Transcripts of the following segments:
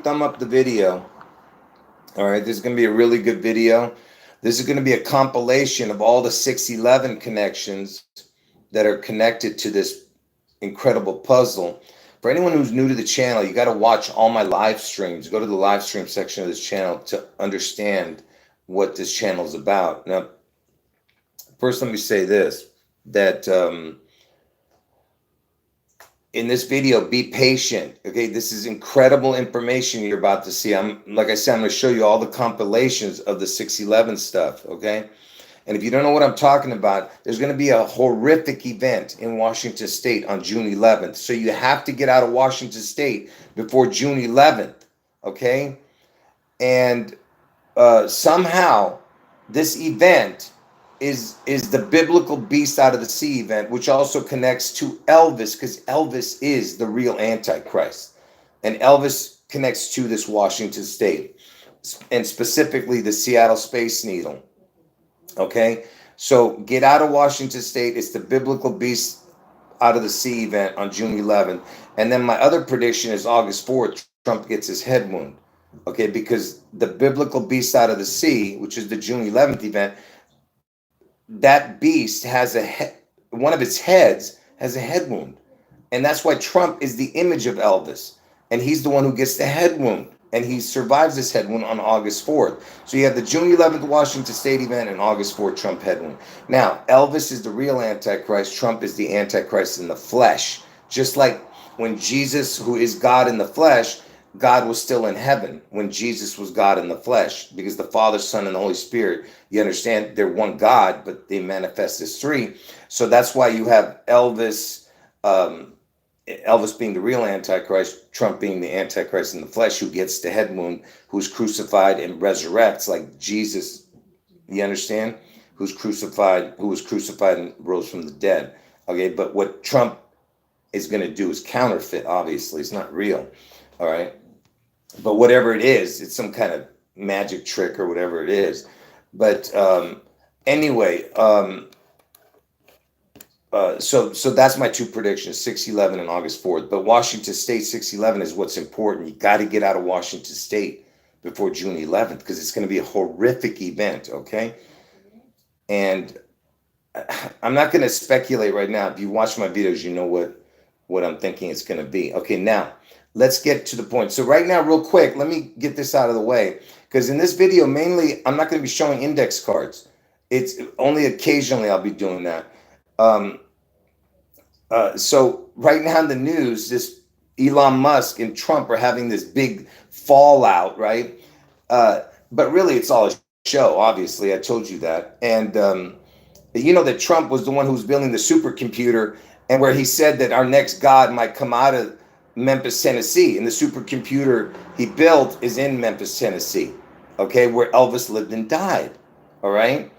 thumb up the video. All right, this is going to be a really good video. This is going to be a compilation of all the 611 connections that are connected to this incredible puzzle. For anyone who's new to the channel, you got to watch all my live streams. Go to the live stream section of this channel to understand what this channel is about. Now, first, let me say this, that in this video, be patient. Okay, this is incredible information you're about to see. Like I said, I'm going to show you all the compilations of the 611 stuff. Okay, and if you don't know what I'm talking about, there's going to be a horrific event in Washington State on June 11th. So you have to get out of Washington State before June 11th. Okay, and somehow this event is the biblical beast out of the sea event, which also connects to Elvis, because Elvis is the real Antichrist. And Elvis connects to this Washington State, and specifically the Seattle Space Needle. Okay? So get out of Washington State. It's the biblical beast out of the sea event on June 11th. And then my other prediction is August 4th, Trump gets his head wound. Okay? Because the biblical beast out of the sea, which is the June 11th event, that beast has one of its heads has a head wound. And that's why Trump is the image of Elvis. And he's the one who gets the head wound. And he survives this head wound on August 4th. So you have the June 11th Washington State event and August 4th Trump head wound. Now, Elvis is the real Antichrist. Trump is the Antichrist in the flesh. Just like when Jesus, who is God in the flesh, God was still in heaven when Jesus was God in the flesh, because the Father, Son, and the Holy Spirit, you understand, they're one God, but they manifest as three. So that's why you have Elvis, Elvis being the real Antichrist, Trump being the Antichrist in the flesh, who gets the head wound, who's crucified and resurrects like Jesus. You understand? Who was crucified and rose from the dead. Okay, but what Trump is going to do is counterfeit. Obviously, it's not real. All right. But whatever it is, it's some kind of magic trick or whatever it is. But anyway, so that's my two predictions, 6/11 and August 4th. But Washington State 6/11 is what's important. You got to get out of Washington State before June 11th, because it's going to be a horrific event. Okay. And I'm not going to speculate right now. If you watch my videos, you know what I'm thinking it's going to be. Okay. Now, let's get to the point. So right now, real quick, let me get this out of the way, because in this video, mainly, I'm not going to be showing index cards. It's only occasionally I'll be doing that. So right now in the news, this Elon Musk and Trump are having this big fallout, right? But really, it's all a show, obviously. I told you that. And you know that Trump was the one who was building the supercomputer, and where he said that our next God might come out of Memphis, Tennessee, and the supercomputer he built is in Memphis, Tennessee, okay, where Elvis lived and died. All right,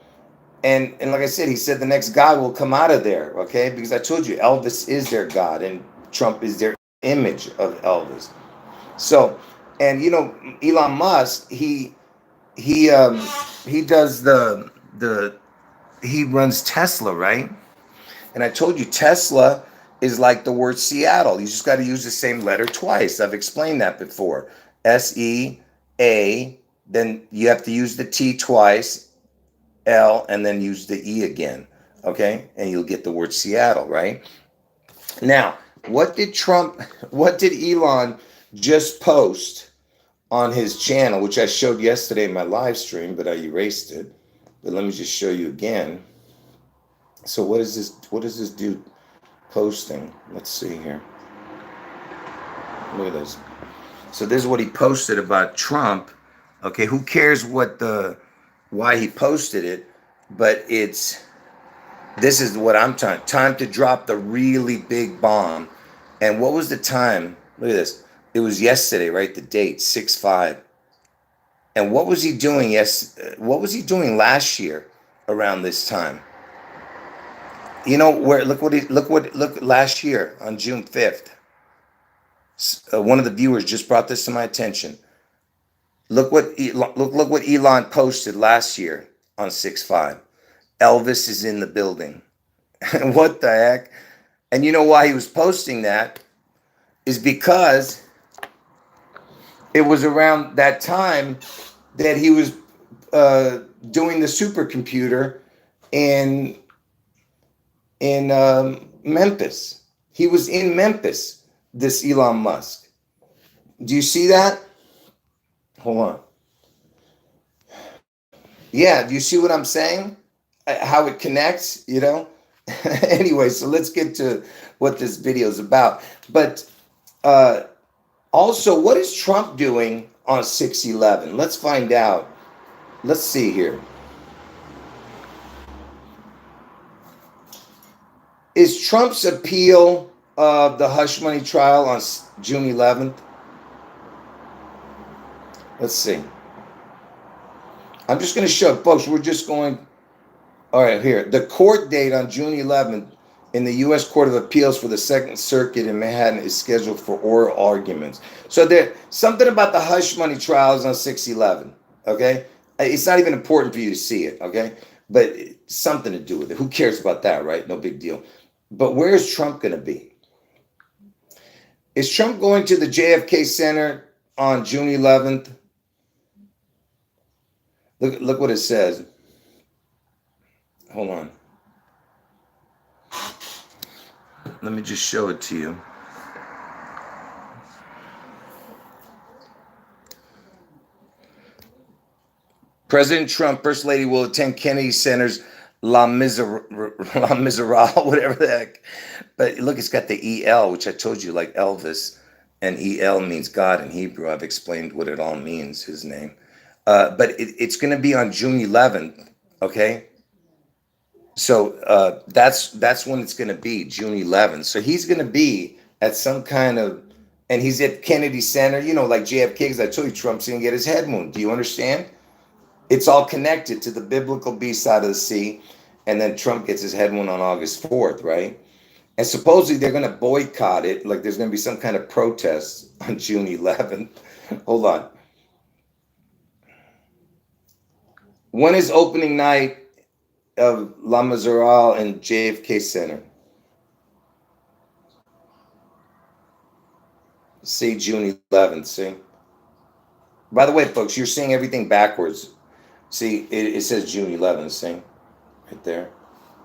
and like I said, he said the next God will come out of there, okay, because I told you Elvis is their God and Trump is their image of Elvis. So, and you know, Elon Musk, he does he runs Tesla, right? And I told you Tesla is like the word Seattle. You just got to use the same letter twice. I've explained that before. S-E-A, then you have to use the T twice, L, and then use the E again, okay? And you'll get the word Seattle, right? Now, what did Elon just post on his channel, which I showed yesterday in my live stream, but I erased it. But let me just show you again. So what is this dude posting? Let's see here. Look at this. So this is what he posted about Trump. Okay, who cares why he posted it? But this is what I'm time to drop the really big bomb. And what was the time? Look at this. It was yesterday, right? The date 6/5. And what was he doing? What was he doing last year around this time? You know where? Look last year on June 5th. One of the viewers just brought this to my attention. Look what Elon posted last year on 6/5. Elvis is in the building. What the heck? And you know why he was posting that is because It was around that time that he was doing the supercomputer in Memphis. He was in Memphis. This Elon Musk. Do you see that? Hold on. Yeah, do you see what I'm saying? How it connects, you know? Anyway, so let's get to what this video is about. But uh, also, what is Trump doing on 6/11? Let's find out. Let's see here. Is Trump's appeal of the hush money trial on June 11th? Let's see. I'm just going to show, folks, we're just going, all right, here. The court date on June 11th in the U.S. Court of Appeals for the Second Circuit in Manhattan is scheduled for oral arguments. So there, something about the hush money trials on 6/11, okay? It's not even important for you to see it, okay? But something to do with it. Who cares about that, right? No big deal. But where is Trump going to be? Is Trump going to the JFK Center on June 11th? Look what it says. Hold on. Let me just show it to you. President Trump, First Lady will attend Kennedy Center's La Miserable, whatever the heck. But look, it's got the EL, which I told you, like Elvis, and EL means God in Hebrew. I've explained what it all means, his name. But it's going to be on June 11th, okay? So that's when it's going to be, June 11th. So he's going to be at some kind of, and he's at Kennedy Center, you know, like JFK, because I told you Trump's going to get his head wound. Do you understand? It's all connected to the biblical B side of the sea, and then Trump gets his head wound on August 4th, right? And supposedly they're going to boycott it, like there's going to be some kind of protest on June 11th. Hold on. When is opening night of La Miserable and JFK Center? See, June 11th, see? By the way, folks, you're seeing everything backwards. See, it says June 11th, see? Right there.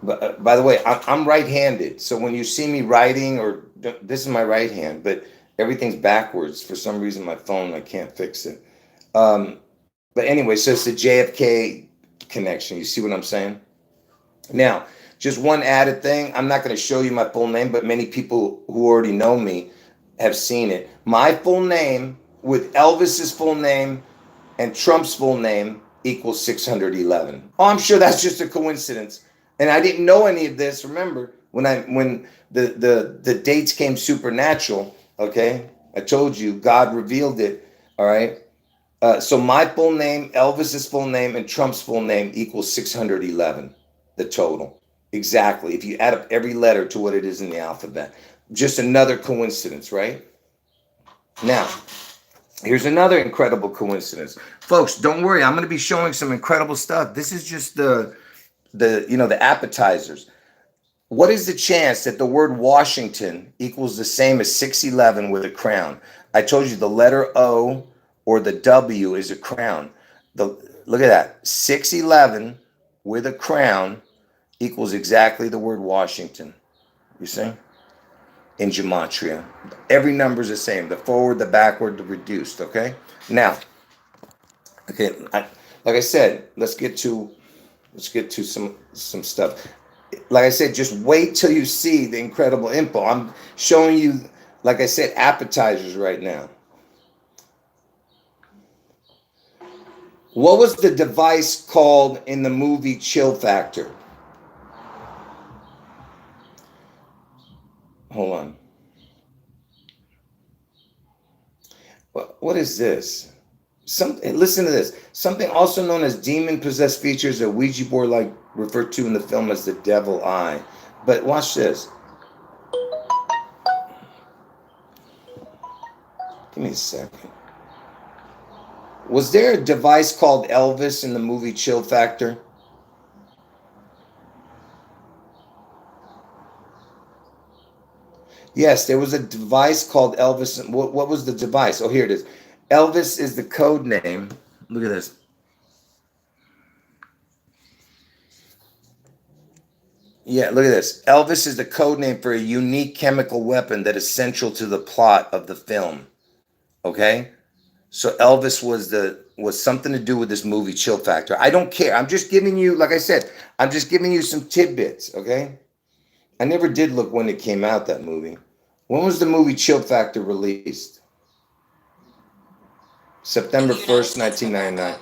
But by the way, I'm right-handed. So when you see me writing, or this is my right hand, but everything's backwards. For some reason, my phone, I can't fix it. But anyway, so it's the JFK connection. You see what I'm saying? Now, just one added thing. I'm not going to show you my full name, but many people who already know me have seen it. My full name with Elvis's full name and Trump's full name equals 611. Oh, I'm sure that's just a coincidence. And I didn't know any of this. Remember, when the dates came supernatural, okay? I told you, God revealed it, all right? So my full name, Elvis's full name, and Trump's full name equals 611, the total. Exactly. If you add up every letter to what it is in the alphabet. Just another coincidence, right? Now, here's another incredible coincidence. Folks, don't worry. I'm going to be showing some incredible stuff. This is just the appetizers. What is the chance that the word Washington equals the same as 611 with a crown? I told you the letter O or the W is a crown. Look at that. 611 with a crown equals exactly the word Washington. You see? In gematria. Every number is the same. The forward, the backward, the reduced. Okay? Now, okay, like I said, let's get to some stuff. Like I said, just wait till you see the incredible info. I'm showing you, like I said, appetizers right now. What was the device called in the movie Chill Factor? Hold on. What is this? Listen to this. Something also known as demon-possessed features a Ouija board like referred to in the film as the devil eye. But watch this. Give me a second. Was there a device called Elvis in the movie Chill Factor? Yes, there was a device called Elvis. What was the device? Oh, here it is. Elvis is the code name. Look at this. Yeah, look at this. Elvis is the code name for a unique chemical weapon that is central to the plot of the film. Okay? So Elvis was something to do with this movie Chill Factor. I don't care. I'm just giving you, like I said, I'm just giving you some tidbits, okay? I never did look when it came out, that movie. When was the movie Chill Factor released? September 1st, 1999.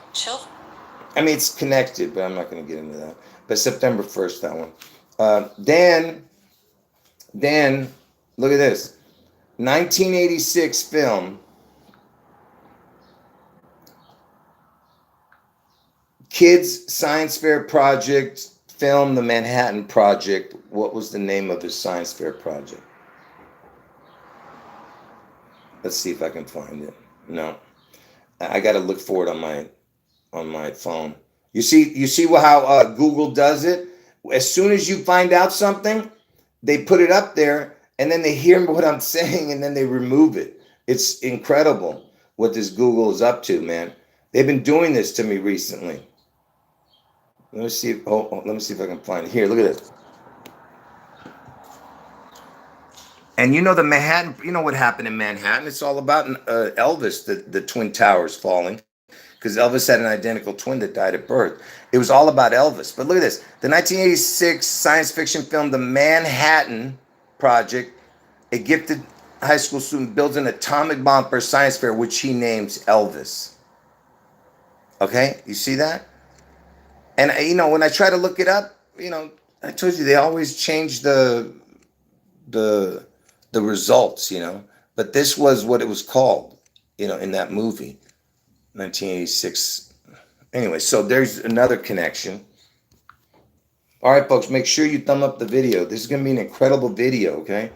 I mean, it's connected, but I'm not going to get into that. But September 1st, that one. Dan, look at this. 1986 film. Kids Science Fair Project film, The Manhattan Project. What was the name of his science fair project? Let's see if I can find it. No. I got to look for it on my phone. You see how Google does it? As soon as you find out something, they put it up there, and then they hear what I'm saying, and then they remove it. It's incredible what this Google is up to, man. They've been doing this to me recently. Let me see. Let me see if I can find it. Here, look at this. And you know the Manhattan. You know what happened in Manhattan? It's all about Elvis, the Twin Towers falling, because Elvis had an identical twin that died at birth. It was all about Elvis. But look at this. The 1986 science fiction film, The Manhattan Project, a gifted high school student builds an atomic bomb for a science fair, which he names Elvis. Okay? You see that? And, when I try to look it up, I told you they always change the results, But this was what it was called, in that movie. 1986. Anyway, so there's another connection. All right, folks, make sure you thumb up the video. This is going to be an incredible video, okay?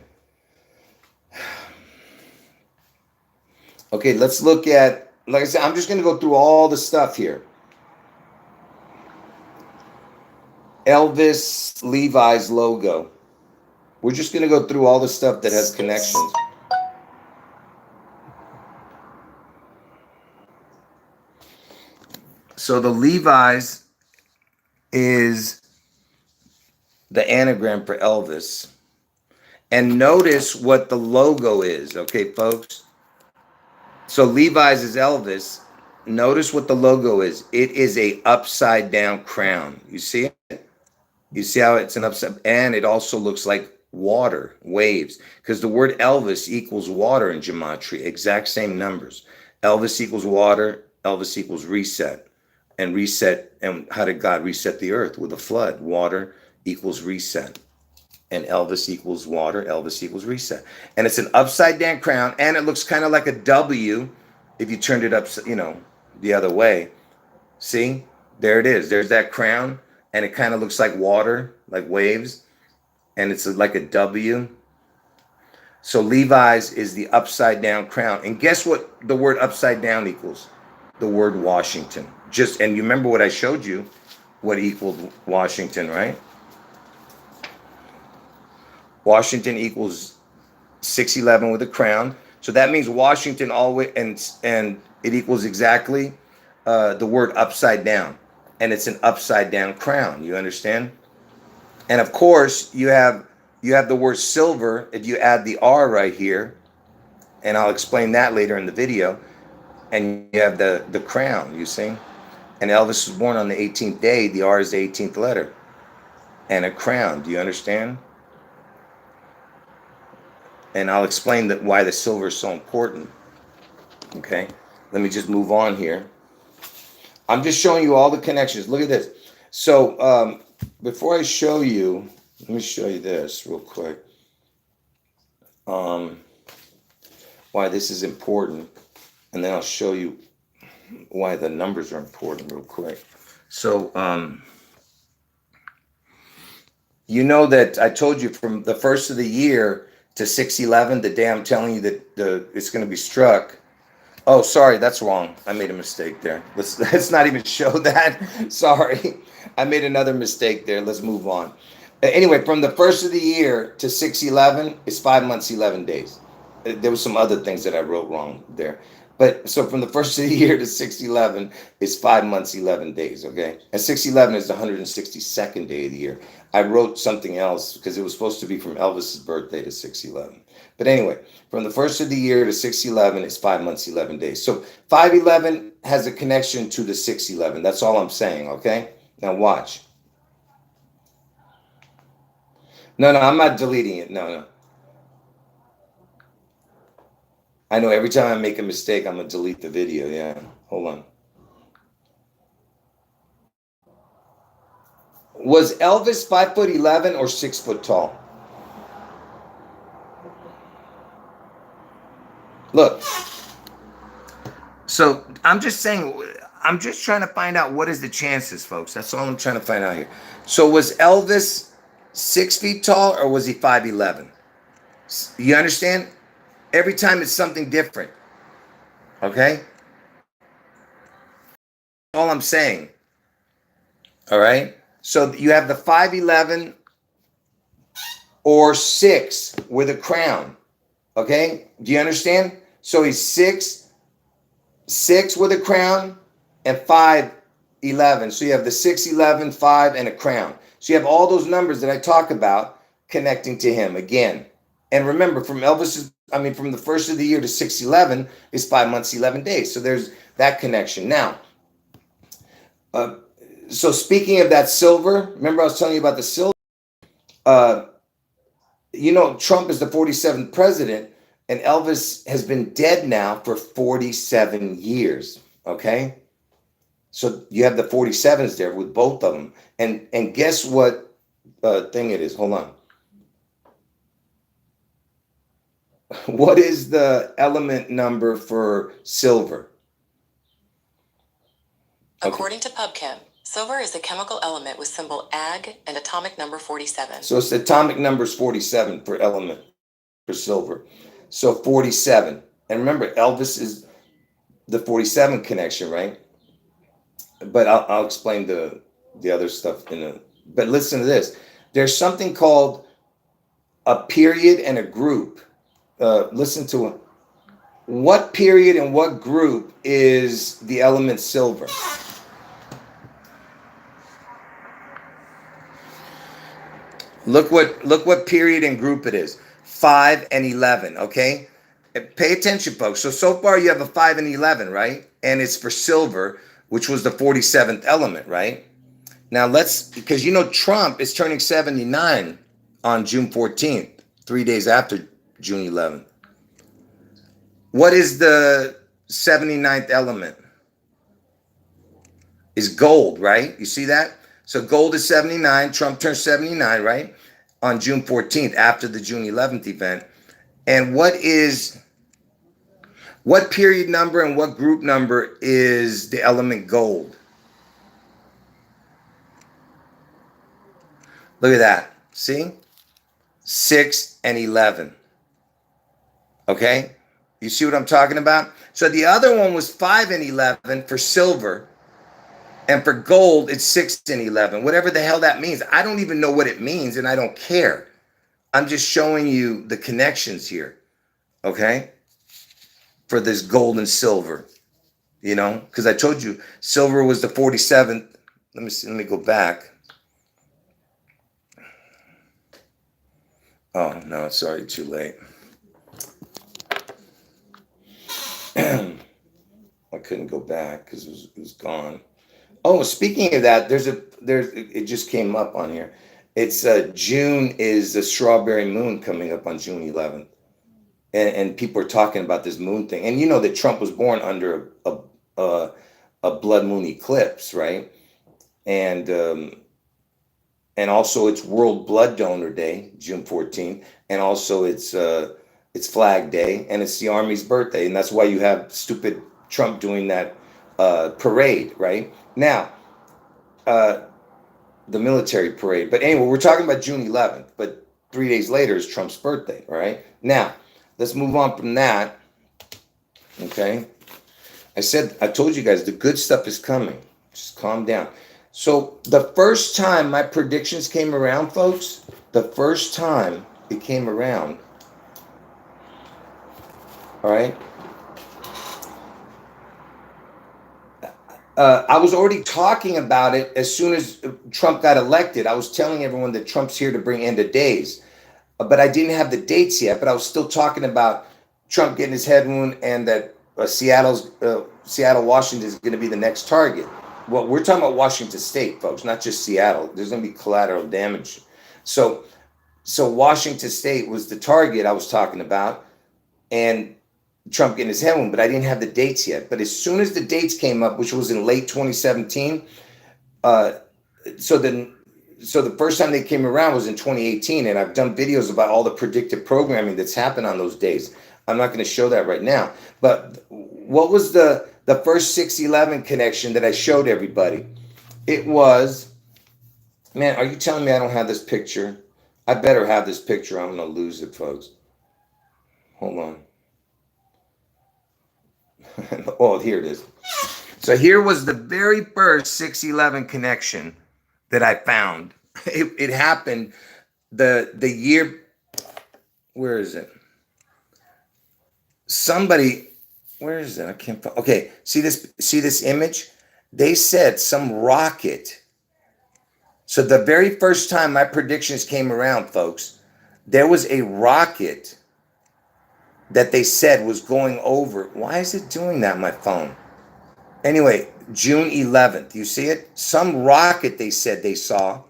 Okay, let's look at, like I said, I'm just going to go through all the stuff here. Elvis Levi's logo. We're just going to go through all the stuff that has connections. So the Levi's is the anagram for Elvis. And notice what the logo is, okay, folks? So Levi's is Elvis. Notice what the logo is. It is a upside down crown. You see it? You see how it's an upside, and it also looks like water, waves, because the word Elvis equals water in gematria, exact same numbers. Elvis equals water, Elvis equals reset. And reset, and how did God reset the earth? With a flood. Water equals reset. And Elvis equals water, Elvis equals reset. And it's an upside down crown, and it looks kind of like a W if you turned it up, the other way. See? There it is. There's that crown. And it kind of looks like water, like waves, and it's like a W. So Levi's is the upside down crown. And guess what the word upside down equals? The word Washington. And you remember what I showed you, what equaled Washington, right? Washington equals 611 with a crown. So that means Washington always, and it equals exactly the word upside down. And it's an upside down crown. You understand? And of course, you have the word silver if you add the R right here, and I'll explain that later in the video. And you have the crown, you see? And Elvis was born on the 18th day. The R is the 18th letter. And a crown. Do you understand? And I'll explain why the silver is so important. Okay? Let me just move on here. I'm just showing you all the connections. Look at this. So before I show you, let me show you this real quick. Why this is important. And then I'll show you why the numbers are important real quick. So you know that I told you from the first of the year to 6/11, the day I'm telling you that it's going to be struck. Oh, sorry, that's wrong. I made a mistake there. Let's not even show that. Sorry, I made another mistake there. Let's move on. Anyway, from the first of the year to 6/11 is 5 months, 11 days. There was some other things that I wrote wrong there. But so from the first of the year to 611 is 5 months, 11 days, okay? And 611 is the 162nd day of the year. I wrote something else because it was supposed to be from Elvis's birthday to 611. But anyway, from the first of the year to 611 is 5 months, 11 days. So 511 has a connection to the 611. That's all I'm saying, okay? Now watch. No, I'm not deleting it. No. I know every time I make a mistake, I'm going to delete the video. Yeah, hold on. Was Elvis 5'11" or 6 foot tall? Look. So I'm just saying, I'm just trying to find out what is the chances, folks. That's all I'm trying to find out here. So was Elvis 6 feet tall or was he 5'11"? You understand? Every time it's something different. Okay? All I'm saying. All right? So you have the 5'11" or 6 with a crown. Okay? Do you understand? So he's 6 with a crown and 5'11". So you have the 6'11", 5, and a crown. So you have all those numbers that I talk about connecting to him again. And remember, from the first of the year to 611 is 5 months, 11 days. So there's that connection. Now, so speaking of that silver, remember I was telling you about the silver? Trump is the 47th president, and Elvis has been dead now for 47 years, okay? So you have the 47s there with both of them. And guess what thing it is? Hold on. What is the element number for silver? According to PubChem, silver is a chemical element with symbol Ag and atomic number 47. So it's the atomic number is 47 for element for silver. So 47. And remember, Elvis is the 47 connection, right? But I'll explain the other stuff but listen to this. There's something called a period and a group. Listen to it. What period and what group is the element silver? Look what period and group it is. 5 and 11, okay? Pay attention, folks. So far you have a 5 and 11, right? And it's for silver, which was the 47th element, right? Now because Trump is turning 79 on June 14th, 3 days after June 11th. What is the 79th element? Is gold, right? You see that? So gold is 79. Trump turns 79, right? On June 14th, after the June 11th event. And what period number and what group number is the element gold? Look at that. See? 6 and 11. Okay? You see what I'm talking about? So the other one was 5 and 11 for silver. And for gold, it's 6 and 11. Whatever the hell that means. I don't even know what it means, and I don't care. I'm just showing you the connections here. Okay? For this gold and silver. Because I told you silver was the 47th. Let me go back. Oh, no, sorry, too late. I couldn't go back because it was gone. Oh, speaking of that, it just came up on here. It's June is the strawberry moon coming up on June 11th. And people are talking about this moon thing. And you know that Trump was born under a blood moon eclipse, right? And also it's World Blood Donor Day, June 14th. And also it's Flag Day, and it's the Army's birthday. And that's why you have stupid Trump doing that parade, right? Now, the military parade. But anyway, we're talking about June 11th, but 3 days later is Trump's birthday, all right? Now, let's move on from that, okay? I told you guys, the good stuff is coming. Just calm down. So the first time my predictions came around, folks, the first time it came around, all right, I was already talking about it as soon as Trump got elected. I was telling everyone that Trump's here to bring end of days, but I didn't have the dates yet. But I was still talking about Trump getting his head wound and that Seattle, Washington is going to be the next target. Well, we're talking about Washington State, folks, not just Seattle. There's going to be collateral damage. So, so Washington State was the target I was talking about, and Trump getting his head wound, but I didn't have the dates yet. But as soon as the dates came up, which was in late 2017, uh, so then so the first time they came around was in 2018, and I've done videos about all the predictive programming that's happened on those days. I'm not going to show that right now, but what was the first 611 connection that I showed everybody? It was, man, are you telling me I don't have this picture? I better have this picture. I'm going to lose it, folks. Hold on. Oh, here it is. So here was the very first 611 connection that I found. It happened the year. Where is it? Somebody, where is it? I can't find. Okay, see this image? They said some rocket. So the very first time my predictions came around, folks, there was a rocket that they said was going over. Why is it doing that, my phone? Anyway, June 11th, you see it? Some rocket they said they saw.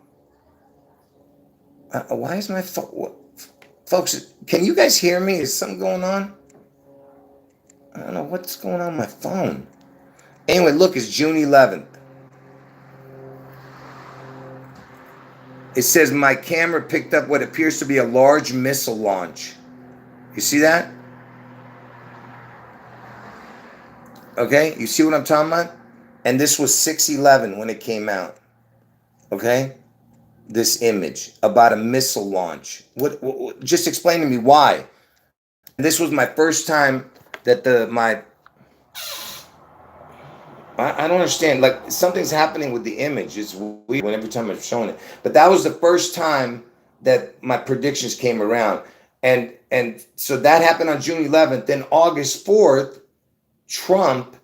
Why is my phone? Folks, can you guys hear me? Is something going on? I don't know what's going on with my phone. Anyway, look, it's June 11th. It says my camera picked up what appears to be a large missile launch. You see that? Okay, you see what I'm talking about? And this was 611 when it came out. Okay? This image about a missile launch. What just explain to me why. This was my first time that I don't understand. Like something's happening with the image. It's weird when every time I'm showing it. But that was the first time that my predictions came around. And so that happened on June 11th. Then August 4th, Trump,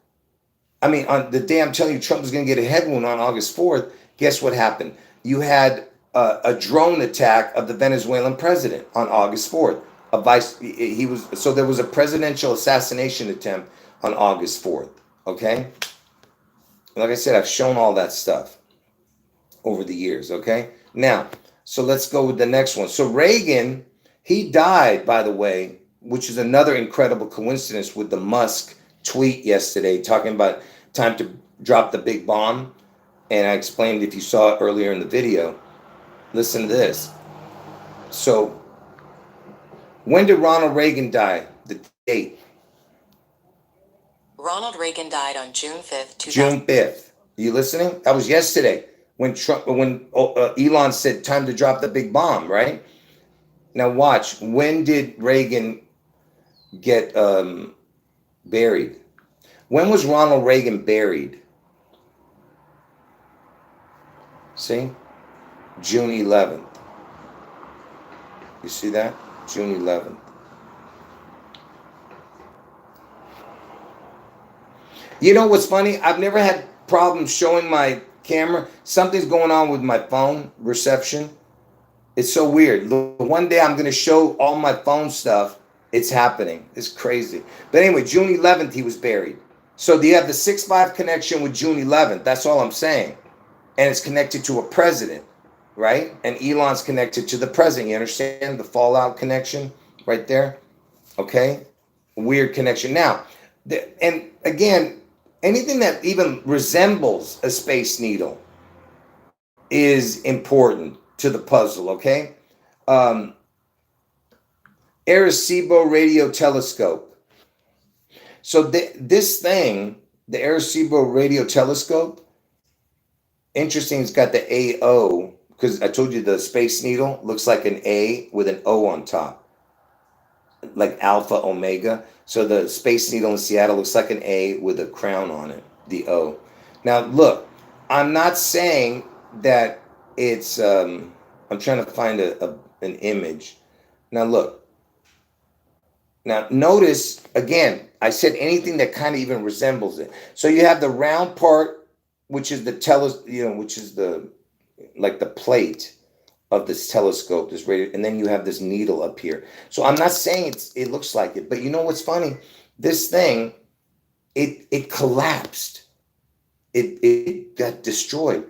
on the day I'm telling you Trump was going to get a head wound on August 4th, guess what happened? You had a drone attack of the Venezuelan president on August 4th. So there was a presidential assassination attempt on August 4th. Okay? Like I said, I've shown all that stuff over the years. Okay? Now, so let's go with the next one. So Reagan, he died, by the way, which is another incredible coincidence with the Musk tweet yesterday talking about time to drop the big bomb. And I explained, if you saw it earlier in the video, listen to this. So when did Ronald Reagan die? The date. Ronald Reagan died on June 5th, 2000. June 5th. You listening? That was yesterday when Elon said time to drop the big bomb, right? Now watch. When did Reagan get buried? When was Ronald Reagan buried? See? June 11th. You see that? June 11th. You know what's funny? I've never had problems showing my camera. Something's going on with my phone reception. It's so weird. One day I'm going to show all my phone stuff. It's happening. It's crazy. But anyway, June 11th, he was buried. So you have the 6-5 connection with June 11th. That's all I'm saying. And it's connected to a president, right? And Elon's connected to the president. You understand the fallout connection right there? Okay? Weird connection. Now, and again, anything that even resembles a space needle is important to the puzzle, okay? Arecibo radio telescope. So this thing, the Arecibo radio telescope, interesting, it's got the AO, because I told you the space needle looks like an A with an O on top, like Alpha Omega. So the space needle in Seattle looks like an A with a crown on it, the O. Now look, I'm not saying that it's, I'm trying to find an image. Now look, Now, notice again, I said anything that kind of even resembles it. So you have the round part, which is which is the like the plate of this telescope, this radio, and then you have this needle up here. So I'm not saying it looks like it, but you know what's funny? This thing, it collapsed. It got destroyed.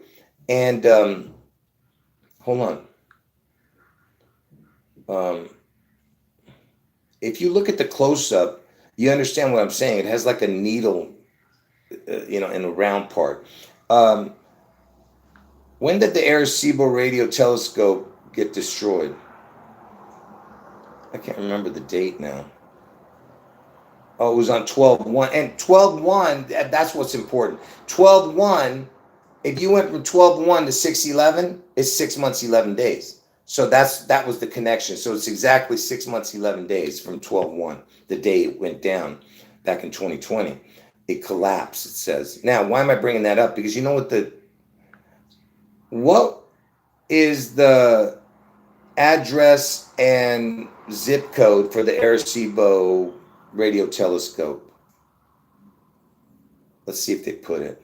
And hold on. Um, if you look at the close up, you understand what I'm saying. It has like a needle, in the round part. Um, when did the Arecibo radio telescope get destroyed? I can't remember the date now. Oh, it was on 12/1. And 12/1, that's what's important. 12/1, if you went from 12/1 to 6/11, it's 6 months, 11 days. So that was the connection. So it's exactly 6 months, 11 days from 12/1, the day it went down back in 2020. It collapsed, it says. Now, why am I bringing that up? Because you know what is the address and zip code for the Arecibo radio telescope? Let's see if they put it.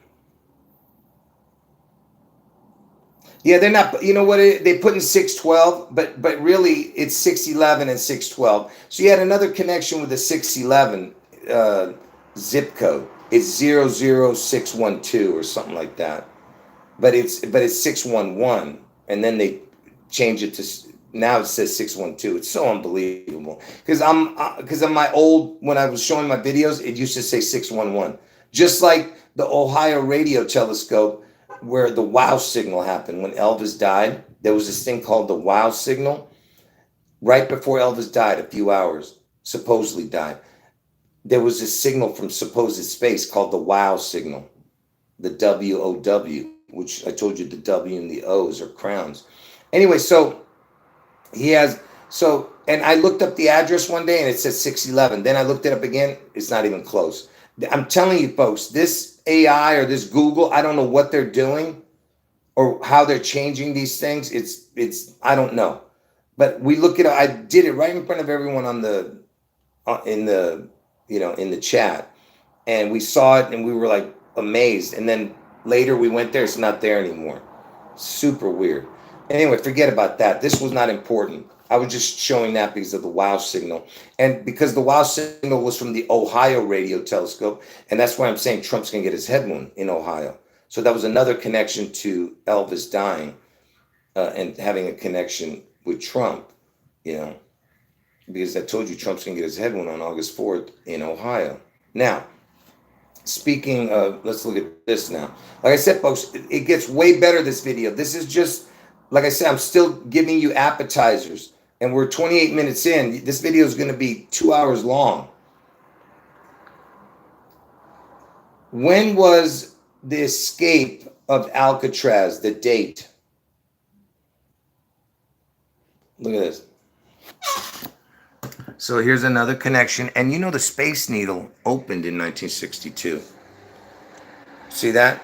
Yeah, they're not. You know what? They put in 612, but really it's 611 and 612. So you had another connection with the 611 zip code. It's 00612 or something like that. But it's 611, and then they change it to now it says 612. It's so unbelievable because on my old, when I was showing my videos, it used to say 611, just like the Ohio radio telescope where the wow signal happened when Elvis died. There was this thing called the wow signal right before Elvis died, a few hours supposedly died. There was this signal from supposed space called the wow signal, the WOW, which I told you the W and the O's are crowns. Anyway, so he has and I looked up the address one day and it says 611. Then I looked it up again. It's not even close. I'm telling you, folks, this AI or this Google, I don't know what they're doing or how they're changing these things. It's I don't know. But we look at I did it right in front of everyone on the in the in the chat, and we saw it and we were like amazed. And then later we went there, it's not there anymore. Super weird. Anyway, forget about that. This was not important. I was just showing that because of the wow signal. And because the wow signal was from the Ohio radio telescope. And that's why I'm saying Trump's going to get his head wound in Ohio. So that was another connection to Elvis dying and having a connection with Trump, because I told you Trump's going to get his head wound on August 4th in Ohio. Now, speaking of, let's look at this now. Like I said, folks, it gets way better, this video. This is just, like I said, I'm still giving you appetizers. And we're 28 minutes in. This video is going to be 2 hours long. When was the escape of Alcatraz, the date? Look at this. So here's another connection. And the Space Needle opened in 1962. See that?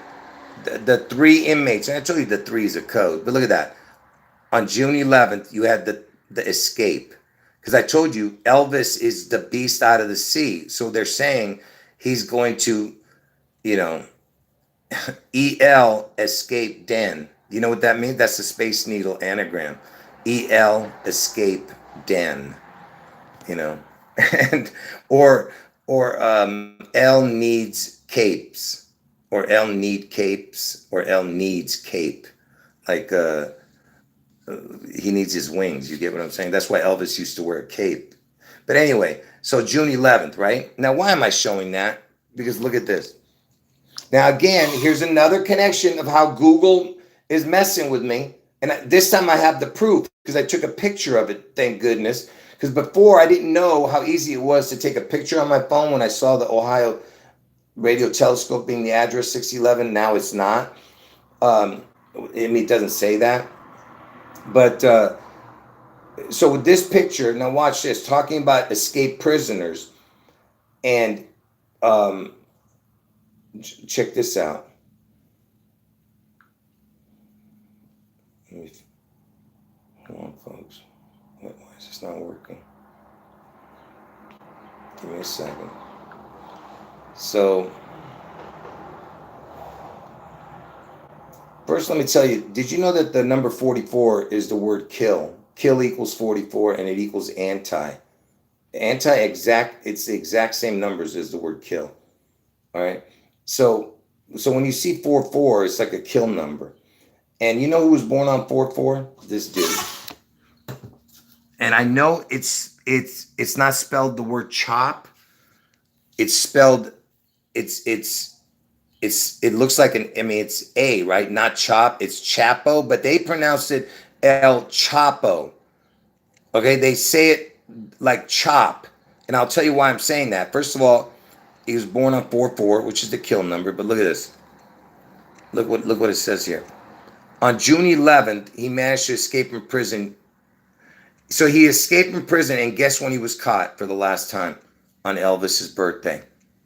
The three inmates, and I told you the three is a code, but look at that. On June 11th, you had the escape. Because I told you, Elvis is the beast out of the sea. So they're saying he's going to, EL escape den. You know what that means? That's the Space Needle anagram. EL escape den. And or L needs capes, or L need capes, or L needs cape. Like he needs his wings. You get what I'm saying? That's why Elvis used to wear a cape. But anyway, so June 11th, right? Now, why am I showing that? Because look at this. Now, again, here's another connection of how Google is messing with me. And this time I have the proof because I took a picture of it, thank goodness. Because before I didn't know how easy it was to take a picture on my phone when I saw the Ohio radio telescope being the address 611. Now it's not. It doesn't say that. But so with this picture, now watch this, talking about escaped prisoners. And check this out. Hold on, folks. Why is this not working? Give me a second. So, first let me tell you, did you know that the number 44 is the word kill? Kill equals 44 and it equals anti. Anti-exact, it's the exact same numbers as the word kill. All right. So when you see 44, it's like a kill number. And you know who was born on 44? This dude. And I know it's not spelled the word chop. It's spelled it looks like it's A, right? Not chop, it's Chapo, but they pronounce it El Chapo. Okay, they say it like chop. And I'll tell you why I'm saying that. First of all, he was born on 4-4, which is the kill number, but look at this. Look what it says here. On June 11th, he managed to escape from prison. So he escaped from prison, and guess when he was caught for the last time? On Elvis's birthday.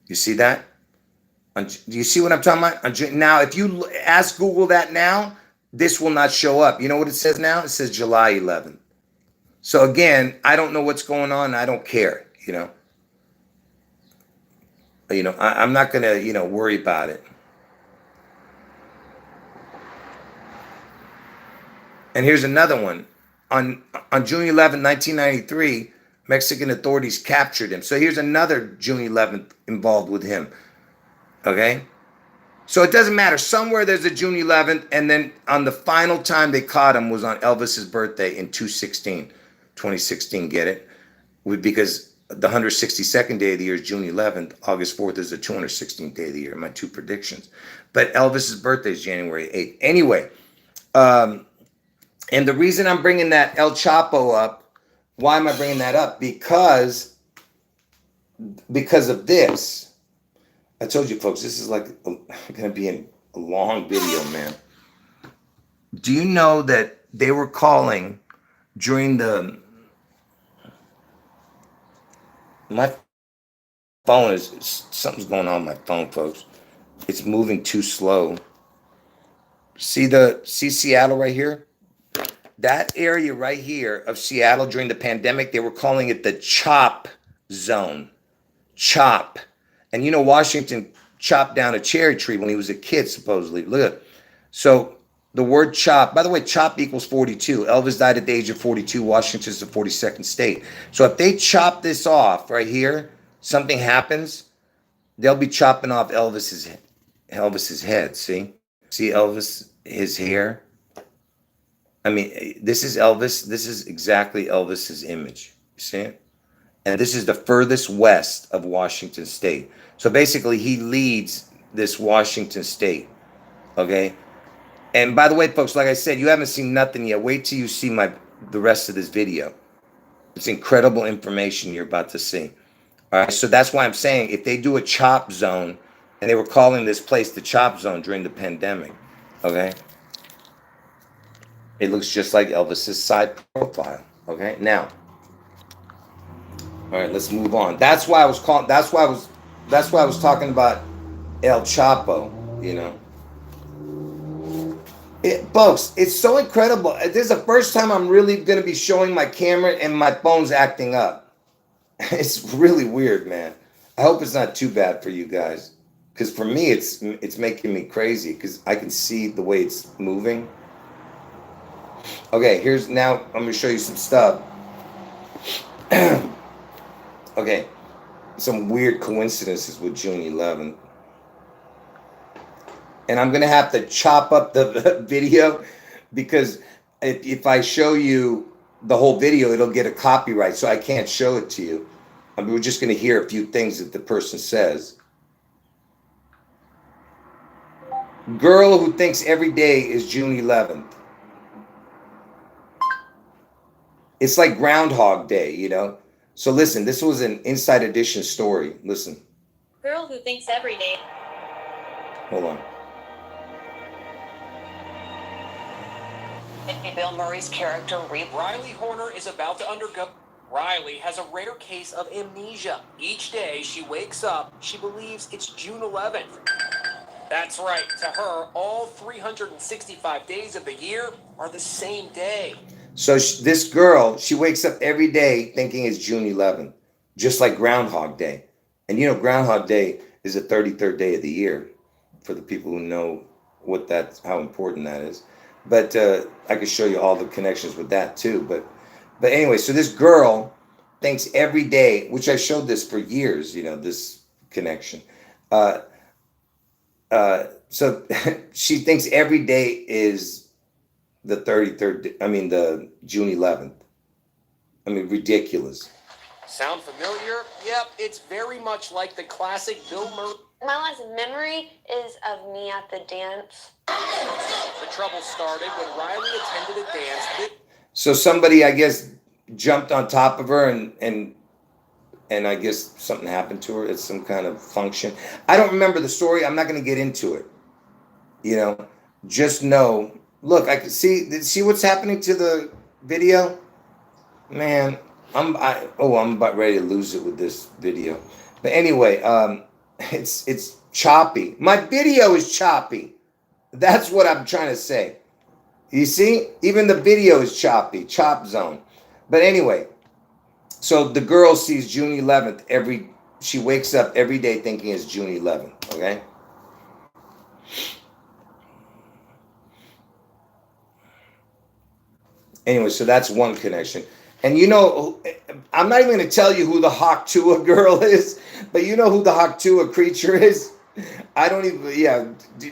You see that? Do you see what I'm talking about? Now, if you ask Google that now, this will not show up. You know what it says now? It says July 11th. So again, I don't know what's going on. I don't care, I'm not going to, worry about it. And here's another one. On June 11, 1993, Mexican authorities captured him. So here's another June 11th involved with him. Okay? So it doesn't matter. Somewhere there's a June 11th, and then on the final time they caught him was on Elvis's birthday in 2016. Get it? Because the 162nd day of the year is June 11th. August 4th is the 216th day of the year. My two predictions. But Elvis's birthday is January 8th. Anyway, and the reason I'm bringing that El Chapo up, why am I bringing that up? Because of this. I told you, folks, this is like going to be a long video, man. Do you know that they were calling during my phone something's going on with my phone, folks. It's moving too slow. See Seattle right here? That area right here of Seattle during the pandemic, they were calling it the chop zone. Chop. And Washington chopped down a cherry tree when he was a kid, supposedly. Look. So the word chop, by the way, chop equals 42. Elvis died at the age of 42. Washington's the 42nd state. So if they chop this off right here, something happens, they'll be chopping off Elvis's head. See Elvis, his hair. I mean, this is Elvis. This is exactly Elvis's image. You see it? And this is the furthest west of Washington state. So basically, he leads this Washington state. Okay? And by the way, folks, like I said, you haven't seen nothing yet. Wait till you see the rest of this video. It's incredible information you're about to see. All right? So that's why I'm saying if they do a chop zone, and they were calling this place the chop zone during the pandemic, okay? It looks just like Elvis's side profile, okay? Now, all right, let's move on. That's why I was talking about El Chapo, Folks, it's so incredible. This is the first time I'm really going to be showing my camera and my phone's acting up. It's really weird, man. I hope it's not too bad for you guys. Because for me, it's making me crazy because I can see the way it's moving. Okay, now I'm going to show you some stuff. Okay, some weird coincidences with June 11th. And I'm going to have to chop up the video because if I show you the whole video, it'll get a copyright, so I can't show it to you. We're just going to hear a few things that the person says. Girl who thinks every day is June 11th. It's like Groundhog Day, So listen, this was an Inside Edition story. Listen. Girl who thinks every day. Hold on. Bill Murray's character, Riley Horner, is about to undergo. Riley has a rare case of amnesia. Each day she wakes up, she believes it's June 11th. That's right. To her, all 365 days of the year are the same day. So this girl, she wakes up every day thinking it's June 11th. just like Groundhog Day. And you know, Groundhog Day is the 33rd day of the year for the people who know how important that is. But I could show you all the connections with that too. But anyway, so this girl thinks every day, which I showed this for years, you know, this connection. So she thinks every day is the 33rd, I mean, the June 11th. I mean, ridiculous. Sound familiar? Yep, it's very much like the classic Bill Murray. My last memory is of me at the dance. The trouble started when Riley attended a dance. So somebody, I guess, jumped on top of her and I guess something happened to her. It's some kind of function. I don't remember the story. I'm not going to get into it. You know, just know, look, I can see what's happening to the video. Man, I'm about ready to lose it with this video. But anyway, it's choppy. My video is choppy. That's what I'm trying to say. You see, even the video is choppy, chop zone. But anyway, so the girl sees June 11th she wakes up every day thinking it's June 11th, okay? Anyway, so that's one connection. And you know, I'm not even going to tell you who the Haktua girl is, but you know who the Haktua creature is?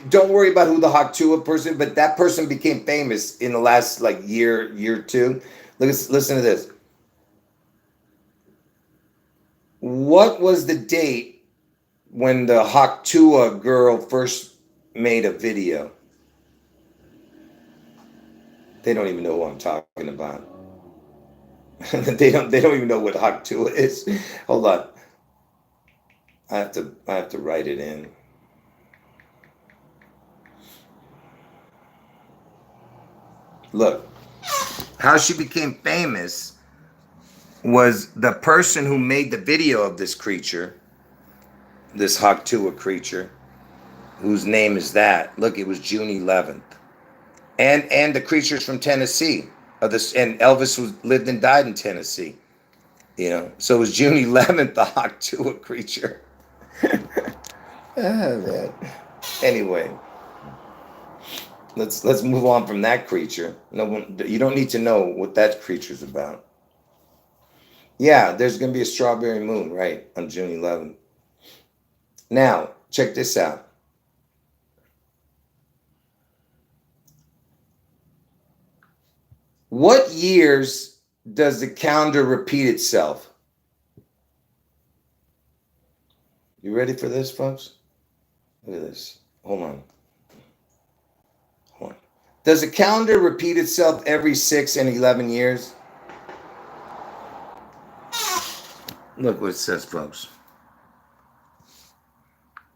Don't worry about who the Haktua person, but that person became famous in the last year or two. Listen to this. What was the date when the Haktua girl first made a video? They don't even know who I'm talking about. They don't even know what Haktua is. Hold on. I have to write it in. Look, how she became famous was the person who made the video of this creature, this Haktua creature, whose name is that. Look, it was June 11th. And the creature's from Tennessee. And Elvis lived and died in Tennessee. You know, so it was June 11th, the Haktua creature. Man. Anyway, let's move on from that creature. No, you don't need to know what that creature's about. Yeah, there's going to be a strawberry moon, right, on June 11th. Now, check this out. What years does the calendar repeat itself? You ready for this, folks? Look at this. Hold on. Does the calendar repeat itself every 6 and 11 years? Look what it says, folks.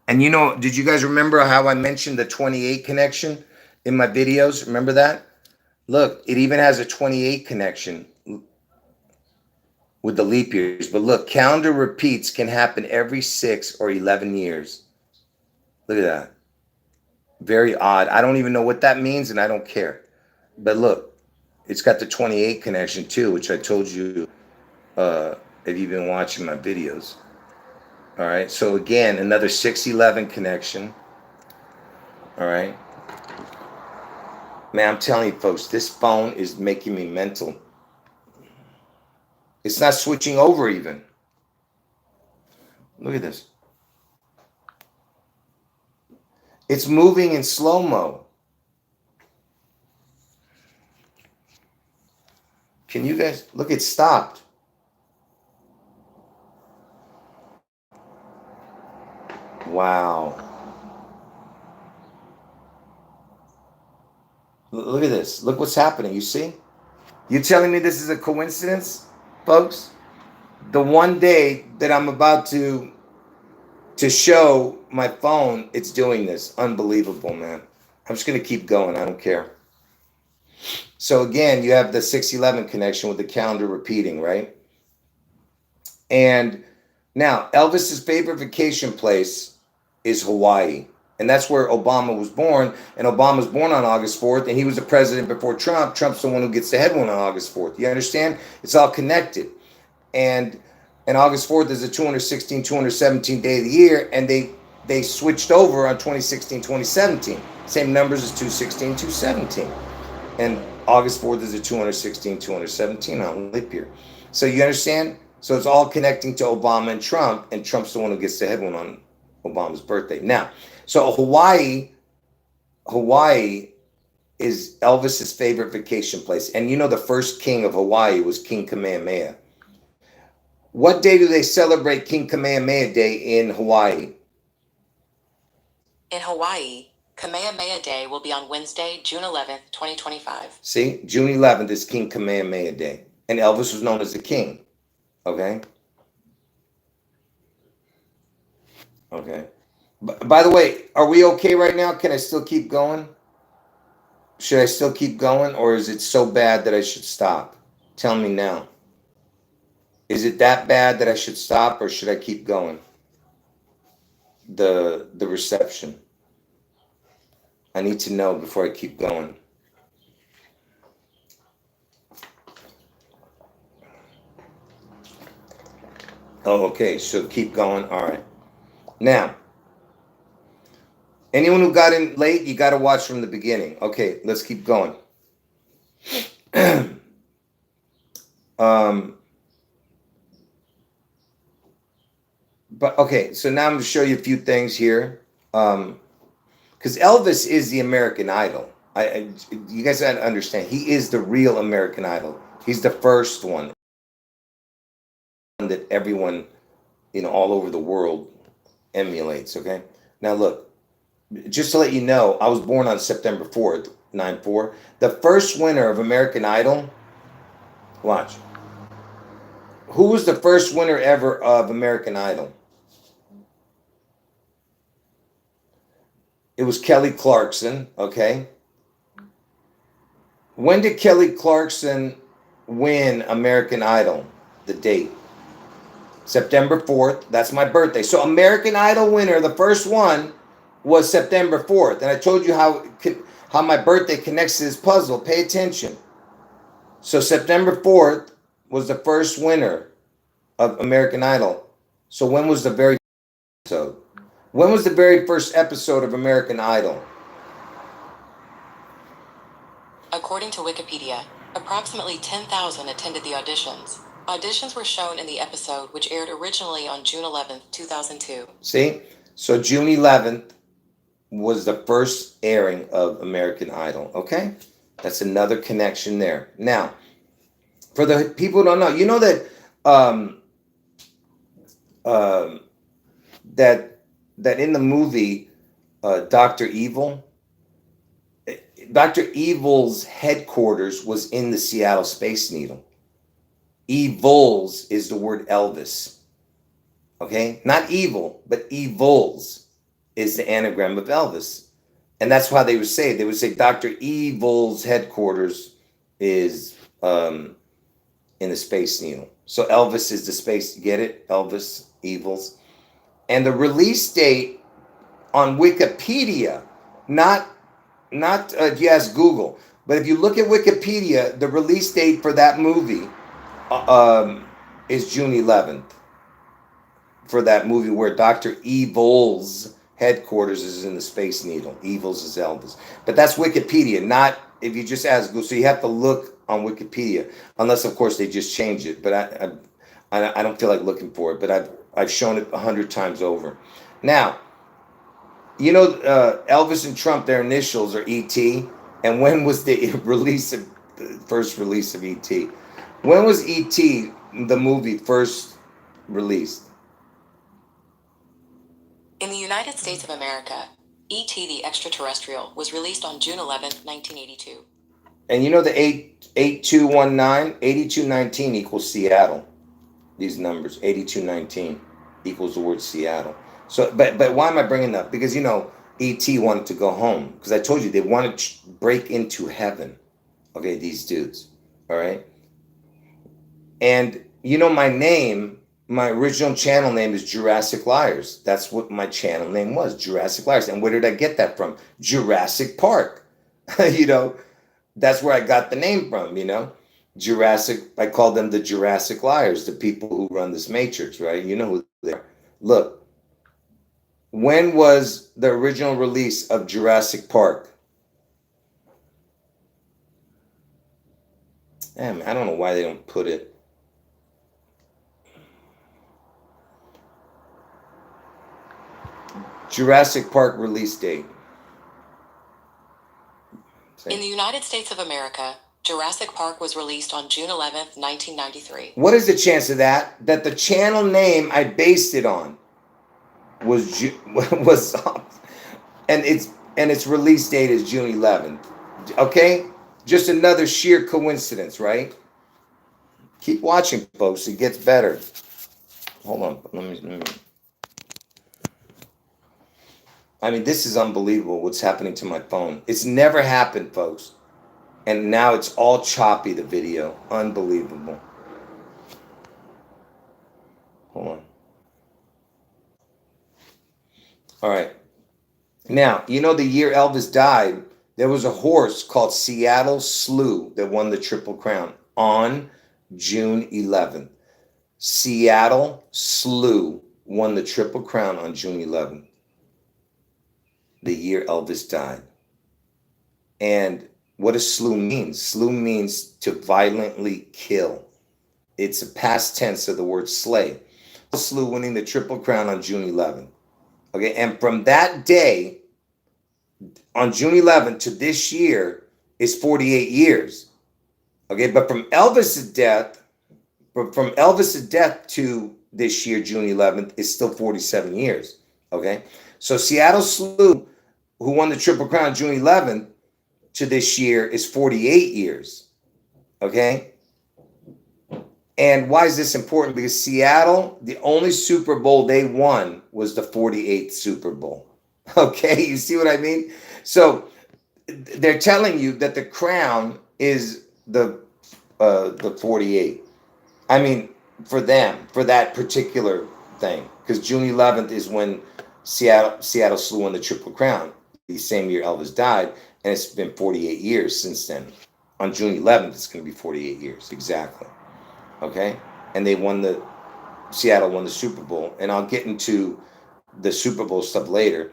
And you know, did you guys remember how I mentioned the 28 connection in my videos? Remember that? Look, it even has a 28 connection with the leap years. But look, calendar repeats can happen every 6 or 11 years. Look at that. Very odd. I don't even know what that means, and I don't care. But look, it's got the 28 connection too, which I told you if you've been watching my videos. All right. So again, another 611 connection. All right. Man, I'm telling you, folks, this phone is making me mental. It's not switching over even. Look at this. It's moving in slow-mo. Can you guys look? It stopped. Wow. Look at this. Look what's happening. You see? You telling me this is a coincidence, folks? The one day that I'm about to show my phone, it's doing this. Unbelievable, man. I'm just going to keep going. I don't care. So again, you have the 611 connection with the calendar repeating, right? And now Elvis's favorite vacation place is Hawaii. And that's where Obama was born. And Obama was born on August 4th. And he was the president before Trump. Trump's the one who gets the head one on August 4th. You understand? It's all connected. And and August 4th is the 216, 217 day of the year, and they switched over on 2016, 2017. Same numbers as 216, 217. And August 4th is the 216, 217 on leap year. So you understand? So it's all connecting to Obama and Trump's the one who gets the head one on Obama's birthday. Now, so Hawaii is Elvis's favorite vacation place. And you know the first king of Hawaii was King Kamehameha. What day do they celebrate King Kamehameha Day in Hawaii? In Hawaii, Kamehameha Day will be on Wednesday, June 11th, 2025. See, June 11th is King Kamehameha Day. And Elvis was known as the king. Okay? Okay. By the way, are we okay right now? Can I still keep going? Should I still keep going, or is it so bad that I should stop? Tell me now. Is it that bad that I should stop, or should I keep going? The reception. I need to know before I keep going. Oh, okay. So keep going. All right. Now, anyone who got in late, you got to watch from the beginning. Okay, let's keep going. But okay, so now I'm going to show you a few things here. Because Elvis is the American Idol. You guys got to understand, he is the real American Idol. He's the first one that everyone, all over the world emulates. Okay, now look, just to let you know, I was born on September 4th, 9/4. The first winner of American Idol. Watch. Who was the first winner ever of American Idol? It was Kelly Clarkson, okay? When did Kelly Clarkson win American Idol? The date. September 4th. That's my birthday. So American Idol winner, the first one, was September 4th. And I told you how my birthday connects to this puzzle. Pay attention. So September 4th was the first winner of American Idol. So when was the very first episode? When was the very first episode of American Idol? According to Wikipedia, approximately 10,000 attended the auditions. Auditions were shown in the episode, which aired originally on June 11th, 2002. See? So June 11th was the first airing of American Idol. Okay? That's another connection there. Now, for the people who don't know, you know that that in the movie Dr. Evil, Dr. Evil's headquarters was in the Seattle Space Needle. Evils is the word Elvis. Okay? Not evil, but evils is the anagram of Elvis. And that's why they would say Dr. Evil's headquarters is in the Space Needle. So Elvis is the space, get it? Elvis, Evils. And the release date on Wikipedia, not if you ask Google, but if you look at Wikipedia, the release date for that movie is June 11th. For that movie where Dr. Evil's headquarters is in the Space Needle. Evils is Elvis. But that's Wikipedia, not if you just ask Google. So you have to look on Wikipedia, unless of course they just change it. But I don't feel like looking for it. But I've shown it 100 times over. Now, you know, Elvis and Trump, their initials are E.T. And when was the first release of E.T.? When was E.T. the movie first released? In the United States of America, E.T. the Extraterrestrial was released on June 11th, 1982. And you know the 8219, 8219 equals Seattle. These numbers, 8219 equals the word Seattle. So, but why am I bringing that up? Because, you know, E.T. wanted to go home. Because I told you they wanted to break into heaven. Okay, these dudes. All right. And, you know, my name, my original channel name is Jurassic Liars. That's what my channel name was, Jurassic Liars. And where did I get that from? Jurassic Park. You know, that's where I got the name from, you know. I call them the Jurassic liars, the people who run this matrix, right? You know who they are. Look, when was the original release of Jurassic Park? Damn, I don't know why they don't put it. Jurassic Park release date. In the United States of America, Jurassic Park was released on June 11th, 1993. What is the chance of that? That the channel name I based it on was and its release date is June 11th. Okay? Just another sheer coincidence, right? Keep watching, folks. It gets better. Hold on. Let me. I mean, this is unbelievable what's happening to my phone. It's never happened, folks. And now it's all choppy, the video. Unbelievable. Hold on. All right. Now, you know the year Elvis died, there was a horse called Seattle Slew that won the Triple Crown on June 11th. Seattle Slew won the Triple Crown on June 11th, the year Elvis died. And what does slew mean? Slew means to violently kill. It's a past tense of the word slay. Slew winning the Triple Crown on June 11th. Okay, and from that day, on June 11th to this year, is 48 years. Okay, but from Elvis's death to this year, June 11th, is still 47 years. Okay, so Seattle Slew, who won the Triple Crown June 11th to this year, is 48 years. Okay, and why is this important? Because Seattle, the only Super Bowl they won was the 48th Super Bowl. Okay, you see what I mean? So they're telling you that the crown is the 48. I mean, for them, for that particular thing, because June 11th is when Seattle Slew won the Triple Crown. The same year Elvis died, and it's been 48 years since then. On June 11th, it's going to be 48 years exactly. Okay, and Seattle won the Super Bowl, and I'll get into the Super Bowl stuff later.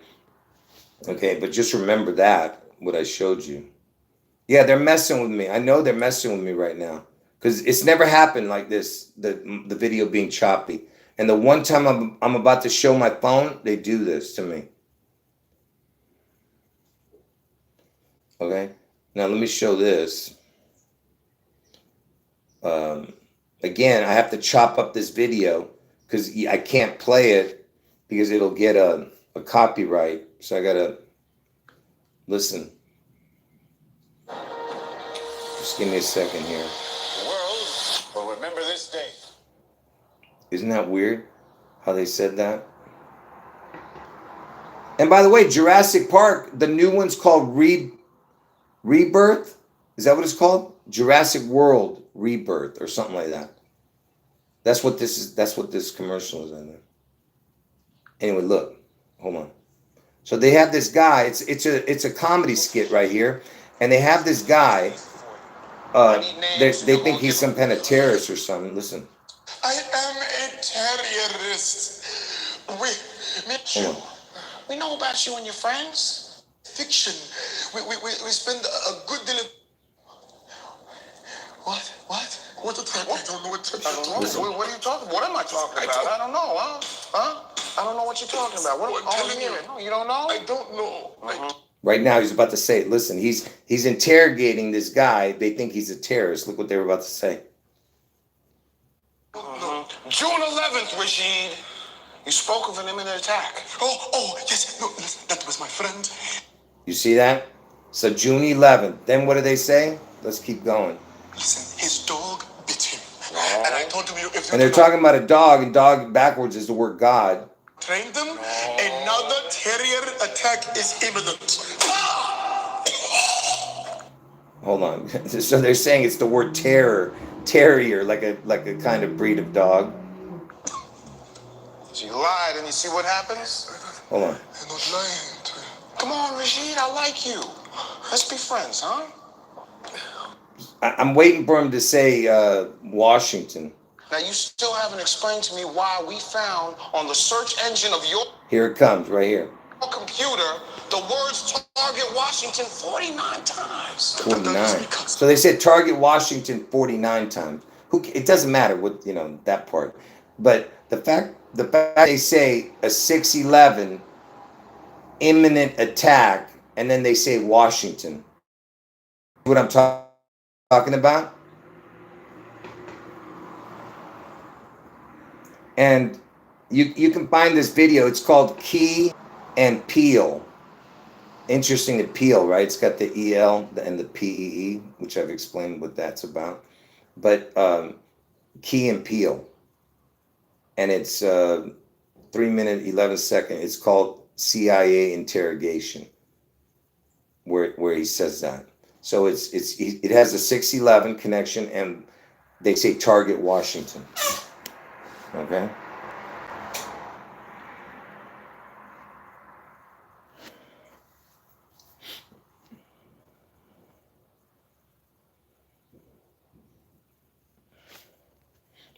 Okay, but just remember that, what I showed you. Yeah, they're messing with me. I know they're messing with me right now because it's never happened like this, the video being choppy. And the one time I'm about to show my phone, they do this to me. Okay, now let me show this. Again, I have to chop up this video because I can't play it because it'll get a copyright. So I gotta listen. Just give me a second here. The world will remember this day. Isn't that weird how they said that? And by the way, Jurassic Park, the new one's called Rebirth. Is that what it's called? Jurassic World Rebirth or something like that. That's what this is. That's what this commercial is in there. Anyway, look. Hold on. So they have this guy. It's a comedy skit right here, and they have this guy. They think he's some kind of terrorist or something. Listen. I am a terrorist. We know about you and your friends. Fiction. We spend a good deal of... What? What the fuck? I don't know what to talk about. What are you talking about? What am I talking about? I don't know, huh? I don't know what you're talking about. No, you don't know? I don't know. Right now, he's about to say it. Listen, he's interrogating this guy. They think he's a terrorist. Look what they were about to say. June 11th, Rashid. You spoke of an imminent attack. Oh, yes. No, that was my friend. You see that? So June 11th. Then what do they say? Let's keep going. Listen, his dog bit him. And I told him if you... And they're talking about a dog, and dog backwards is the word God. Train them. Another terrier attack is imminent. Hold on. So they're saying it's the word terrier, like a kind of breed of dog. She lied, and you see what happens? Hold on. I'm not lying to you. Come on, Rashid, I like you. Let's be friends, huh? I'm waiting for him to say Washington. Now, you still haven't explained to me why we found on the search engine of your Here it comes, right here. computer the words Target Washington 49 times. 49. So they said target Washington 49 times. It doesn't matter what, that part. But the fact they say a 6/11 imminent attack, and then they say Washington. What I'm talking about? And you can find this video. It's called Key and Peel. Interesting to Peel, right? It's got the EL and the PEE, which I've explained what that's about. But Key and Peel. And it's 3-minute, 11-second. It's called CIA interrogation, where he says that. So it has a 6/11 connection, and they say target Washington. Okay.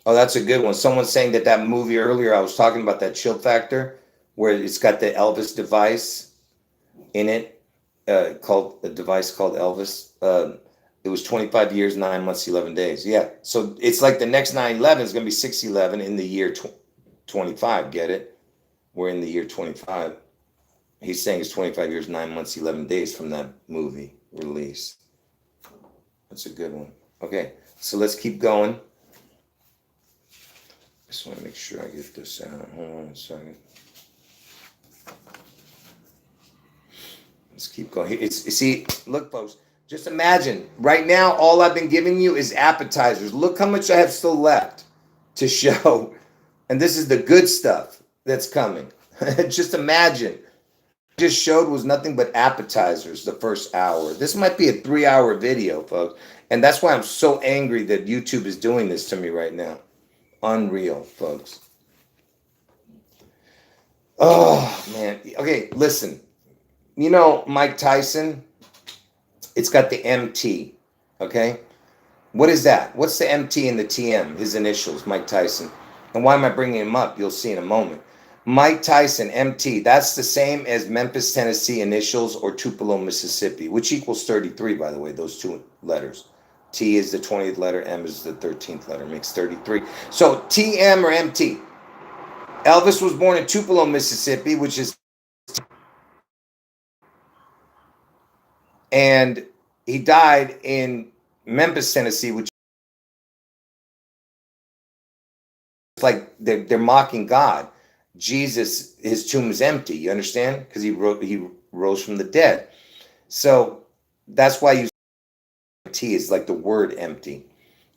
Oh, that's a good one. Someone's saying that movie earlier, I was talking about that chill factor, where it's got the Elvis device in it, called a device called Elvis. It was 25 years, 9 months, 11 days. Yeah. So it's like the next 9/11 is going to be 6/11 in the year 25. Get it? We're in the year 25. He's saying it's 25 years, 9 months, 11 days from that movie release. That's a good one. Okay. So let's keep going. Just want to make sure I get this out. Hold on a second. Let's keep going. See, look, folks. Just imagine. Right now, all I've been giving you is appetizers. Look how much I have still left to show. And this is the good stuff that's coming. Just imagine. What I just showed was nothing but appetizers the first hour. This might be a 3-hour video, folks. And that's why I'm so angry that YouTube is doing this to me right now. Unreal, folks. Oh, man. Okay, listen. You know Mike Tyson? It's got the MT, okay? What is that? What's the MT and the TM? His initials, Mike Tyson. And why am I bringing him up? You'll see in a moment. Mike Tyson, MT, that's the same as Memphis, Tennessee initials or Tupelo, Mississippi, which equals 33, by the way, those two letters. T is the 20th letter, M is the 13th letter, makes 33. So TM or MT. Elvis was born in Tupelo, Mississippi, which is, and he died in Memphis, Tennessee, which is like they're mocking God. Jesus, his tomb is empty. You understand? Because he rose from the dead. So that's why you T is like the word empty.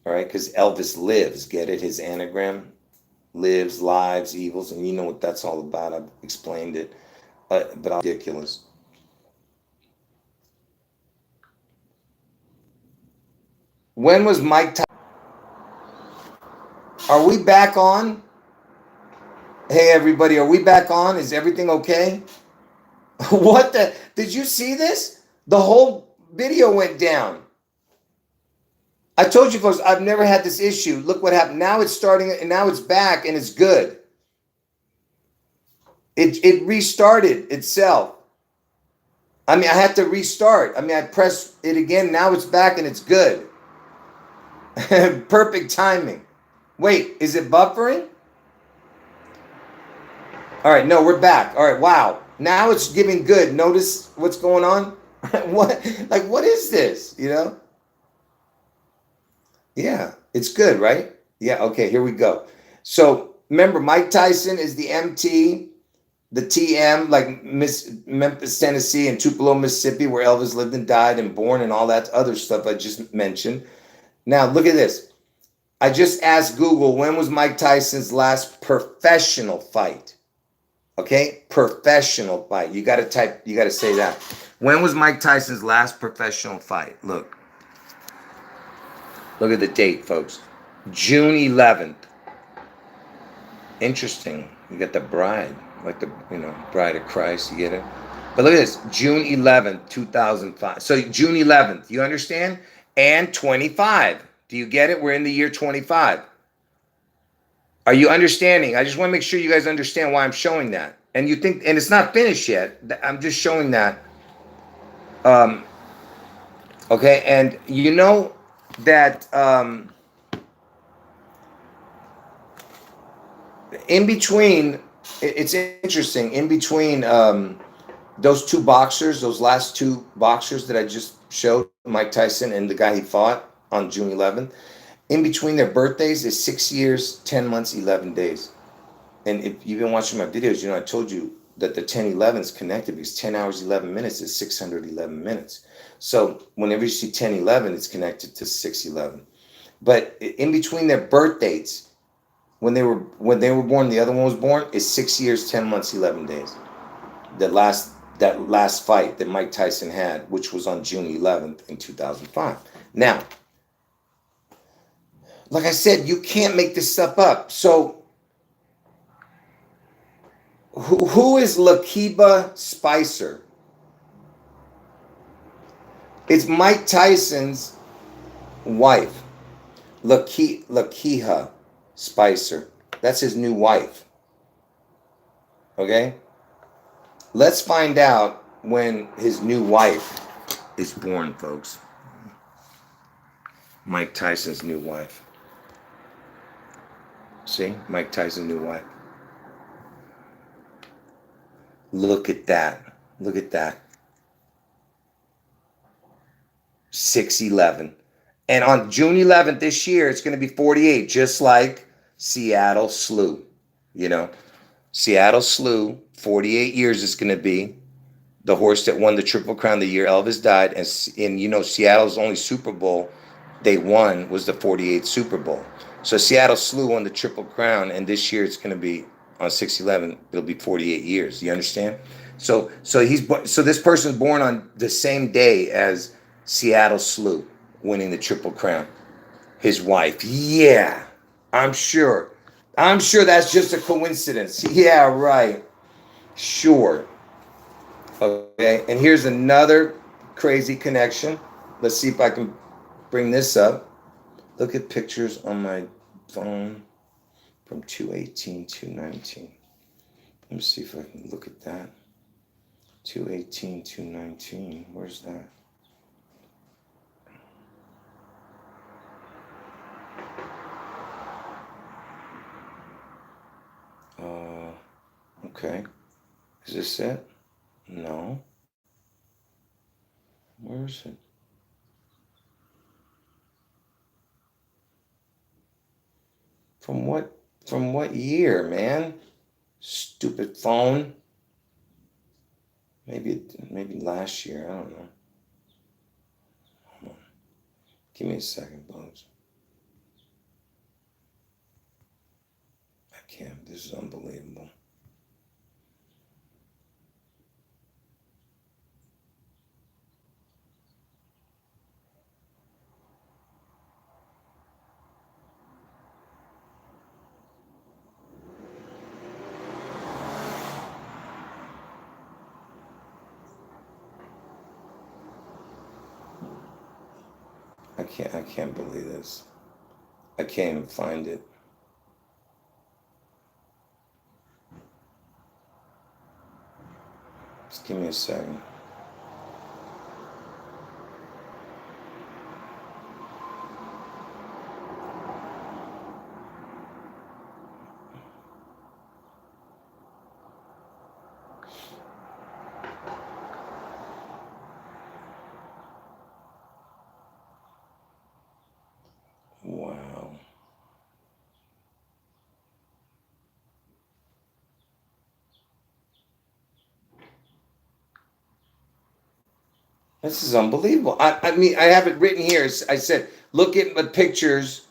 All right, because Elvis lives. Get it? His anagram lives, lives, evils, and you know what that's all about. I've explained it, but I'm ridiculous. When was Mike Tyson? Are we back on? Hey, everybody, are we back on? Is everything okay? What the? Did you see this? The whole video went down. I told you folks, I've never had this issue. Look what happened. Now it's starting, and now it's back, and it's good. It restarted itself. I mean, I had to restart. I mean, I pressed it again. Now it's back, and it's good. Perfect timing. Wait, is it buffering? All right, no, we're back. All right, wow. Now it's giving good. Notice what's going on? What is this, you know? Yeah, it's good, right? Yeah, okay, here we go. So remember, Mike Tyson is the MT, the TM, like Memphis, Tennessee, and Tupelo, Mississippi, where Elvis lived and died and born and all that other stuff I just mentioned. Now, look at this. I just asked Google, when was Mike Tyson's last professional fight? Okay, professional fight. You got to say that. When was Mike Tyson's last professional fight? Look at the date, folks. June 11th. Interesting. You got the bride, like the, bride of Christ. You get it? But look at this. June 11th, 2005. So June 11th. You understand? and 25. Do you get it? We're in the year 25. Are you understanding? I just want to make sure you guys understand why I'm showing that. And you think, and it's not finished yet. I'm just showing that. Okay, and you know that in between, it's interesting. In between those two boxers, those last two boxers that I just showed, Mike Tyson and the guy he fought on June 11th, in between their birthdays is 6 years, 10 months, 11 days. And if you've been watching my videos, you know I told you that the 10-11 is connected because 10 hours, 11 minutes is 611 minutes. So whenever you see 10-11, it's connected to 6-11. But in between their birth dates, when they were born, the other one was born, is 6 years, 10 months, 11 days. That last fight that Mike Tyson had, which was on June 11th in 2005. Now, like I said, you can't make this stuff up. So who is Lakiba Spicer? It's Mike Tyson's wife, Lakiha Spicer. That's his new wife. Okay? Let's find out when his new wife is born, folks. Mike Tyson's new wife. See? Mike Tyson's new wife. Look at that. Look at that. 6-11. And on June 11th this year, it's going to be 48, just like Seattle Slew. You know, Seattle Slew, 48 years it's going to be. The horse that won the Triple Crown the year Elvis died. And you know, Seattle's only Super Bowl they won was the 48th Super Bowl. So Seattle Slew won the Triple Crown, and this year it's going to be on 6-11. It'll be 48 years. You understand? So this person's born on the same day as Seattle Slew winning the Triple Crown. His wife. Yeah, I'm sure. I'm sure that's just a coincidence. Yeah, right. Sure. Okay, and here's another crazy connection. Let's see if I can bring this up. Look at pictures on my phone from 2/18/2/19. Let me see if I can look at that. 2/18/2/19. Where's that? Okay. Is this it? No. Where is it? From what year, man? Stupid phone. Maybe last year. I don't know. Hold on. Give me a second, folks. I can't. This is unbelievable. I can't believe this. I can't even find it. Just give me a second. Wow. This is unbelievable. I mean, I have it written here. I said, look at the pictures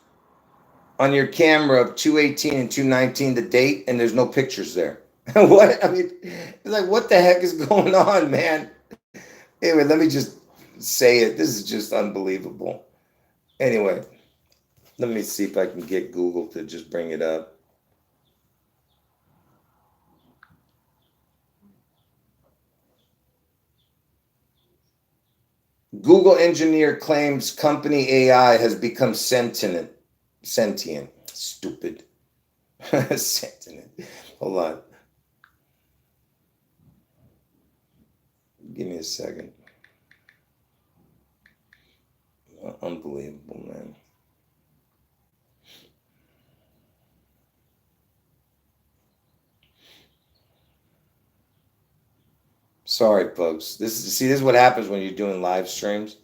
on your camera of 2/18 and 2/19, the date, and there's no pictures there. What? I mean, it's like, what the heck is going on, man? Anyway, let me just say it. This is just unbelievable. Anyway, let me see if I can get Google to just bring it up. Google engineer claims company AI has become sentient. Stupid. Sentient. Hold on. Give me a second. Unbelievable, man. Sorry, folks. This is what happens when you're doing live streams.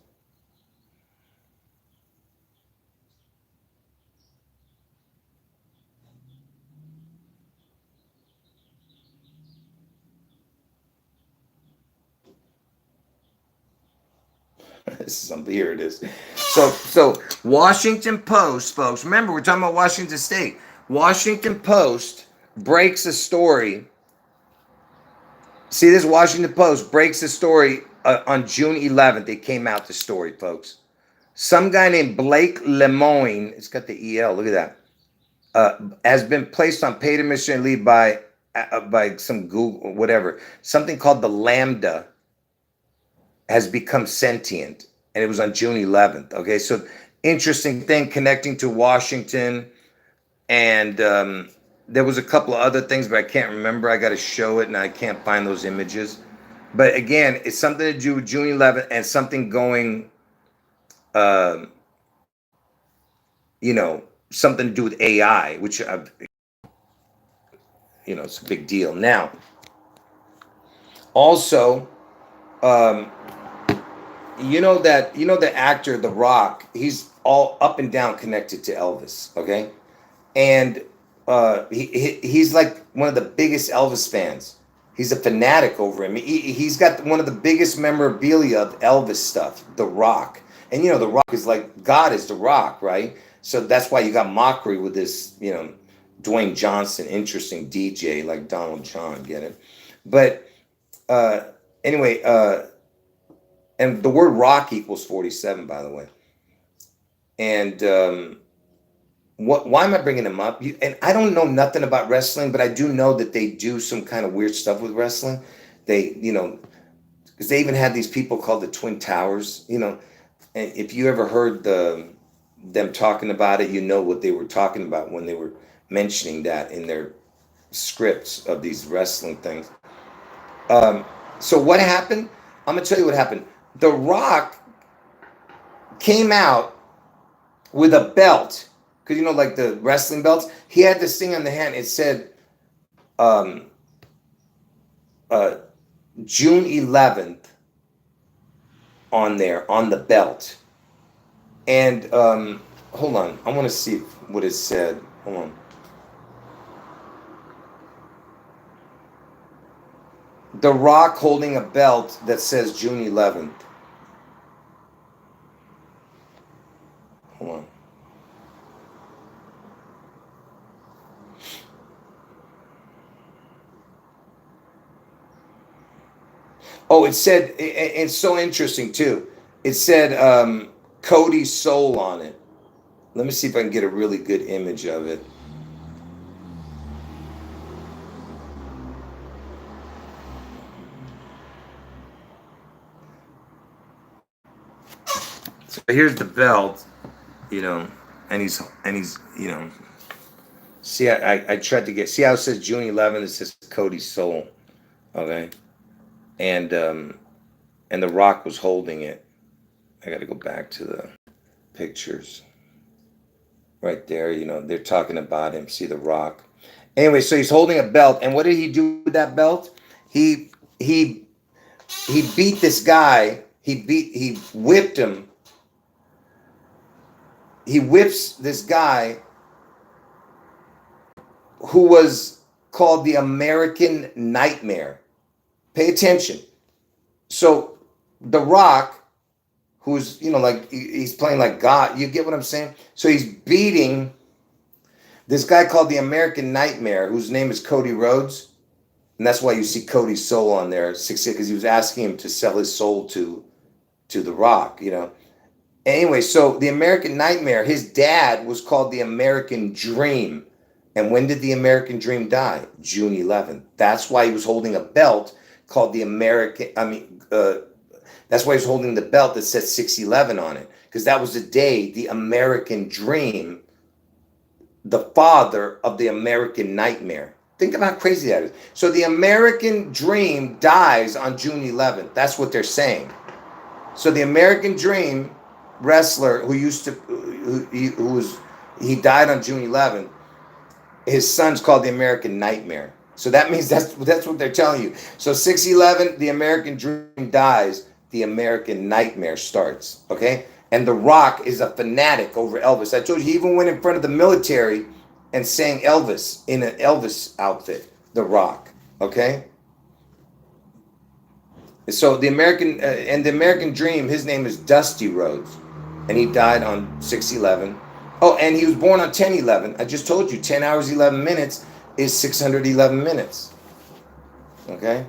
Here it is. So Washington Post, folks. Remember, we're talking about Washington State. Washington Post breaks a story. See, this Washington Post breaks a story on June 11th. It came out, the story, folks. Some guy named Blake Lemoyne, it's got the EL, look at that, has been placed on paid administrative leave by some Google, whatever. Something called the Lambda has become sentient, and it was on June 11th. Okay, so interesting thing connecting to Washington, and there was a couple of other things, but I can't remember. I got to show it, and I can't find those images. But again, it's something to do with June 11th and something going, something to do with AI, which it's a big deal. Now, also, the actor The Rock, he's all up and down connected to Elvis, okay? And he's like one of the biggest Elvis fans. He's a fanatic over him. He's got one of the biggest memorabilia of Elvis stuff, The Rock. And The Rock is like, God is The Rock, right? So that's why you got mockery with this, Dwayne Johnson, interesting DJ like Donald John, get it? But anyway, and the word rock equals 47, by the way. And why am I bringing him up? And I don't know nothing about wrestling, but I do know that they do some kind of weird stuff with wrestling. They, because they even had these people called the Twin Towers, And if you ever heard them talking about it, what they were talking about when they were mentioning that in their scripts of these wrestling things. So what happened? I'm gonna tell you what happened. The Rock came out with a belt, because like the wrestling belts, he had this thing on the hand. It said June 11th on there, on the belt. And hold on, I want to see what it said. Hold on. The Rock holding a belt that says June 11th. Hold on. Oh, it said, it's so interesting too. It said Cody's soul on it. Let me see if I can get a really good image of it. So here's the belt, and he's see, I tried to get, see how it says June 11th, it says Cody's soul, okay? And The Rock was holding it. I got to go back to the pictures. Right there, they're talking about him. See The Rock. Anyway, so he's holding a belt, and what did he do with that belt? He beat this guy. He whipped him. He whips this guy who was called the American Nightmare. Pay attention. So The Rock, who's, like he's playing like God, you get what I'm saying? So he's beating this guy called the American Nightmare, whose name is Cody Rhodes. And that's why you see Cody's soul on there, because he was asking him to sell his soul to The Rock, Anyway, so the American Nightmare, his dad was called the American Dream. And when did the American Dream die? June 11th. That's why he was holding a belt called the American, that's That's why he's holding the belt that says 6'11" on it, because that was the day the American dream, the father of the American nightmare. Think about how crazy that is. So the American dream dies on June 11th. That's what they're saying. So the American Dream wrestler he died on June 11th. His son's called the American Nightmare. So that means that's what they're telling you. So 6/11, the American Dream dies, the American Nightmare starts. Okay, and The Rock is a fanatic over Elvis. I told you he even went in front of the military and sang Elvis in an Elvis outfit. The Rock. Okay. So the American Dream, his name is Dusty Rhodes, and he died on 6/11. Oh, and he was born on 10/11. I just told you 10 hours 11 minutes is 611 minutes. Okay.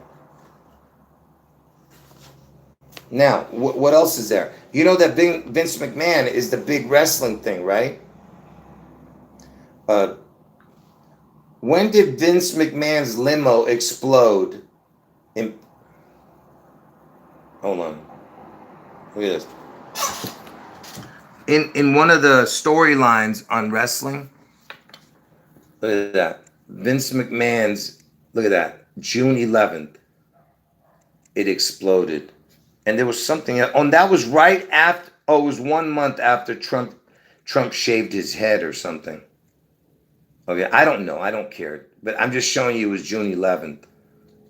Now, what else is there? You know that Vince McMahon is the big wrestling thing, right? When did Vince McMahon's limo explode? Hold on. Look at this. In one of the storylines on wrestling, look at that. Vince McMahon's, look at that. June 11th, it exploded. And there was something else. Oh, and that was right after, it was 1 month after Trump shaved his head or something. Okay, I don't know. I don't care. But I'm just showing you it was June 11th.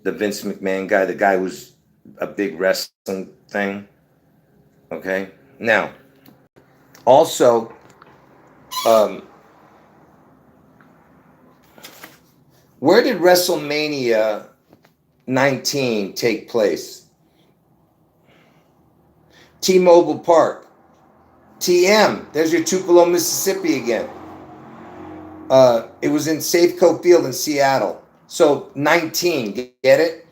The Vince McMahon guy, the guy who's a big wrestling thing. Okay. Now, also, where did WrestleMania 19 take place? T-Mobile Park. TM. There's your Tupelo, Mississippi again. It was in Safeco Field in Seattle. So 19, get it?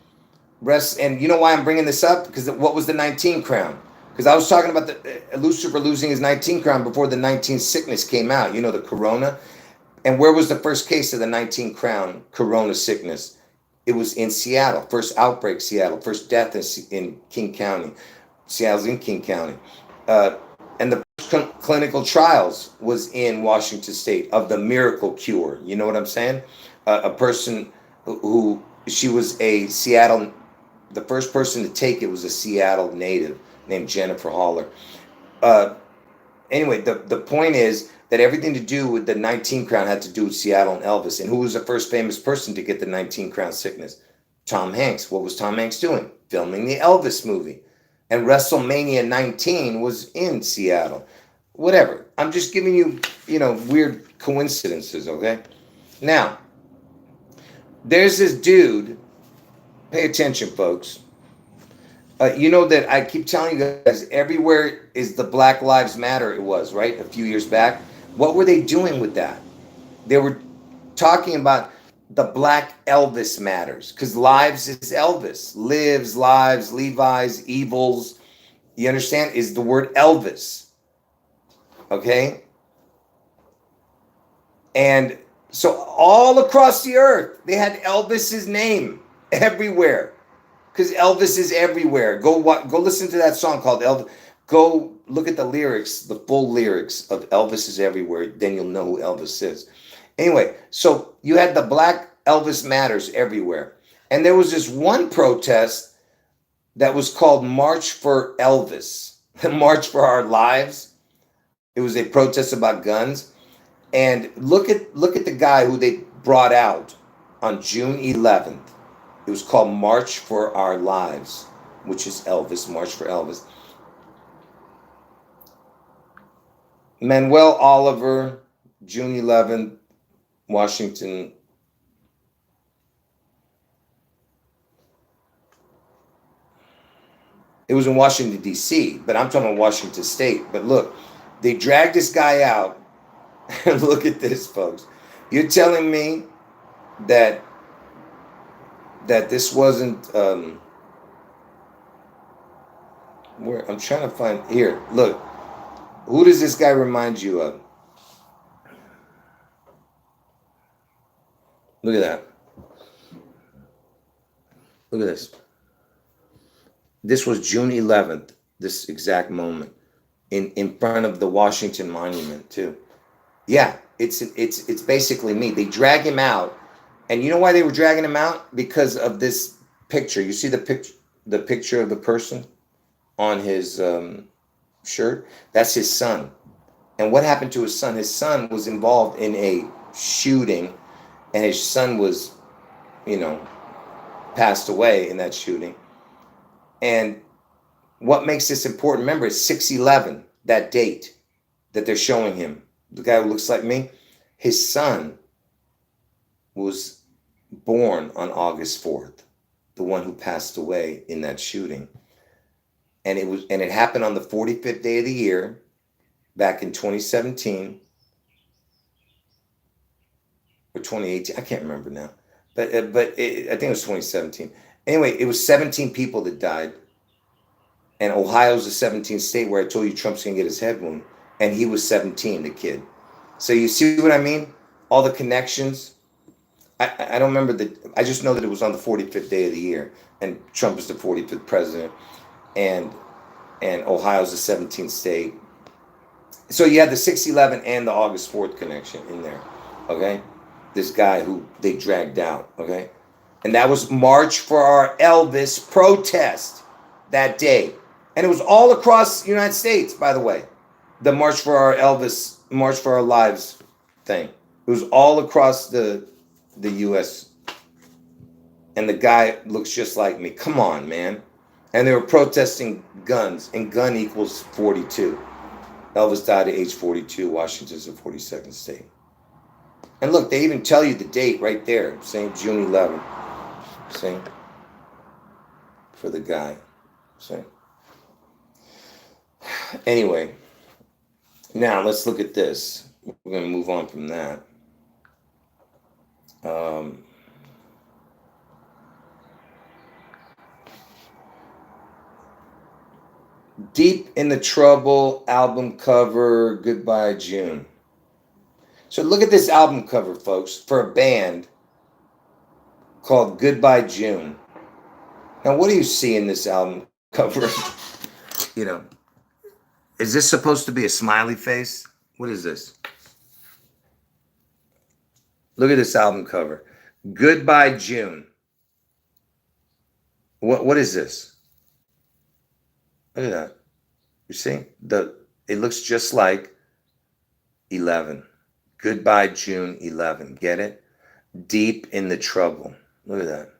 And you know why I'm bringing this up? Because what was the 19 crown? Because I was talking about Lucifer losing his 19 crown before the 19 sickness came out. You know, the corona. And where was the first case of the 19 crown corona sickness? It was in Seattle. First outbreak, Seattle. First death in King County. Seattle's in King County. And the clinical trials was in Washington State of the miracle cure. You know what I'm saying? A person who, she was a Seattle, the first person to take it was a Seattle native named Jennifer Haller. Anyway, the point is that everything to do with the 19 crown had to do with Seattle and Elvis. And who was the first famous person to get the 19 crown sickness? Tom Hanks. What was Tom Hanks doing? Filming the Elvis movie. And WrestleMania 19 was in Seattle. Whatever. I'm just giving you, weird coincidences, okay? Now, there's this dude. Pay attention, folks. You know that I keep telling you guys, everywhere is the Black Lives Matter, it was, right? A few years back. What were they doing with that? They were talking about the Black Elvis matters, because lives is Elvis. Lives, lives, Levi's, evils, you understand, is the word Elvis. Okay? And so all across the earth, they had Elvis's name everywhere. Because Elvis is everywhere. Go listen to that song called Elvis. Go look at the lyrics, the full lyrics of Elvis is Everywhere. Then you'll know who Elvis is. Anyway, so you had the Black Elvis Matters everywhere. And there was this one protest that was called March for Elvis. March for Our Lives. It was a protest about guns. And look at the guy who they brought out on June 11th. It was called March for Our Lives, which is Elvis, March for Elvis. Manuel Oliver, June 11th, Washington. It was in Washington, D.C., but I'm talking about Washington State. But look, they dragged this guy out. And look at this, folks. You're telling me that this wasn't where I'm trying to find here. Look, who does this guy remind you of? Look at that. Look at this. This was June 11th. this exact moment in front of the Washington Monument too. Yeah, it's basically me. They drag him out, and you know why they were dragging him out? Because of this picture. You see the picture of the person on his shirt? That's his son. And what happened to his son? His son was involved in a shooting, and his son was, passed away in that shooting. And what makes this important? Remember, it's 6/11, that date that they're showing him. The guy who looks like me, his son was born on August 4th, the one who passed away in that shooting. And it happened on the 45th day of the year, back in 2017 or 2018. I can't remember now, but I think it was 2017. Anyway, it was 17 people that died, and Ohio's the 17th state where I told you Trump's gonna get his head wound, and he was 17, the kid. So you see what I mean? All the connections. I don't remember I just know that it was on the 45th day of the year, and Trump is the 45th president, and Ohio's the 17th state. So you had the 6/11 and the August 4th connection in there, okay? This guy who they dragged out, okay? And that was March for Our Elvis protest that day. And it was all across the United States, by the way. The March for Our Elvis, March for Our Lives thing. It was all across the U.S. And the guy looks just like me. Come on, man. And they were protesting guns, and gun equals 42. Elvis died at age 42. Washington's the 42nd state. And look, they even tell you the date right there, saying June 11th. See? For the guy. See? Anyway, now let's look at this. We're going to move on from that. Deep in the Trouble album cover, Goodbye June. So look at this album cover, folks, for a band called Goodbye June. Now, what do you see in this album cover? Is this supposed to be a smiley face? What is this? Look at this album cover. Goodbye June. What is this? Look at that. You see? It looks just like 11. Goodbye June 11. Get it? Deep in the Trouble. Look at that.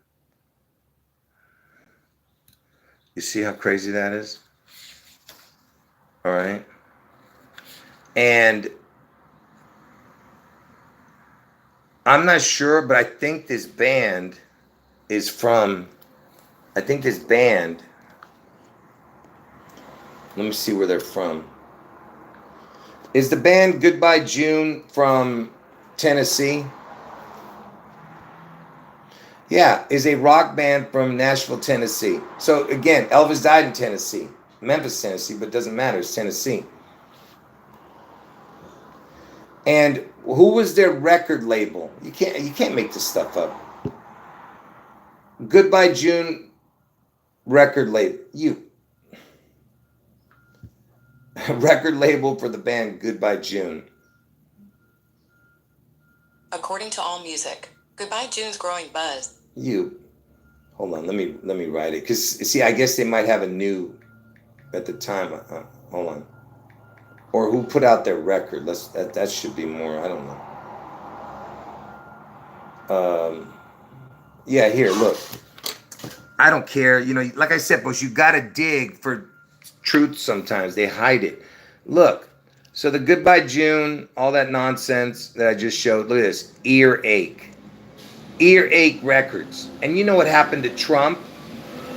You see how crazy that is? All right. And I'm not sure, but I think this band is from, let me see where they're from. Is the band Goodbye June from Tennessee? Yeah, is a rock band from Nashville, Tennessee. So again, Elvis died in Tennessee, Memphis, Tennessee, but it doesn't matter, it's Tennessee. And who was their record label? You can't make this stuff up. Goodbye June record label. Record label for the band Goodbye June. According to AllMusic, Goodbye June's growing buzz. Hold on, let me write it. Because, see, I guess they might have a new, at the time, hold on. Or who put out their record. That should be more, I don't know. Yeah, here, look. I don't care. Like I said, but you got to dig for truth sometimes. They hide it. Look, so the Goodbye June, all that nonsense that I just showed. Look at this. Earache. Earache Records. And you know what happened to Trump?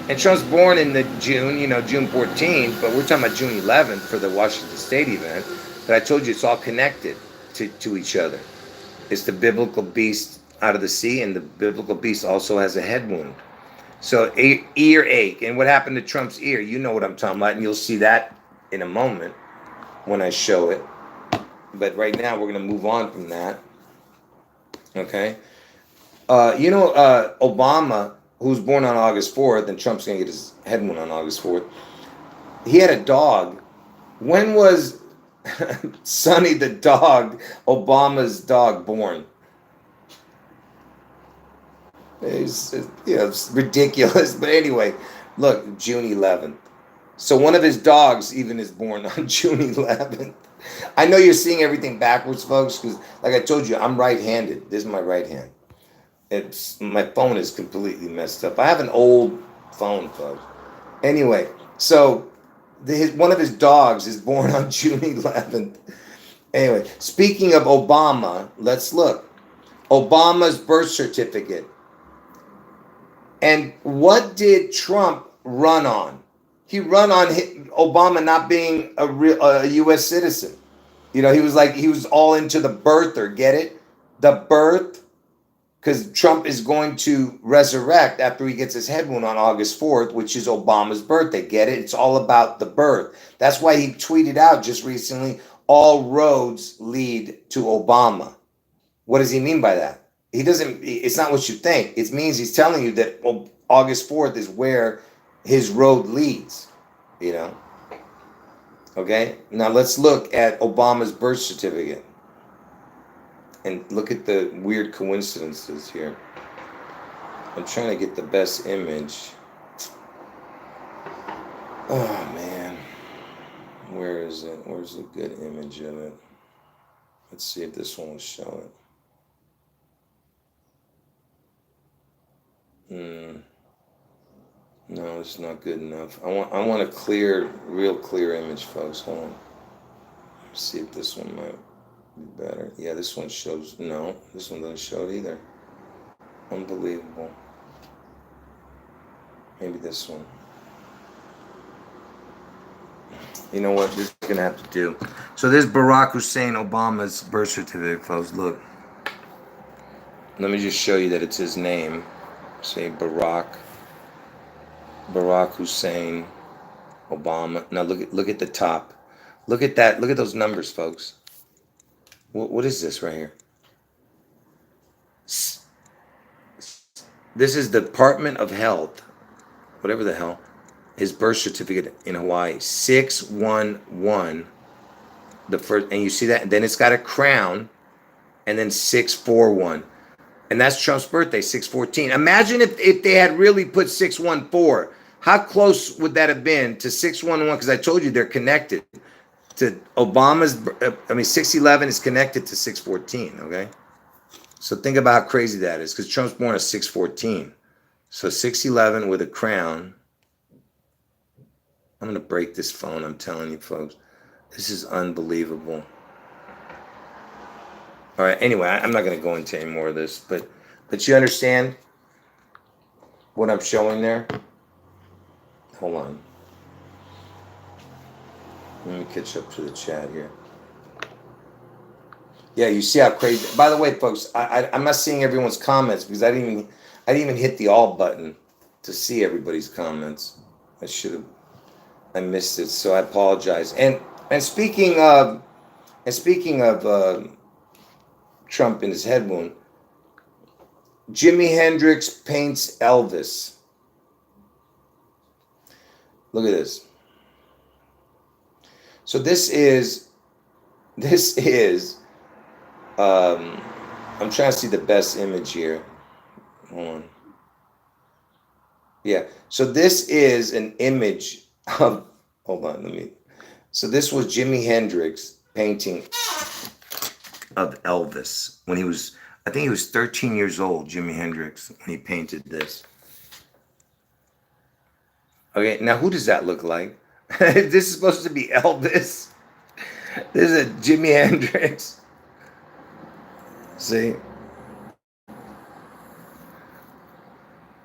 And Trump's born in the June 14th, but we're talking about June 11th for the Washington State event. But I told you it's all connected to each other. It's the biblical beast out of the sea, and the biblical beast also has a head wound. So earache. And what happened to Trump's ear? You know what I'm talking about, and you'll see that in a moment when I show it. But right now we're going to move on from that. Okay? Obama, who was born on August 4th, and Trump's going to get his head wound on August 4th, he had a dog. When was Sonny the dog, Obama's dog, born? It's ridiculous. But anyway, look, June 11th. So one of his dogs even is born on June 11th. I know you're seeing everything backwards, folks, because like I told you, I'm right-handed. This is my right hand. My phone is completely messed up. I have an old phone, folks. Anyway, so one of his dogs is born on June 11th. Anyway, speaking of Obama, let's look. Obama's birth certificate. And what did Trump run on? He run on Obama not being a U.S. citizen. He was all into the birther. Get it? The birth. Because Trump is going to resurrect after he gets his head wound on August 4th, which is Obama's birthday. Get it? It's all about the birth. That's why he tweeted out just recently, all roads lead to Obama. What does he mean by that? It's not what you think. It means he's telling you that August 4th is where his road leads, Okay? Now let's look at Obama's birth certificate. And look at the weird coincidences here. I'm trying to get the best image. Oh, man. Where is it? Where's a good image of it? Let's see if this one will show it. No, it's not good enough. I want a real clear image, folks. Hold on. Let's see if this one might be better. Yeah, this one shows. No, this one doesn't show it either. Unbelievable. Maybe this one. You know what? This is gonna have to do. So there's Barack Hussein Obama's birth certificate, folks. Look. Let me just show you that it's his name. Say Barack Hussein Obama. Now look at the top. Look at that. Look at those numbers, folks. What is this right here? This is Department of Health, whatever the hell. His birth certificate in Hawaii, 611. The first, and you see that, and then it's got a crown, and then 641. And that's Trump's birthday, 614. Imagine if they had really put 614. How close would that have been to 611? Because I told you they're connected to Obama's. 611 is connected to 614. Okay, so think about how crazy that is. Because Trump's born at 614, so 611 with a crown. I'm gonna break this phone. I'm telling you, folks, this is unbelievable. All right. Anyway, I'm not going to go into any more of this, but you understand what I'm showing there? Hold on. Let me catch up to the chat here. Yeah, you see how crazy. By the way, folks, I'm not seeing everyone's comments because I didn't even hit the all button to see everybody's comments. I missed it, so I apologize. And speaking of Trump in his head wound, Jimi Hendrix paints Elvis. Look at this. So this is I'm trying to see the best image here. Hold on. Yeah, so this is an image of, hold on, so this was Jimi Hendrix painting of Elvis when I think he was 13 years old, Jimi Hendrix, when he painted this. Okay, now who does that look like? This is supposed to be Elvis. This is a Jimi Hendrix. See?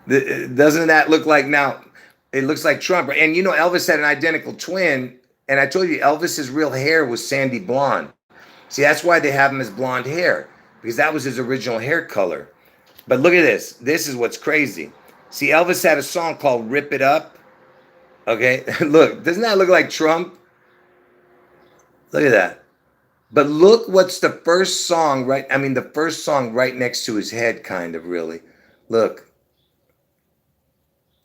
Doesn't that look like, now, it looks like Trump. And Elvis had an identical twin. And I told you, Elvis's real hair was sandy blonde. See, that's why they have him as blonde hair, because that was his original hair color. But look at this. This is what's crazy. See, Elvis had a song called Rip It Up. Okay, look, doesn't that look like Trump? Look at that. But look what's the first song, right? The first song right next to his head, kind of, really. Look.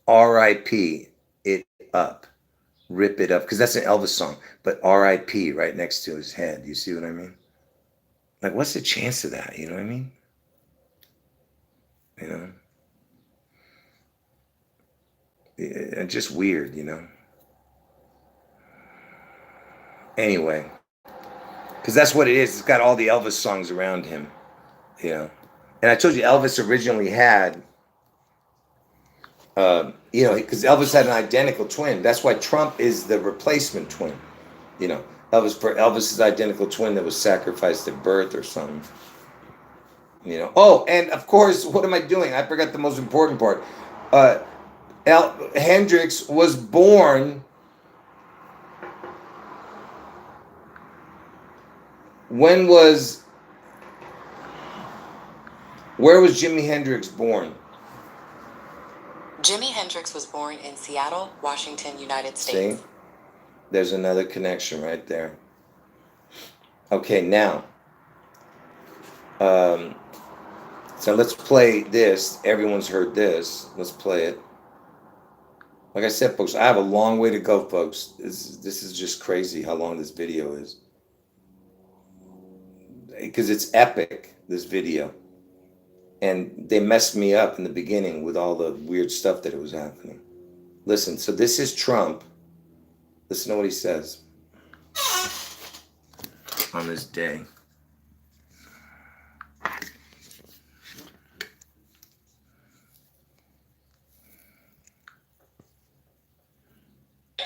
R.I.P. It Up. rip it up, because that's an Elvis song, but R.I.P. right next to his head. You see what I mean? Like, what's the chance of that? You know what I mean? You know? Yeah, just weird, you know? Anyway, because that's what it is. It's got all the Elvis songs around him, you know? And I told you Elvis originally had, you know, because Elvis had an identical twin. That's why Trump is the replacement twin. You know, Elvis's identical twin that was sacrificed at birth or something. You know. Oh, and of course, what am I doing? I forgot the most important part. Hendrix was born where was Jimi Hendrix born? Jimi Hendrix was born in Seattle, Washington, United States. See? There's another connection right there. Okay, now. So let's play this. Everyone's heard this. Let's play it. Like I said, folks, I have a long way to go, folks. This is just crazy how long this video is. Because it's epic, this video. And they messed me up in the beginning with all the weird stuff that was happening. Listen, so this is Trump. Listen to what he says on this day.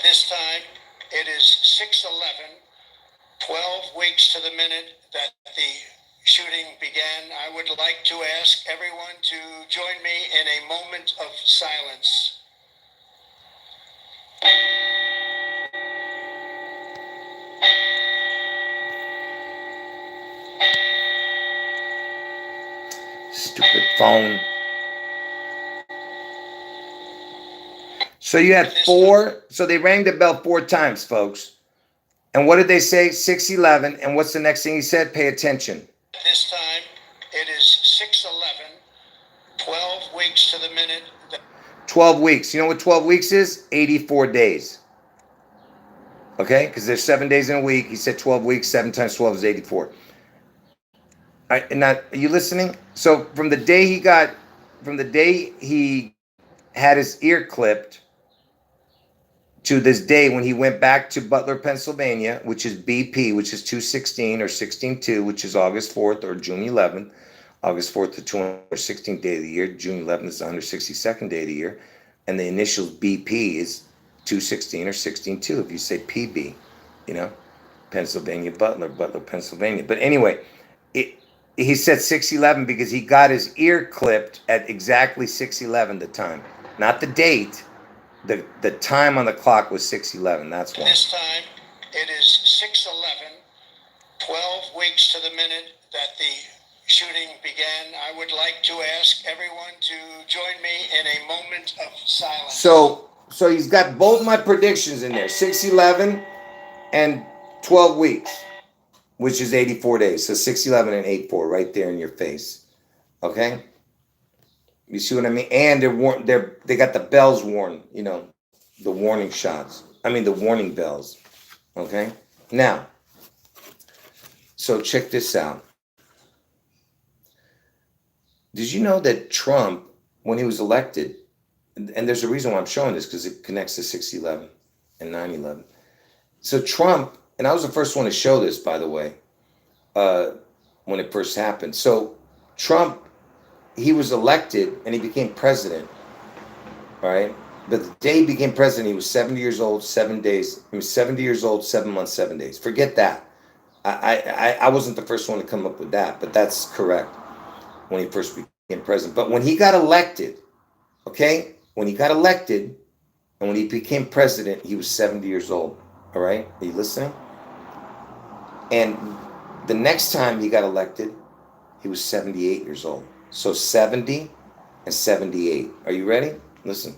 This time, it is 6:11, 12 weeks to the minute that the shooting began. I would like to ask everyone to join me in a moment of silence. Stupid phone. So you had four. So they rang the bell 4 times, folks. And what did they say? 6:11. And what's the next thing he said? Pay attention. This time, it is 6:11, 12 weeks to the minute. 12 weeks. You know what 12 weeks is? 84 days. Okay? Because there's 7 days in a week. He said 12 weeks. 7 times 12 is 84. All right, and now, are you listening? So from the day he had his ear clipped to this day when he went back to Butler, Pennsylvania, which is BP, which is 216 or 16-2, which is August 4th or June 11th. August 4th to 216th day of the year. June 11th is the 162nd day of the year. And the initials BP is 216 or 16-2 if you say PB, you know, Pennsylvania, Butler, Pennsylvania. But anyway, he said 6:11 because he got his ear clipped at exactly 6:11 the time. Not the date. The time on the clock was 6:11. That's why. This time, it is 6:11, 12 weeks to the minute that the shooting began. I would like to ask everyone to join me in a moment of silence. So he's got both my predictions in there, 6:11 and 12 weeks, which is 84 days. So 6:11 and 84 right there in your face. Okay? You see what I mean? And they got the bells warned, you know, the warning shots. I mean the warning bells. Okay? Now, so check this out. Did you know that Trump, when he was elected, and there's a reason why I'm showing this because it connects to 6/11 and 9/11. So Trump, and I was the first one to show this, by the way, when it first happened. So Trump, he was elected and he became president, right? But the day he became president, he was 70 years old, 7 days. He was 70 years old, 7 months, 7 days. Forget that. I wasn't the first one to come up with that, but that's correct when he first became president. But when he got elected, okay? When he got elected and when he became president, he was 70 years old. All right? Are you listening? And the next time he got elected, he was 78 years old. So 70 and 78. Are you ready? Listen.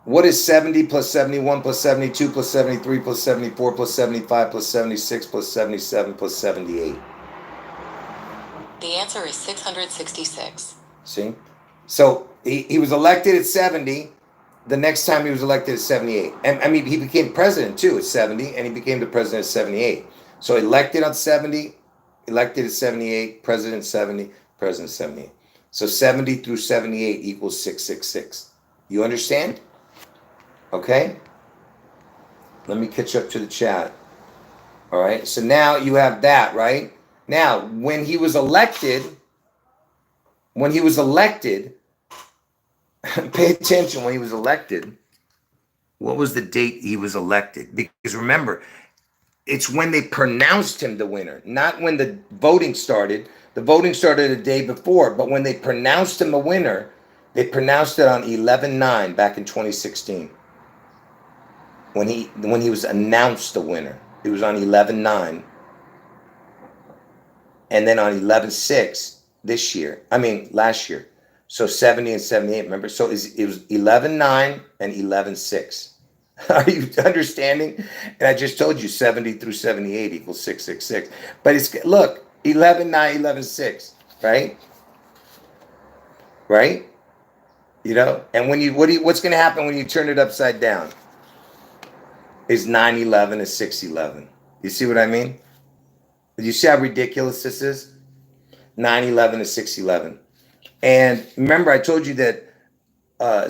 What is 70 plus 71 plus 72 plus 73 plus 74 plus 75 plus 76 plus 77 plus 78? The answer is 666. See? So He was elected at 70. The next time he was elected at 78. And I mean, he became president too at 70, and he became the president at 78. So elected at 70, elected at 78, president 70, president 78. So 70 through 78 equals 666. You understand? Okay? Let me catch up to the chat. All right. So now you have that, right? Now, when he was elected, pay attention, when he was elected, what was the date he was elected? Because remember, it's when they pronounced him the winner, not when the voting started. The voting started a day before, but when they pronounced him a winner, they pronounced it on 11/9 back in 2016. When he was announced the winner, it was on 11/9, and then on 11/6 this year. I mean last year. So 70 and 78. Remember, so it was 11/9 and 11/6. Are you understanding? And I just told you 70 through 78 equals 666. But it's, look, 11/9, 11/6, right? Right? You know, and when what's going to happen when you turn it upside down? Is 9/11 is 6/11. You see what I mean? You see how ridiculous this is? 9/11 is 6/11. And remember, I told you that.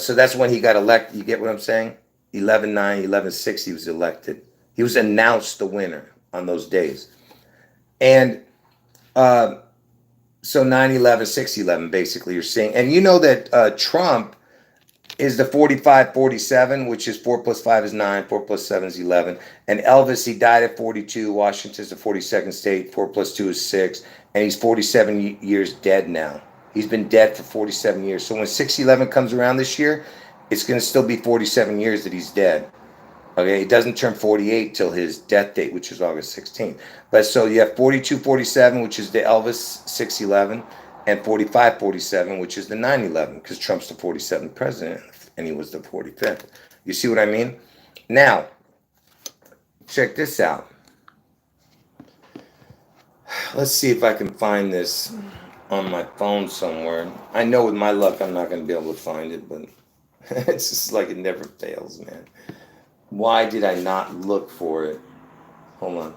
So that's when he got elected. You get what I'm saying? 11/9, 11/6, he was elected. He was announced the winner on those days. And so 9/11, 6/11, basically, you're seeing. And you know that Trump is the 45-47, which is 4 plus 5 is 9, 4 plus 7 is 11. And Elvis, he died at 42. Washington's the 42nd state, 4 plus 2 is 6. And he's 47 years dead now. He's been dead for 47 years. So when 6/11 comes around this year, it's going to still be 47 years that he's dead. Okay, he doesn't turn 48 till his death date, which is August 16th. But so you have 42-47, which is the Elvis 6/11, and 45-47, which is the 9/11, because Trump's the 47th president and he was the 45th. You see what I mean? Now, check this out. Let's see if I can find this on my phone somewhere. I know with my luck I'm not going to be able to find it, but it's just like it never fails, man. Why did I not look for it? Hold on.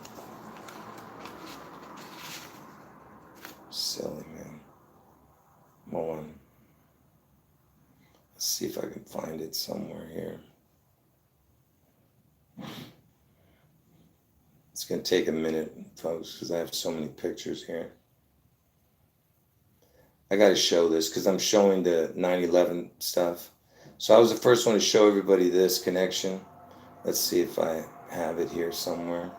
Silly, man. Hold on. Let's see if I can find it somewhere here. It's going to take a minute, folks, because I have so many pictures here. I got to show this because I'm showing the 9/11 stuff. So I was the first one to show everybody this connection. Let's see if I have it here somewhere.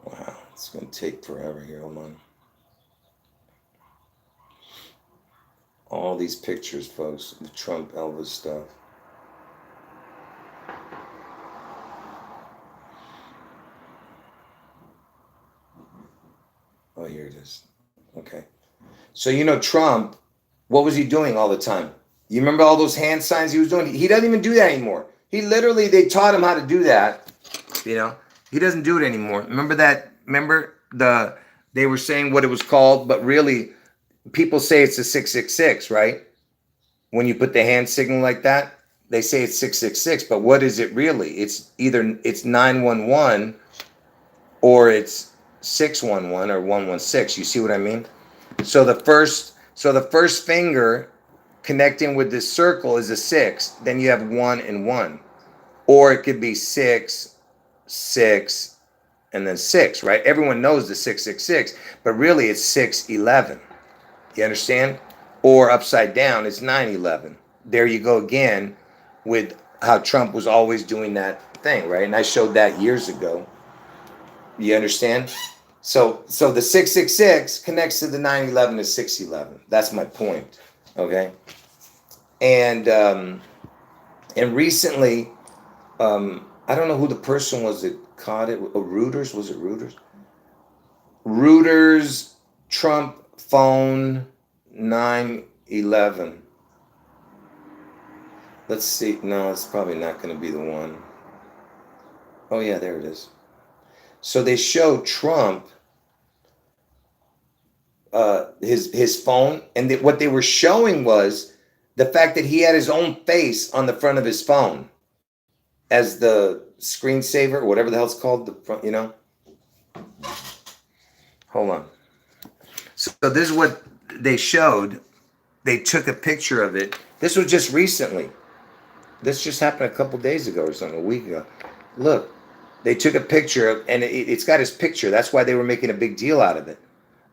Wow, it's going to take forever here. Hold on. All these pictures, folks, the Trump Elvis stuff. Oh, here it is. Okay. So, you know, Trump, what was he doing all the time? You remember all those hand signs he was doing? He doesn't even do that anymore. He literally, they taught him how to do that. You know, he doesn't do it anymore. Remember that? Remember they were saying what it was called, but really people say it's a 666, right? When you put the hand signal like that, they say it's 666, but what is it really? It's either it's 911 or it's 611 or 116. You see what I mean? So the first finger connecting with this circle is a 6. Then you have 1 and 1, or it could be 6, 6, and then 6. Right? Everyone knows the 666, but really it's 611. You understand? Or upside down, it's 911. There you go again with how Trump was always doing that thing, right? And I showed that years ago. You understand? So the 666 connects to the 911 as 611. That's my point. Okay. And recently, I don't know who the person was that caught it. Reuters, was it Reuters? Reuters, Trump phone 911. Let's see. No, it's probably not going to be the one. Oh yeah, there it is. So they show Trump his phone, and what they were showing was the fact that he had his own face on the front of his phone as the screensaver, or whatever the hell it's called. The front, you know. Hold on. So this is what they showed. They took a picture of it. This was just recently. This just happened a couple days ago or something, a week ago. Look, they took a picture of, and it's got his picture. That's why they were making a big deal out of it.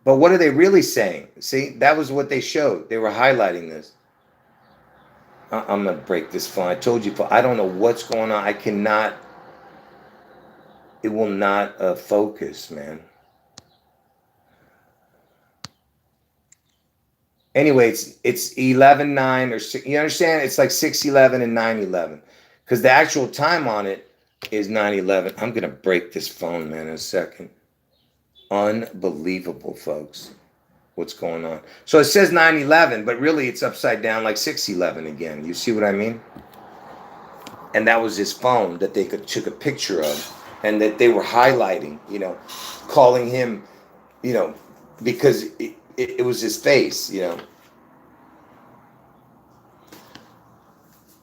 But what are they really saying? See, that was what they showed. They were highlighting this. I'm going to break this phone. I told you, I don't know what's going on. I cannot, it will not focus, man. Anyway, it's 11:09 or 6, you understand? It's like 6:11 and 9:11 because the actual time on it is 9:11. I'm going to break this phone, man, in a second. Unbelievable, folks. What's going on? So it says 9:11, but really it's upside down like 6:11 again. You see what I mean? And that was his phone that they took a picture of, and that they were highlighting, you know, calling him, you know, because it was his face, you know.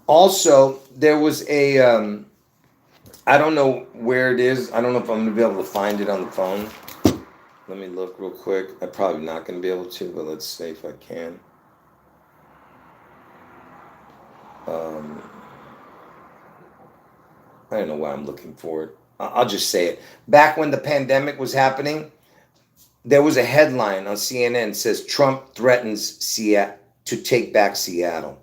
Also, there was a, I don't know where it is. I don't know if I'm going to be able to find it on the phone. Let me look real quick. I'm probably not going to be able to, but let's see if I can. I don't know why I'm looking for it. I'll just say it. Back when the pandemic was happening, there was a headline on CNN that says Trump threatens to take back Seattle.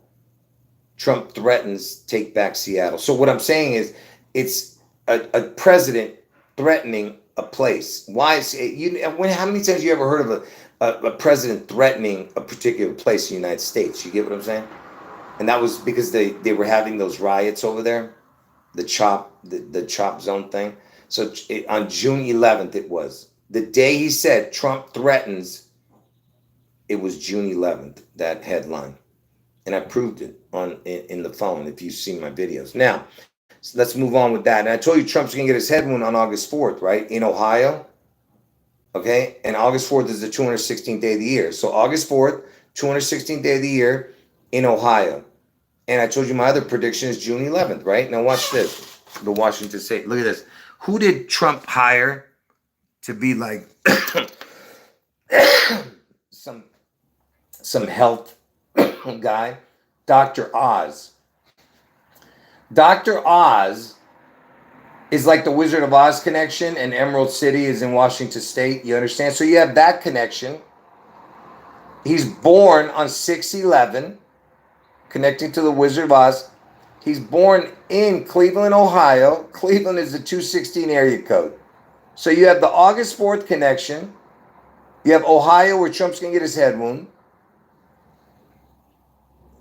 Trump threatens take back Seattle. So what I'm saying is it's a president threatening a place. Why is it, how many times have you ever heard of a president threatening a particular place in the United States? You get what I'm saying? And that was because they were having those riots over there, the chop zone thing. So on June 11th, it was. The day he said Trump threatens, it was June 11th, that headline. And I proved it in the phone if you've seen my videos. Now, so let's move on with that. And I told you Trump's going to get his head wound on August 4th, right? In Ohio. Okay? And August 4th is the 216th day of the year. So August 4th, 216th day of the year in Ohio. And I told you my other prediction is June 11th, right? Now watch this. The Washington State. Look at this. Who did Trump hire to be like some health guy? Dr. Oz. Dr. Oz is like the Wizard of Oz connection, and Emerald City is in Washington State. You understand? So you have that connection. He's born on 6/11, connecting to the Wizard of Oz. He's born in Cleveland, Ohio. Cleveland is the 216 area code. So you have the August 4th connection. You have Ohio, where Trump's going to get his head wound.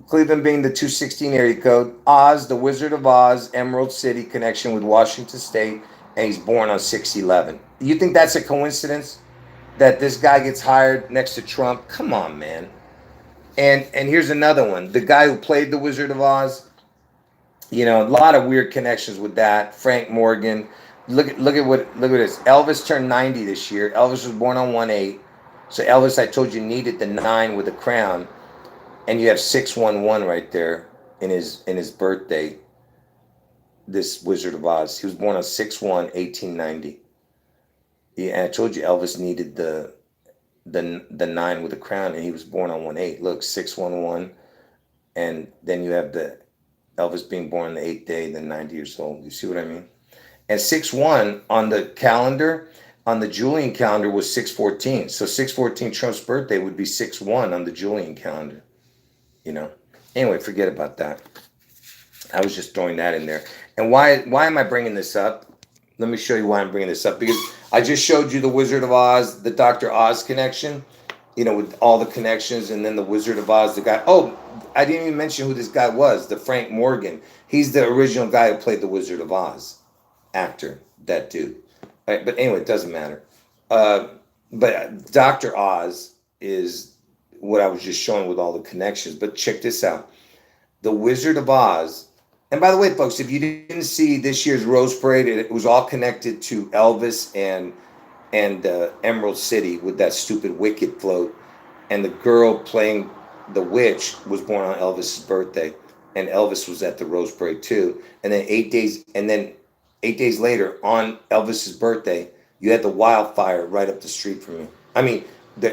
Cleveland being the 216 area code. Oz, the Wizard of Oz, Emerald City connection with Washington State. And he's born on 6/11. You think that's a coincidence that this guy gets hired next to Trump? Come on, man. And here's another one. The guy who played the Wizard of Oz. You know, a lot of weird connections with that. Frank Morgan. Look at this. Elvis turned 90 this year. Elvis was born on 1/8. So Elvis, I told you, needed the 9 with a crown. And you have 611 right there in his birthday. This Wizard of Oz. He was born on 6/1/1890. Yeah, and I told you Elvis needed the 9 with a crown, and he was born on 1/8. Look, 611, and then you have the Elvis being born on the 8th day, then 90 years old. You see what I mean? And 6/1 on the calendar, on the Julian calendar, was 6/14. So 6/14, Trump's birthday, would be 6/1 on the Julian calendar. You know. Anyway, forget about that. I was just throwing that in there. And why am I bringing this up? Let me show you why I'm bringing this up. Because I just showed you the Wizard of Oz, the Dr. Oz connection, you know, with all the connections, and then the Wizard of Oz, the guy. Oh, I didn't even mention who this guy was, the Frank Morgan. He's the original guy who played the Wizard of Oz, actor, that dude. Right, but anyway, it doesn't matter. But Dr. Oz is what I was just showing with all the connections. But check this out. The Wizard of Oz. And by the way, folks, if you didn't see this year's Rose Parade, it was all connected to Elvis and and Emerald City with that stupid Wicked float, and the girl playing the witch was born on Elvis's birthday, and Elvis was at the Rose Parade too. And then 8 days later on Elvis's birthday, you had the wildfire right up the street from me. I mean,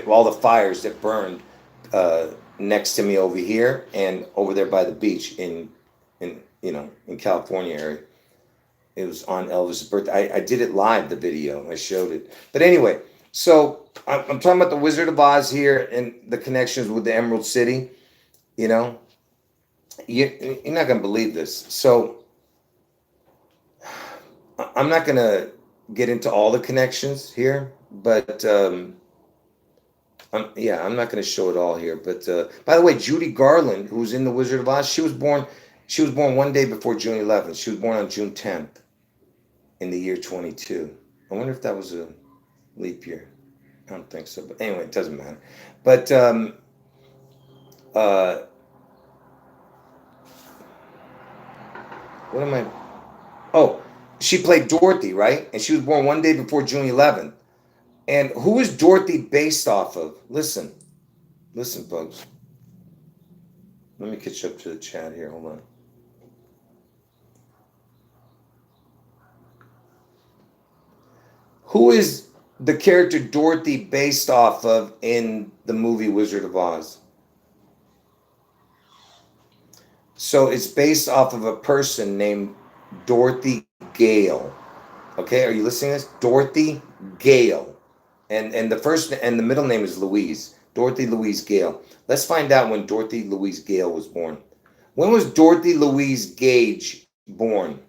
all the fires that burned next to me over here and over there by the beach in California area. It was on Elvis's birthday. I did it live, the video. I showed it. But anyway, so I'm talking about the Wizard of Oz here and the connections with the Emerald City. You know, you're not going to believe this. So I'm not going to get into all the connections here, but I'm not going to show it all here. But by the way, Judy Garland, who's in the Wizard of Oz, she was born one day before June 11th. She was born on June 10th in the year 22. I wonder if that was a leap year. I don't think so. But anyway, it doesn't matter. But what am I? Oh, she played Dorothy, right? And she was born one day before June 11th. And who is Dorothy based off of? Listen, folks. Let me catch up to the chat here. Hold on. Who is the character Dorothy based off of in the movie Wizard of Oz? So it's based off of a person named Dorothy Gale. Okay, are you listening to this? Dorothy Gale. And the first and the middle name is Louise. Dorothy Louise Gale. Let's find out when Dorothy Louise Gale was born. When was Dorothy Louise Gage born?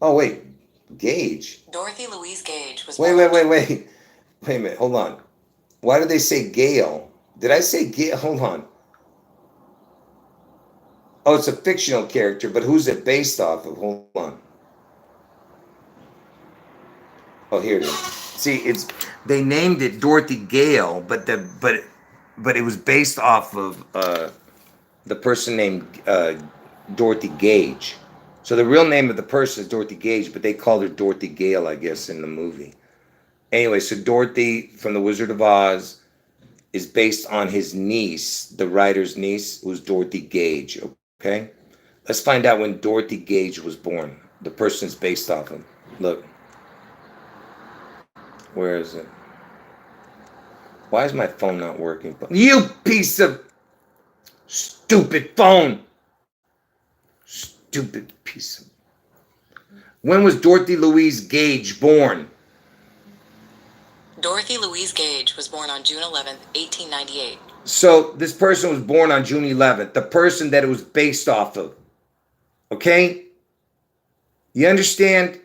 Oh, wait. Gage? Dorothy Louise Gage was Wait. born. Wait a minute. Hold on. Why did they say Gale? Did I say Gale? Hold on. Oh, it's a fictional character, but who's it based off of? Hold on. Oh, here it is. See, they named it Dorothy Gale, but it was based off of the person named Dorothy Gage. So the real name of the person is Dorothy Gage, but they called her Dorothy Gale, I guess, in the movie. Anyway, so Dorothy from The Wizard of Oz is based on his niece, the writer's niece, who's Dorothy Gage. Okay, let's find out when Dorothy Gage was born. The person's based off of. Look. Where is it? Why is my phone not working? You piece of stupid phone. Stupid piece of... When was Dorothy Louise Gage born? Dorothy Louise Gage was born on June 11th, 1898. So this person was born on June 11th. The person that it was based off of. Okay? You understand?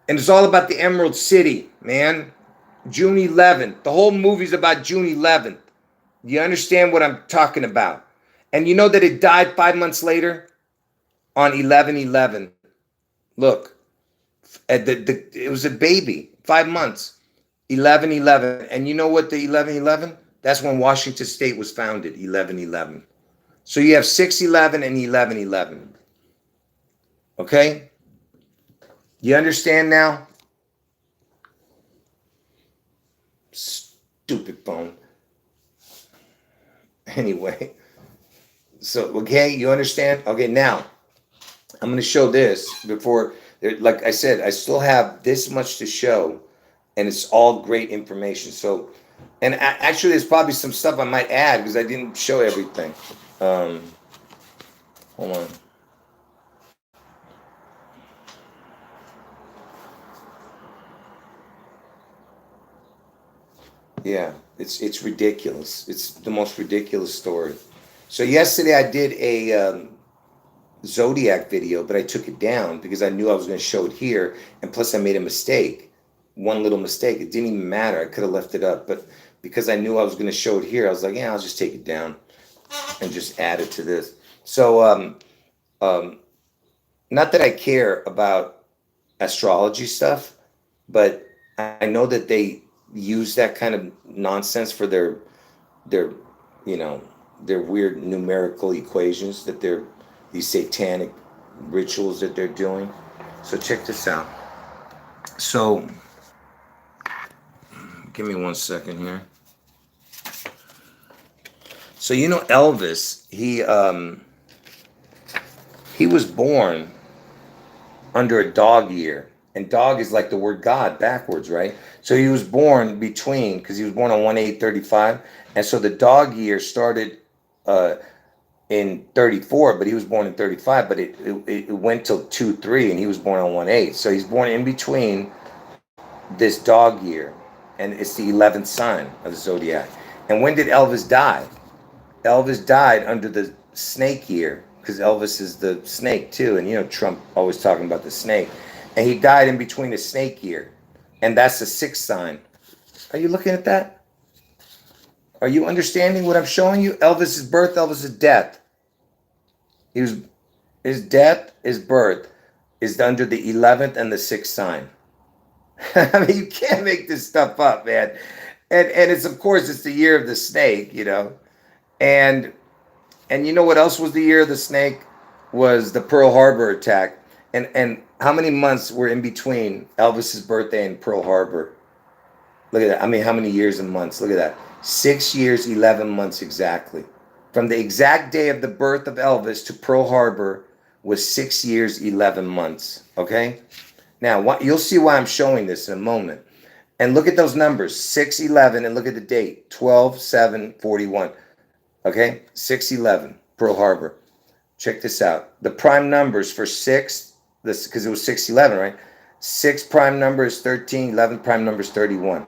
And it's all about the Emerald City, man. June 11th. The whole movie's about June 11th. You understand what I'm talking about? And you know that it died 5 months later? On 11/11. Look. It was a baby. 5 months. 11/11. And you know what the 11/11? That's when Washington State was founded. 11/11. So you have 6/11 and 11/11. Okay? You understand now? Stupid phone. Anyway. So, okay, you understand? Okay, now, I'm going to show this before, like I said, I still have this much to show, and it's all great information. So, and actually, there's probably some stuff I might add because I didn't show everything. Hold on. Yeah, it's ridiculous. It's the most ridiculous story. So yesterday I did a Zodiac video, but I took it down because I knew I was going to show it here, and plus I made a mistake, one little mistake. It didn't even matter. I could have left it up, but because I knew I was going to show it here, I was like, yeah, I'll just take it down and just add it to this. So not that I care about astrology stuff, but I know that they use that kind of nonsense for their weird numerical equations, that they're these satanic rituals that they're doing. So check this out. So Give me 1 second here. So you know Elvis, he was born under a dog year. And dog is like the word God backwards, right? So he was born between, because he was born on 1/8/35. And so the dog year started in 34, but he was born in 35, but it went till 2/3, and he was born on 1/8. So he's born in between this dog year, and it's the 11th sign of the zodiac. And when did Elvis die? Elvis died under the snake year, because Elvis is the snake too, and you know Trump always talking about the snake. And he died in between the snake year, and that's the 6th sign. Are you looking at that? Are you understanding what I'm showing you? Elvis's birth, Elvis's death. His death, his birth is under the 11th and the 6th sign. I mean, you can't make this stuff up, man. And it's, of course, it's the year of the snake, you know. And you know what else was the year of the snake? Was the Pearl Harbor attack. And how many months were in between Elvis's birthday and Pearl Harbor? Look at that. I mean, how many years and months? Look at that. 6 years, 11 months exactly. From the exact day of the birth of Elvis to Pearl Harbor was 6 years, 11 months. Okay? Now, you'll see why I'm showing this in a moment. And look at those numbers, 6/11, and look at the date, 12/7/41. Okay? 6/11, Pearl Harbor. Check this out. The prime numbers for 6, this because it was 6/11, right? 6 prime number is 13, 11 prime number is 31.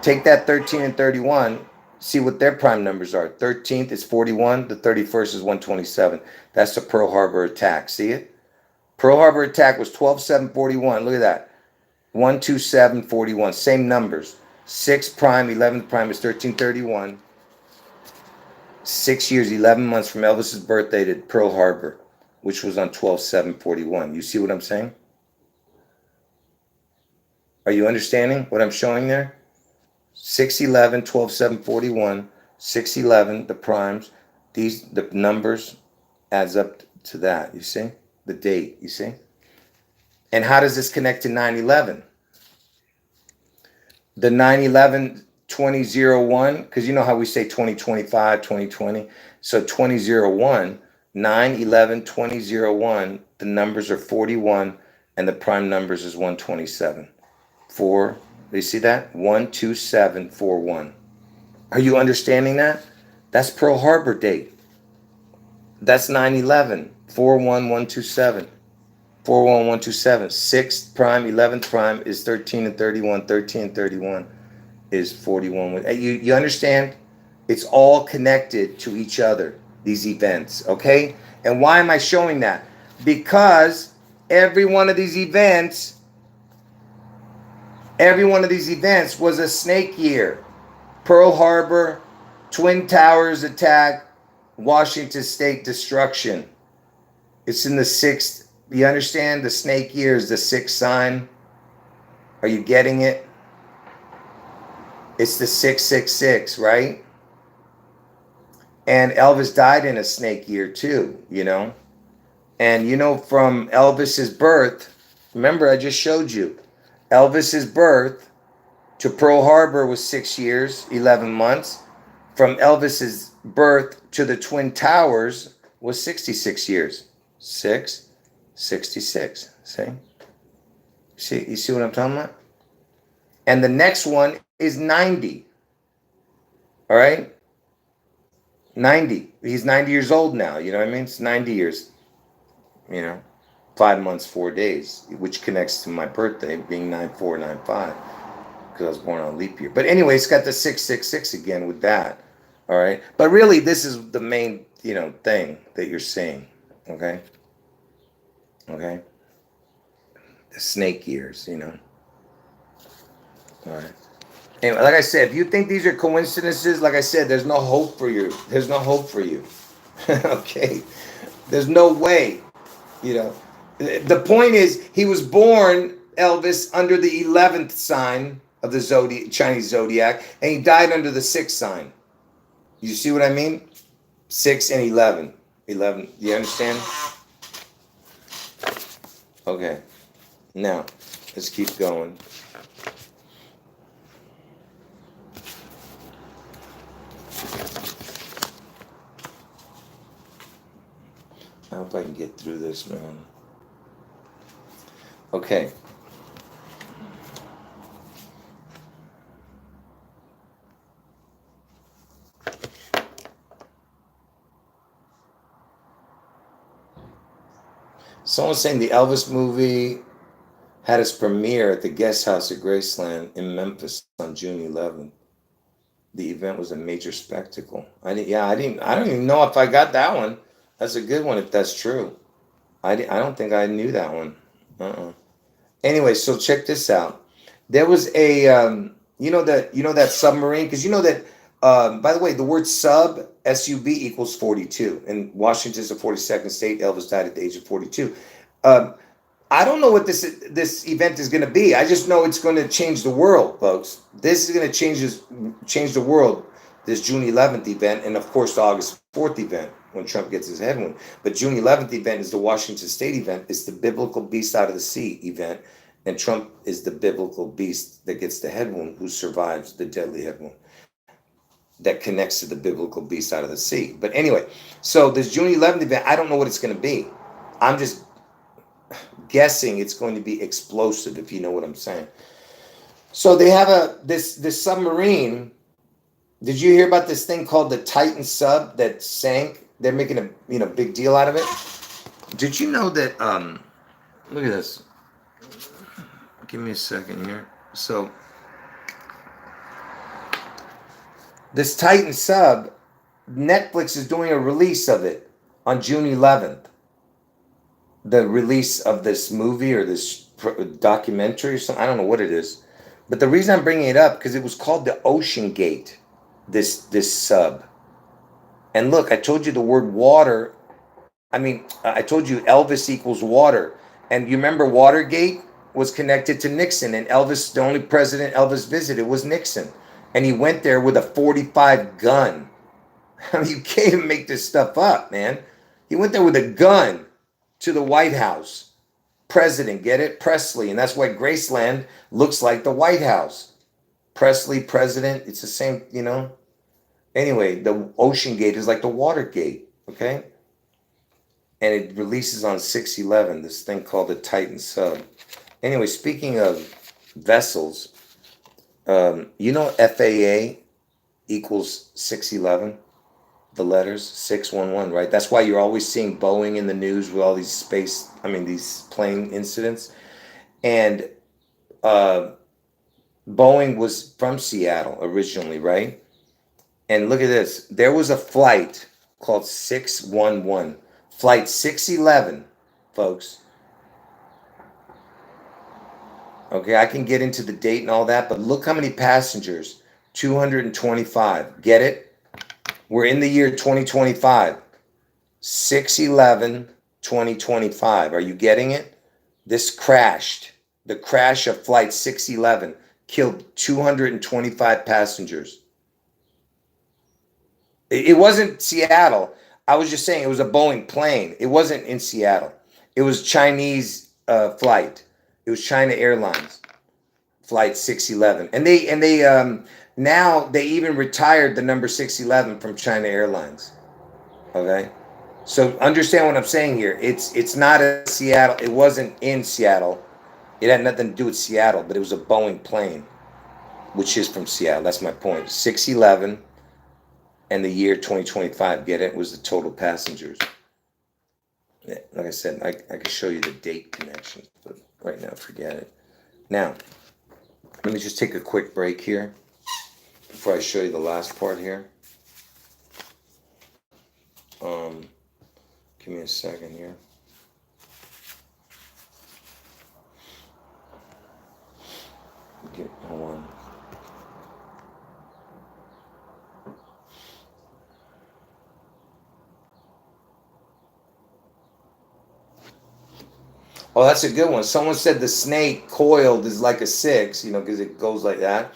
Take that 13 and 31, see what their prime numbers are. 13th is 41, the 31st is 127. That's the Pearl Harbor attack. See it? Pearl Harbor attack was 12/7/41. Look at that. 127/41. Same numbers. 6 prime, 11th prime is 1331. 6 years, 11 months from Elvis's birthday to Pearl Harbor, which was on 12/7/41. You see what I'm saying? Are you understanding what I'm showing there? 6/11, 12/7/41, 6/11, the primes, the numbers adds up to that, you see? The date, you see? And how does this connect to 9/11? The 9/11 2001, because you know how we say 2025, 2020. So 2001, 9/11 2001, the numbers are 41 and the prime numbers is 127. You see that? 12741. Are you understanding that? That's Pearl Harbor date. That's 9/11, 41127. 41127. 6th prime, 11th prime is 13 and 31. 13 and 31 is 41. You understand? It's all connected to each other, these events, okay? And why am I showing that? Because every one of these events was a snake year. Pearl Harbor, Twin Towers attack, Washington State destruction. It's in the 6th. You understand? The snake year is the 6th sign. Are you getting it? It's the 666, right? And Elvis died in a snake year too, you know? And you know, from Elvis's birth, remember I just showed you, Elvis's birth to Pearl Harbor was 6 years, 11 months. From Elvis's birth to the Twin Towers was 66 years. 66. See? You see what I'm talking about? And the next one is 90. All right? 90. He's 90 years old now. You know what I mean? It's 90 years. You know? 5 months, 4 days, which connects to my birthday being 9495, because I was born on a leap year. But anyway, it's got the 666 again with that. All right? But really, this is the main, you know, thing that you're seeing. Okay? Okay? The snake years, you know. All right. Anyway, like I said, if you think these are coincidences, like I said, there's no hope for you. There's no hope for you. Okay? There's no way, you know. The point is, he was born, Elvis, under the 11th sign of the Chinese zodiac, and he died under the 6th sign. You see what I mean? 6 and 11. 11. You understand? Okay. Now, let's keep going. I hope I can get through this, man. Okay. Someone's saying the Elvis movie had its premiere at the Guest House at Graceland in Memphis on June 11th. The event was a major spectacle. I don't even know if I got that one. That's a good one if that's true. I don't think I knew that one. Anyway, so check this out. There was a that submarine, because you know that by the way, the word sub equals 42, and Washington's the 42nd state. Elvis died at the age of 42. Um, I don't know what this event is going to be. I just know it's going to change the world, folks. This is going to change the world. This June 11th event, and of course the August 4th event when Trump gets his head wound. But June 11th event is the Washington State event. It's the biblical beast out of the sea event, and Trump is the biblical beast that gets the head wound, who survives the deadly head wound that connects to the biblical beast out of the sea. But anyway, so this June 11th event, I don't know what it's going to be. I'm just guessing it's going to be explosive, if you know what I'm saying. So they have this submarine. Did you hear about this thing called the Titan sub that sank? They're making a big deal out of it. Did you know that? Look at this. Give me a second here. So this Titan sub, Netflix is doing a release of it on June 11th. The release of this movie or this documentary or something. I don't know what it is. But the reason I'm bringing it up, because it was called the Ocean Gate, this sub. And look, I told you the word water. I told you Elvis equals water. And you remember Watergate was connected to Nixon. And Elvis, the only president Elvis visited was Nixon. And he went there with a .45 gun. I mean, you can't even make this stuff up, man. He went there with a gun to the White House. President, get it? Presley. And that's why Graceland looks like the White House. Presley, president, it's the same, Anyway, the Ocean Gate is like the Watergate, okay? And it releases on 6/11, this thing called the Titan sub. Anyway, speaking of vessels, FAA equals 6/11, the letters 611, right? That's why you're always seeing Boeing in the news with all these these plane incidents. And Boeing was from Seattle originally, right? And look at this. There was a flight called 611. Flight 611, folks. Okay, I can get into the date and all that, but look how many passengers. 225. Get it? We're in the year 2025. 6/11, 2025. Are you getting it? This crashed. The crash of flight 611 killed 225 passengers. It wasn't Seattle. I was just saying it was a Boeing plane. It wasn't in Seattle. It was Chinese flight. It was China Airlines flight 611. And they now they even retired the number 611 from China Airlines. Okay? So understand what I'm saying here. It's not a Seattle. It wasn't in Seattle. It had nothing to do with Seattle, but it was a Boeing plane, which is from Seattle. That's my point. 6/11 and the year 2025, get it, was the total passengers. Yeah, like I said, I could show you the date connections, but right now, forget it. Now, let me just take a quick break here before I show you the last part here. Give me a second here. Hold on. Oh, that's a good one. Someone said the snake coiled is like a 6, because it goes like that,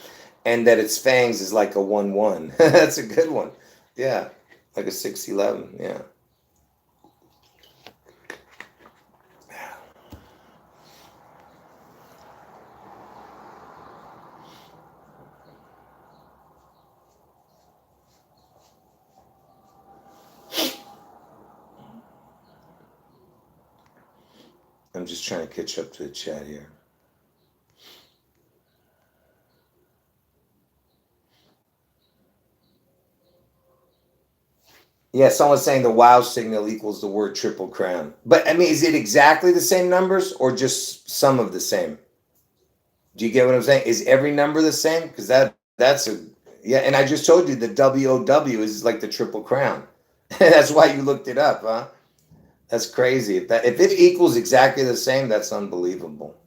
and that its fangs is like a 1-1. That's a good one. Yeah, like a 6/11. Yeah. I'm just trying to catch up to the chat here. Yeah, someone's saying the wow signal equals the word Triple Crown. But I mean, is it exactly the same numbers or just some of the same? Do you get what I'm saying? Is every number the same? Because that's a yeah. And I just told you the WOW is like the Triple Crown. That's why you looked it up, huh? That's crazy. If it equals exactly the same, that's unbelievable.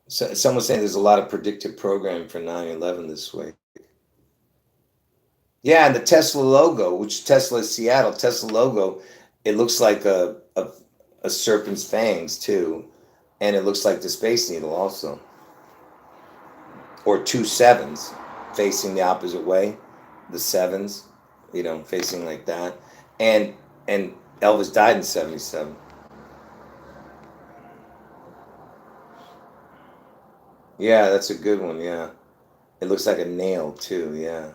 So someone's saying there's a lot of predictive programming for 9/11 this week. Yeah, and the Tesla logo, which Tesla is Seattle, Tesla logo, it looks like a serpent's fangs too, and it looks like the Space Needle also, or two sevens facing the opposite way, the sevens, facing like that, and Elvis died in '77. Yeah, that's a good one. Yeah, it looks like a nail too. Yeah.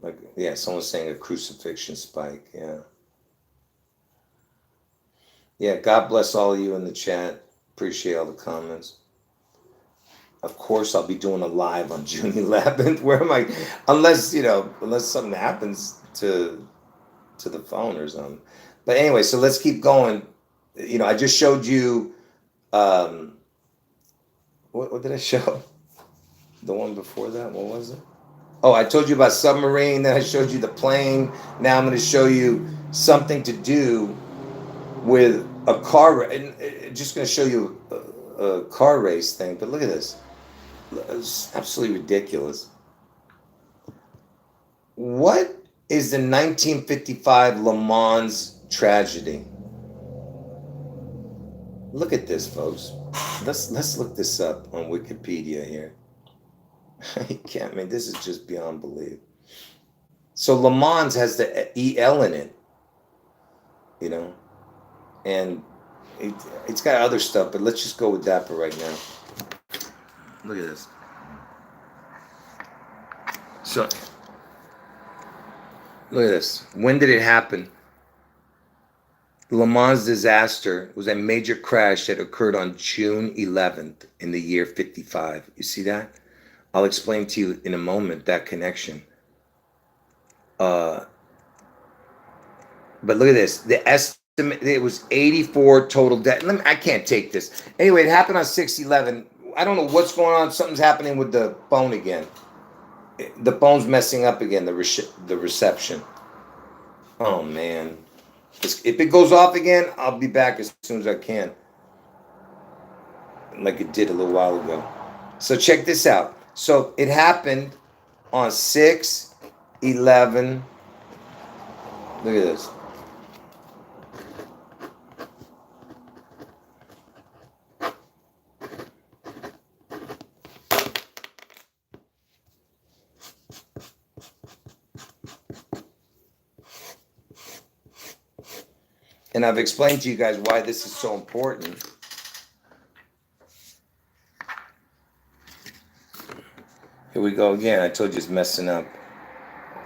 Like, yeah, someone's saying a crucifixion spike. Yeah. Yeah, God bless all of you in the chat. Appreciate all the comments. Of course, I'll be doing a live on June 11th. Where am I? Unless something happens to the phone or something. But anyway, so let's keep going. I just showed you. What did I show? The one before that. What was it? Oh, I told you about submarine. Then I showed you the plane. Now I'm going to show you something to do with a car. And just going to show you a car race thing. But look at this. It's absolutely ridiculous. What is the 1955 Le Mans tragedy? Look at this, folks. Let's look this up on Wikipedia here. I can't. I mean, this is just beyond belief. So Le Mans has the EL in it, and it's got other stuff. But let's just go with that for right now. Look at this. So, look at this. When did it happen? Le Mans disaster was a major crash that occurred on June 11th in the year 55. You see that? I'll explain to you in a moment that connection. But look at this. The estimate, it was 84 total deaths. I can't take this. Anyway, it happened on 6/11. I don't know what's going on. Something's happening with the phone again. The phone's messing up again, the reception. Oh, man. If it goes off again, I'll be back as soon as I can. Like it did a little while ago. So check this out. So it happened on 6/11. Look at this. And I've explained to you guys why this is so important. Here we go again. I told you it's messing up.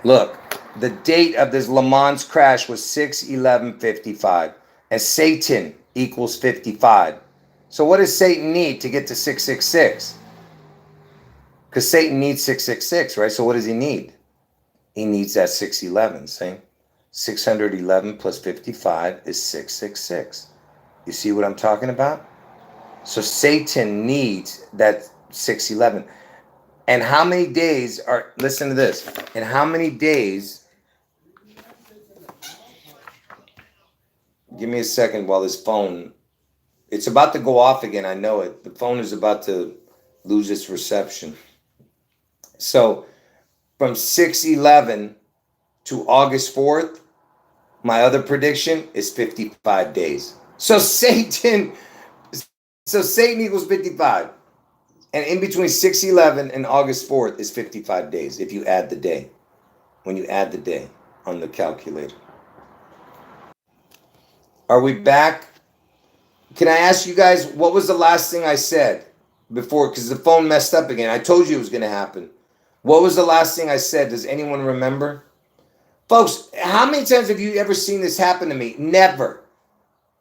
Look, the date of this Le Mans crash was 6/11/55. And Satan equals 55. So what does Satan need to get to 666? Because Satan needs 666, right? So what does he need? He needs that 611, see? 611 plus 55 is 666. You see what I'm talking about? So Satan needs that 611. And how many days are, listen to this, and how many days, give me a second while this phone, it's about to go off again, I know it. The phone is about to lose its reception. So from 6/11 to August 4th, my other prediction is 55 days. So Satan equals 55. And in between 6/11 and August 4th is 55 days if you add the day. When you add the day on the calculator. Are we back Can I ask you guys, what was the last thing I said before? Because the phone messed up again. I told you it was going to happen. What was the last thing I said? Does anyone remember? Folks, how many times have you ever seen this happen to me? Never.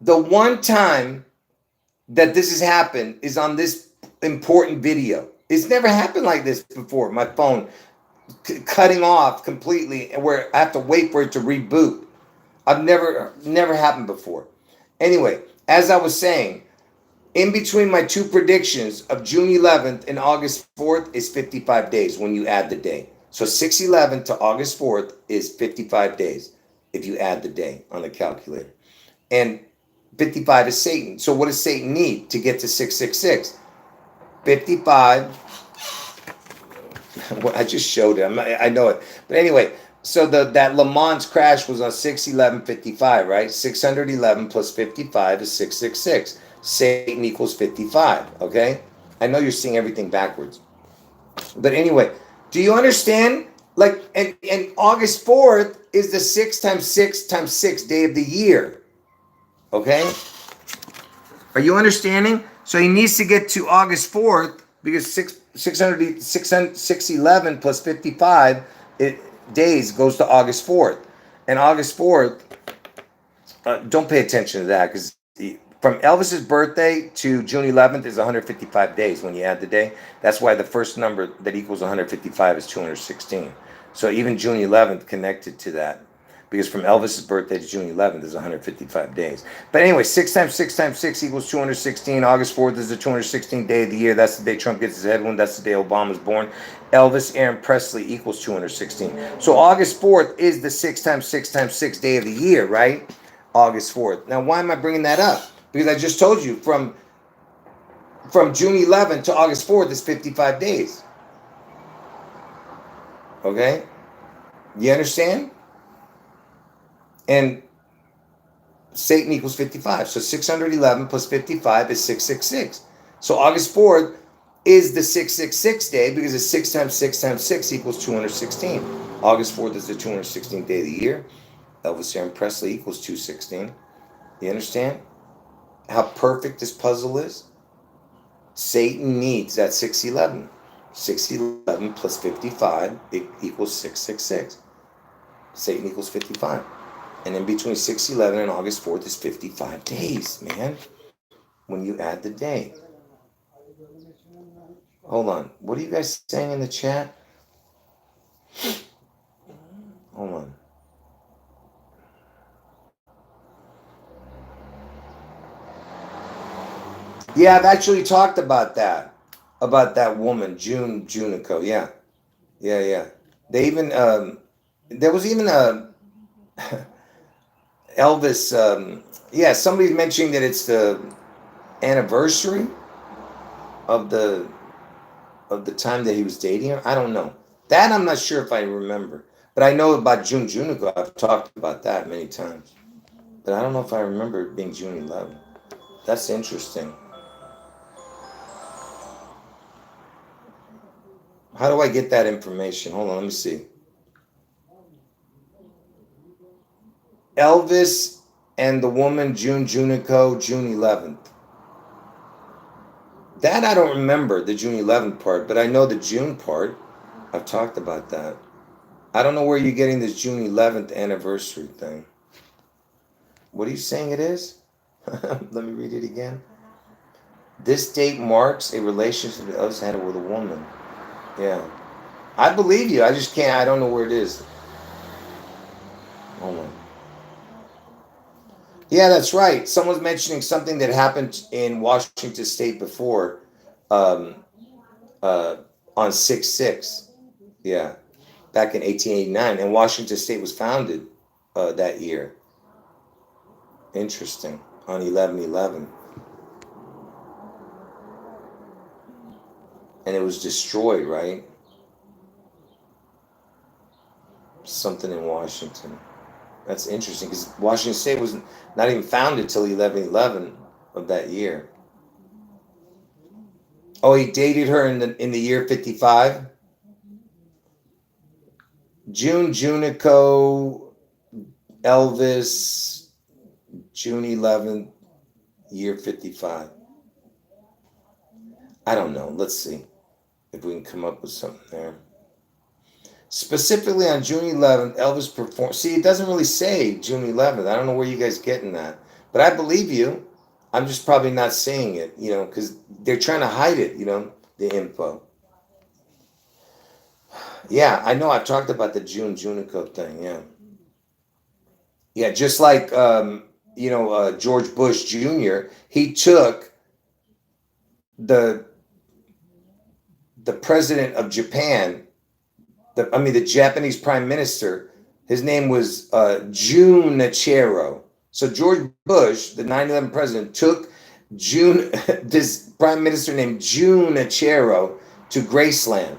The one time that this has happened is on this important video. It's never happened like this before. My phone cutting off completely, where I have to wait for it to reboot. I've never happened before. Anyway, as I was saying, in between my two predictions of June 11th and August 4th is 55 days when you add the day. So 6/11 to August 4th is 55 days if you add the day on the calculator. And 55 is Satan. So what does Satan need to get to 666? 55. Well, I just showed it. I know it. But anyway, so that Le Mans crash was on 6/11/55, right? 611 plus 55 is 666. Satan equals 55, okay? I know you're seeing everything backwards. But anyway, do you understand? Like, and August 4th is the 6 times 6 times 6 day of the year, okay? Are you understanding? So he needs to get to August 4th because 611 plus 55 days goes to August 4th. And August 4th, don't pay attention to that because from Elvis's birthday to June 11th is 155 days when you add the day. That's why the first number that equals 155 is 216. So even June 11th connected to that, because from Elvis's birthday to June 11th is 155 days. But anyway, 6 times 6 times 6 equals 216. August 4th is the 216th day of the year. That's the day Trump gets his head wound. That's the day Obama's born. Elvis Aaron Presley equals 216. So August 4th is the 6 times 6 times 6 day of the year, right? August 4th. Now, why am I bringing that up? Because I just told you from June 11th to August 4th is 55 days. Okay? You understand? And Satan equals 55. So 611 plus 55 is 666. So August 4th is the 666 day because it's 6 times 6 times 6 equals 216. August 4th is the 216th day of the year. Elvis Aaron Presley equals 216. You understand how perfect this puzzle is? Satan needs that 611. 611 plus 55 equals 666. Satan equals 55. And in between 6/11 and August 4th is 55 days, man. When you add the day. Hold on. What are you guys saying in the chat? Hold on. Yeah, I've actually talked about that. About that woman, Junico. Yeah. Yeah. They even, there was even a Elvis, somebody's mentioning that it's the anniversary of the time that he was dating her. I don't know. That I'm not sure if I remember. But I know about Junico. I've talked about that many times. But I don't know if I remember it being June 11. That's interesting. How do I get that information? Hold on, let me see. Elvis and the woman Junico, June 11th. That I don't remember, the June 11th part, but I know the June part. I've talked about that. I don't know where you're getting this June 11th anniversary thing. What are you saying it is? Let me read it again. This date marks a relationship that Elvis had with a woman. Yeah. I believe you. I just can't. I don't know where it is. Hold on. Yeah, that's right. Someone's mentioning something that happened in Washington State before on 6/6. Yeah. Back in 1889. And Washington State was founded that year. Interesting. On 11/11. And it was destroyed, right? Something in Washington. That's interesting because Washington State was not even founded till 11/11 of that year. Oh, he dated her in the year 55. Junico, Elvis, June 11th. year 55. I don't know. Let's see if we can come up with something there. Specifically on June 11th, Elvis performed. See, it doesn't really say June 11th. I don't know where you guys getting that, but I believe you. I'm just probably not seeing it, because they're trying to hide it, the info. Yeah, I know. I've talked about the Junico thing. Yeah. Yeah, just like, George Bush Jr., he took the president of Japan, the Japanese prime minister, his name was Junichiro. So George Bush, the 9/11 president, took this prime minister named Junichiro to Graceland.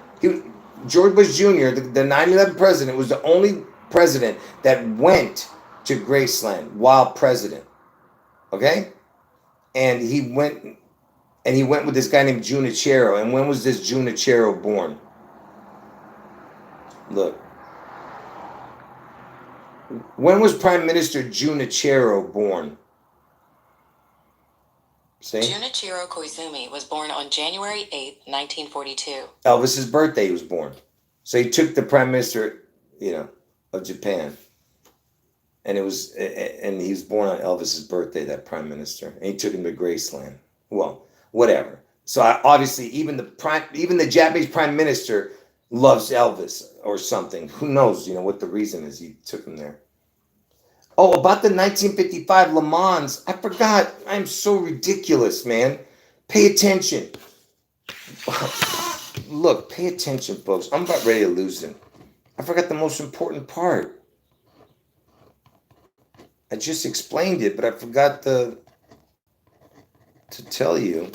George Bush Jr., the 9/11 president, was the only president that went to Graceland while president. Okay? And he went with this guy named Junichiro. And when was this Junichiro born? Look. When was Prime Minister Junichiro born? See? Junichiro Koizumi was born on January 8, 1942. Elvis's birthday he was born. So he took the Prime Minister, of Japan. And he was born on Elvis's birthday, that Prime Minister. And he took him to Graceland. Well, whatever. So obviously even the Japanese Prime Minister loves Elvis or something. Who knows, what the reason is he took him there. Oh, about the 1955 Le Mans. I forgot. I'm so ridiculous, man. Pay attention. Look, pay attention, folks. I'm about ready to lose him. I forgot the most important part. I just explained it, but I forgot to tell you.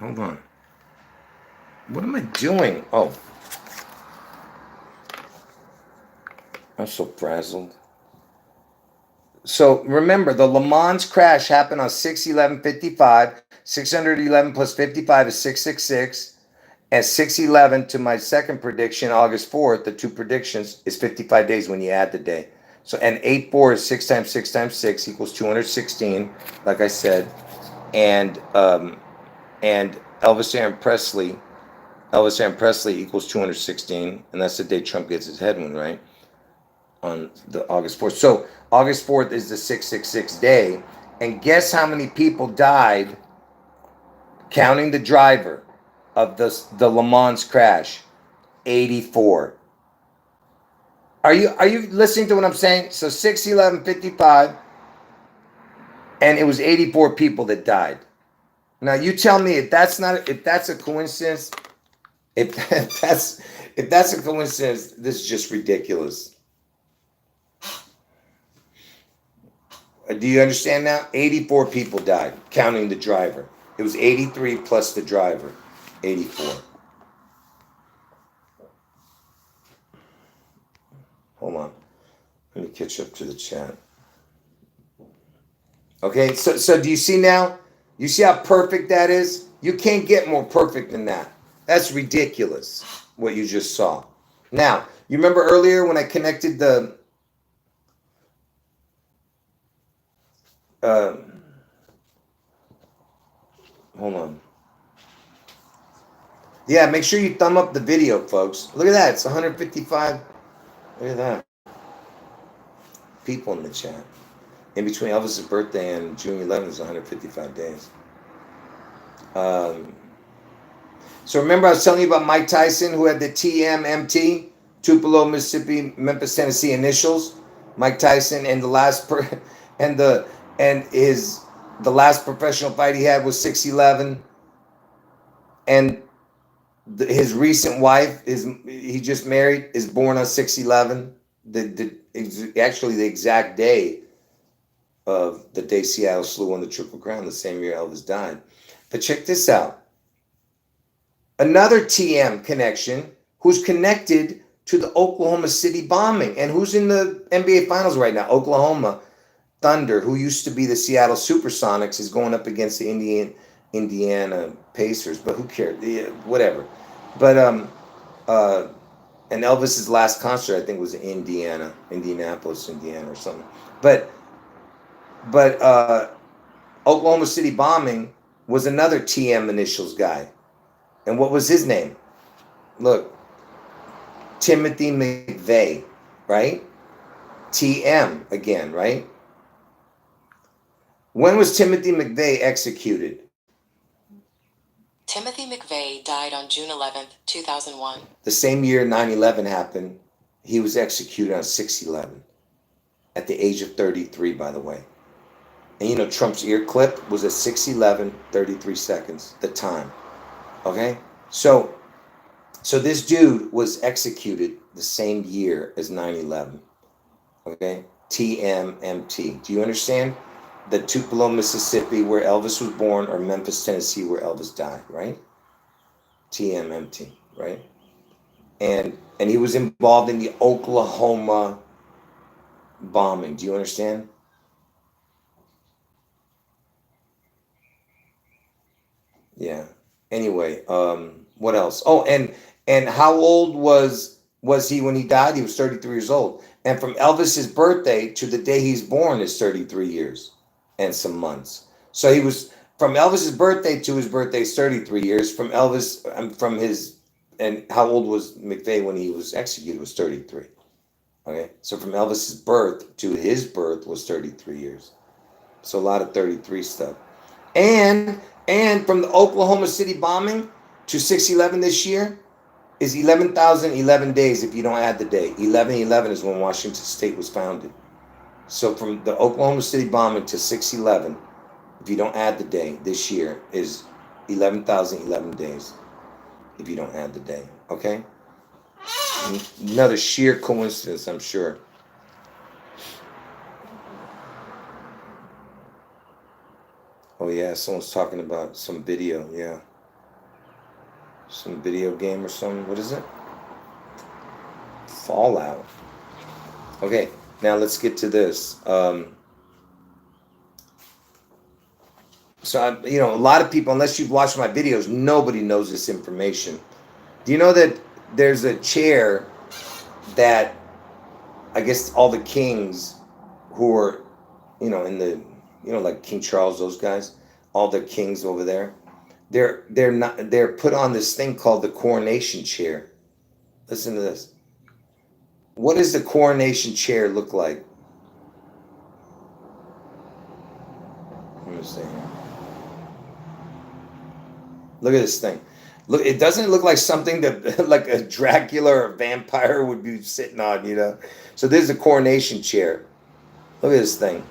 Hold on. What am I doing? Oh. I'm so frazzled. So remember, the Le Mans crash happened on 6/11/55. 611 plus 55 is 666. And 6/11 to my second prediction, August 4th, the two predictions, is 55 days when you add the day. So, and 8/4 is 6 times 6 times 6 equals 216, like I said. And Elvis Aaron Presley equals 216, and that's the day Trump gets his head wound, right? On the August 4th. So August 4th is the 666 day. And guess how many people died, counting the driver, of the Le Mans crash? 84. Are you listening to what I'm saying? So 6/11/55, and it was 84 people that died. Now you tell me if that's a coincidence. If that's a coincidence, this is just ridiculous. Do you understand now? 84 people died, counting the driver. It was 83 plus the driver. 84. Hold on. Let me catch up to the chat. Okay, so do you see now? You see how perfect that is? You can't get more perfect than that. That's ridiculous, what you just saw. Now, you remember earlier when I connected the hold on. Yeah, make sure you thumb up the video, folks. Look at that. It's 155. Look at that. People in the chat. In between Elvis's birthday and June 11th is 155 days. So remember I was telling you about Mike Tyson, who had the TMMT, Tupelo, Mississippi, Memphis, Tennessee initials. Mike Tyson, and the last last professional fight he had was 6/11, and his recent wife he just married is born on 6/11. Actually the exact day of the day Seattle Slew won the Triple Crown, the same year Elvis died. But check this out. Another TM connection who's connected to the Oklahoma City bombing and who's in the NBA Finals right now. Oklahoma Thunder, who used to be the Seattle Supersonics, is going up against the Indiana Pacers. But who cares? Yeah, whatever. But And Elvis's last concert, I think, was in Indianapolis, Indiana, or something. But Oklahoma City bombing was another TM initials guy. And what was his name? Look, Timothy McVeigh, right? TM again, right? When was Timothy McVeigh executed? Timothy McVeigh died on June 11th, 2001. The same year 9/11 happened, he was executed on 6/11 at the age of 33, by the way. And you know, Trump's ear clip was at 6/11, 33 seconds, the time. Okay? So this dude was executed the same year as 9/11. Okay? TMMT. Do you understand? The Tupelo, Mississippi, where Elvis was born, or Memphis, Tennessee, where Elvis died, right? TMMT, right? And he was involved in the Oklahoma bombing. Do you understand? Yeah. Anyway, what else? Oh, and how old was he when he died? He was 33 years old. And from Elvis's birthday to the day he's born is 33 years and some months. So he was from Elvis's birthday to his birthday is 33 years. From Elvis, from his, and how old was McVeigh when he was executed was 33. Okay, so from Elvis's birth to his birth was 33 years. So a lot of 33 stuff. And from the Oklahoma City bombing to 6/11 this year is 11,011 days if you don't add the day. 11/11 is when Washington State was founded. So from the Oklahoma City bombing to 6/11, if you don't add the day this year, is 11,011 days if you don't add the day. Okay? Another sheer coincidence, I'm sure. Oh yeah, someone's talking about some video, yeah. Some video game or something. What is it? Fallout. Okay, now let's get to this. You know, a lot of people, unless you've watched my videos, nobody knows this information. Do you know that there's a chair that I guess all the kings who are, you know, in the, you know, like King Charles, those guys, all the kings over there, they're put on this thing called the coronation chair. Listen to this. What does the coronation chair look like? Let me see. Look at this thing. Look, it doesn't look like something that like a Dracula or a vampire would be sitting on, you know. So this is a coronation chair. Look at this thing.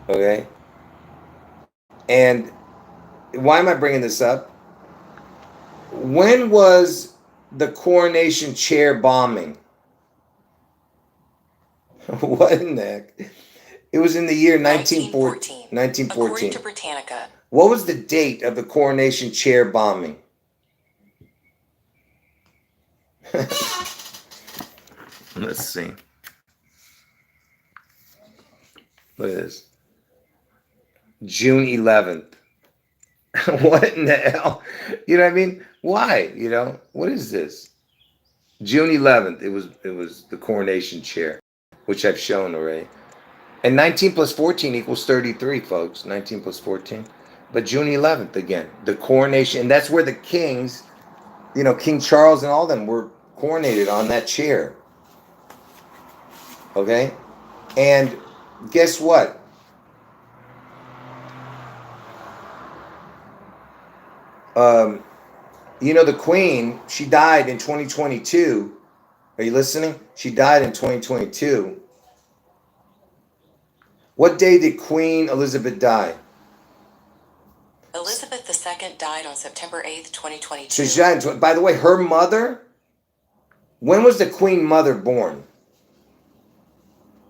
Okay. And why am I bringing this up? When was the coronation chair bombing? What in the heck? It was in the year 1914. 1914. According to Britannica. What was the date of the coronation chair bombing? Let's see. Look at this. June 11th. What in the hell? You know what I mean? Why? You know, what is this? June 11th, it was the coronation chair, which I've shown already. And 19 plus 14 equals 33, folks. 19 plus 14. But June 11th again, the coronation, and that's where the kings, you know, King Charles and all them were coronated on that chair. Okay? And guess what? You know, the Queen, she died in 2022. Are you listening? She died in 2022. What day did Queen Elizabeth die? Elizabeth II died on September 8th, 2022. So she died by the way, her mother, when was the Queen Mother born?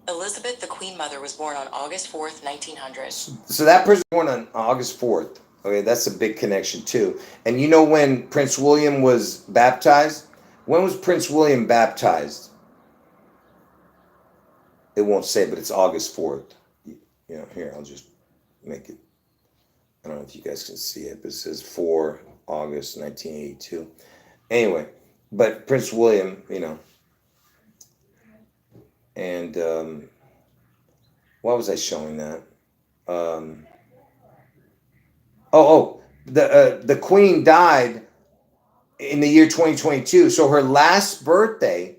Elizabeth, the Queen Mother, was born on August 4th, 1900. So that person was born on August 4th. Okay, that's a big connection too. And you know when Prince William was baptized? When was Prince William baptized? It won't say, but it's August 4th. You know, here, I'll just make it. I don't know if you guys can see it, but it says 4 August 1982. Anyway, but Prince William, and why was I showing that? The Queen died in the year 2022. So her last birthday,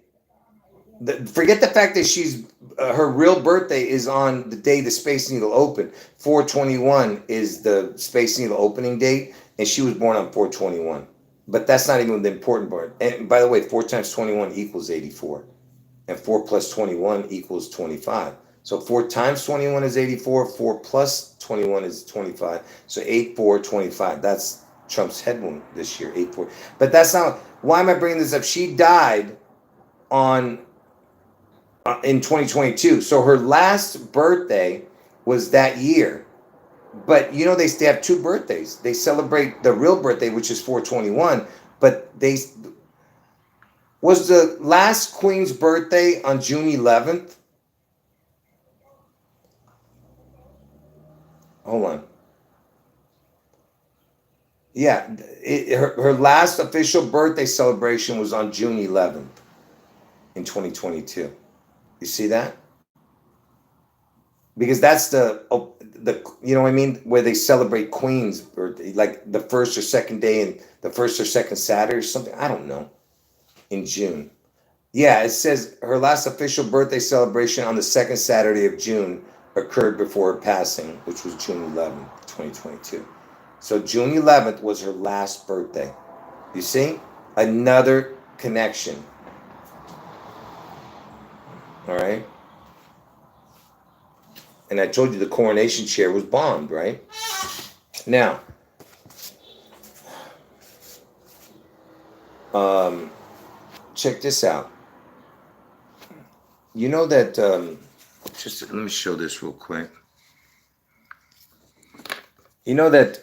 forget the fact that her real birthday is on the day the Space Needle opened. 421 is the Space Needle opening date, and she was born on 421. But that's not even the important part. And by the way, 4 times 21 equals 84. And 4 plus 21 equals 25. So 4 times 21 is 84. 4 plus 21 is 25. So 8, 4, 25. That's Trump's head wound this year, 8, 4. But that's not, why am I bringing this up? She died in 2022. So her last birthday was that year. But they have 2 birthdays. They celebrate the real birthday, which is 421, but was the last Queen's birthday on June 11th? Hold on. Yeah, her last official birthday celebration was on June 11th in 2022. You see that? Because that's the you know what I mean, where they celebrate Queen's birthday, like the first or second day and the first or second Saturday or something. I don't know. In June. Yeah, it says her last official birthday celebration on the second Saturday of June occurred before her passing, which was June 11th, 2022. So June 11th was her last birthday. You see? Another connection. All right? And I told you the coronation chair was bombed, right? Now, check this out. You know that, just let me show this real quick. You know that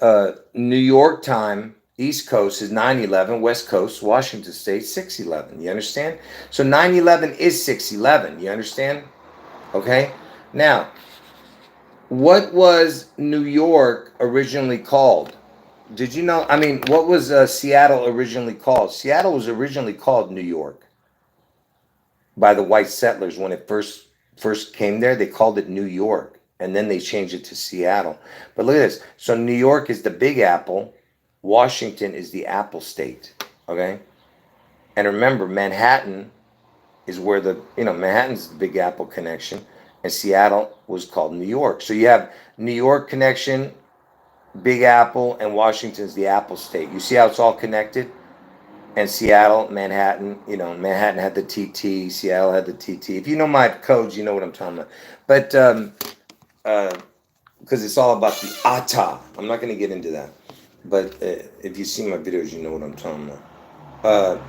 New York time, East Coast is 9/11, West Coast, Washington State, 6/11. You understand? So 9/11 is 6/11. You understand? Okay? Now, what was New York originally called? Did you know? I mean, what was Seattle originally called? Seattle was originally called New York by the white settlers when it first came there. They called it New York, and then they changed it to Seattle. But look at this. So New York is the Big Apple. Washington is the Apple State. Okay, and remember, Manhattan is where Manhattan's the Big Apple connection, and Seattle was called New York. So you have New York connection, Big Apple, and Washington's the Apple State. You see how it's all connected? And Seattle, Manhattan, Manhattan had the TT, Seattle had the TT. If you know my codes, you know what I'm talking about. But because it's all about the ATA. I'm not going to get into that. But if you see my videos, you know what I'm talking about.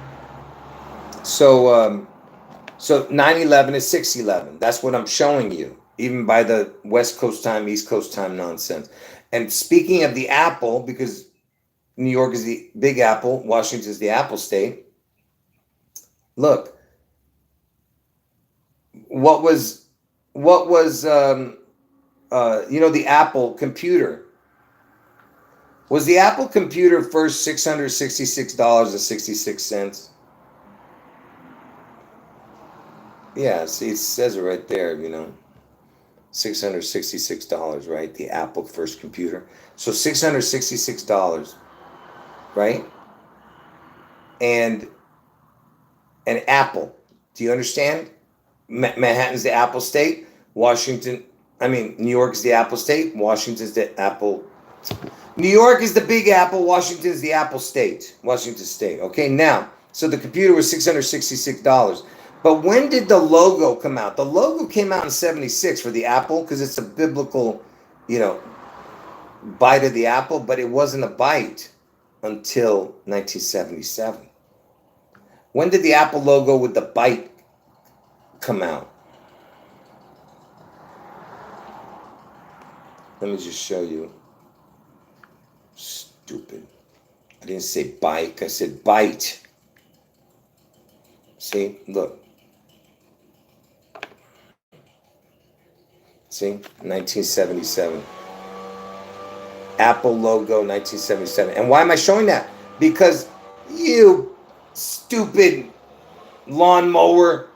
So 9/11 is 6/11. That's what I'm showing you, even by the West Coast time, East Coast time nonsense. And speaking of the Apple, because New York is the Big Apple, Washington is the Apple State. Look, what was the Apple computer? Was the Apple computer first $666.66? Yeah, see, it says it right there, $666, right? The Apple first computer. So $666, right? And Apple. Do you understand? Manhattan's the Apple State. New York is the Apple State. Washington's the Apple. New York is the Big Apple. Washington's the Apple State. Washington State. Okay, now, so the computer was $666. But when did the logo come out? The logo came out in 76 for the Apple because it's a biblical, bite of the apple, but it wasn't a bite until 1977. When did the Apple logo with the bite come out? Let me just show you. Stupid. I didn't say bike, I said bite. See, look. See, 1977. Apple logo, 1977. And why am I showing that? Because you Stupid lawnmower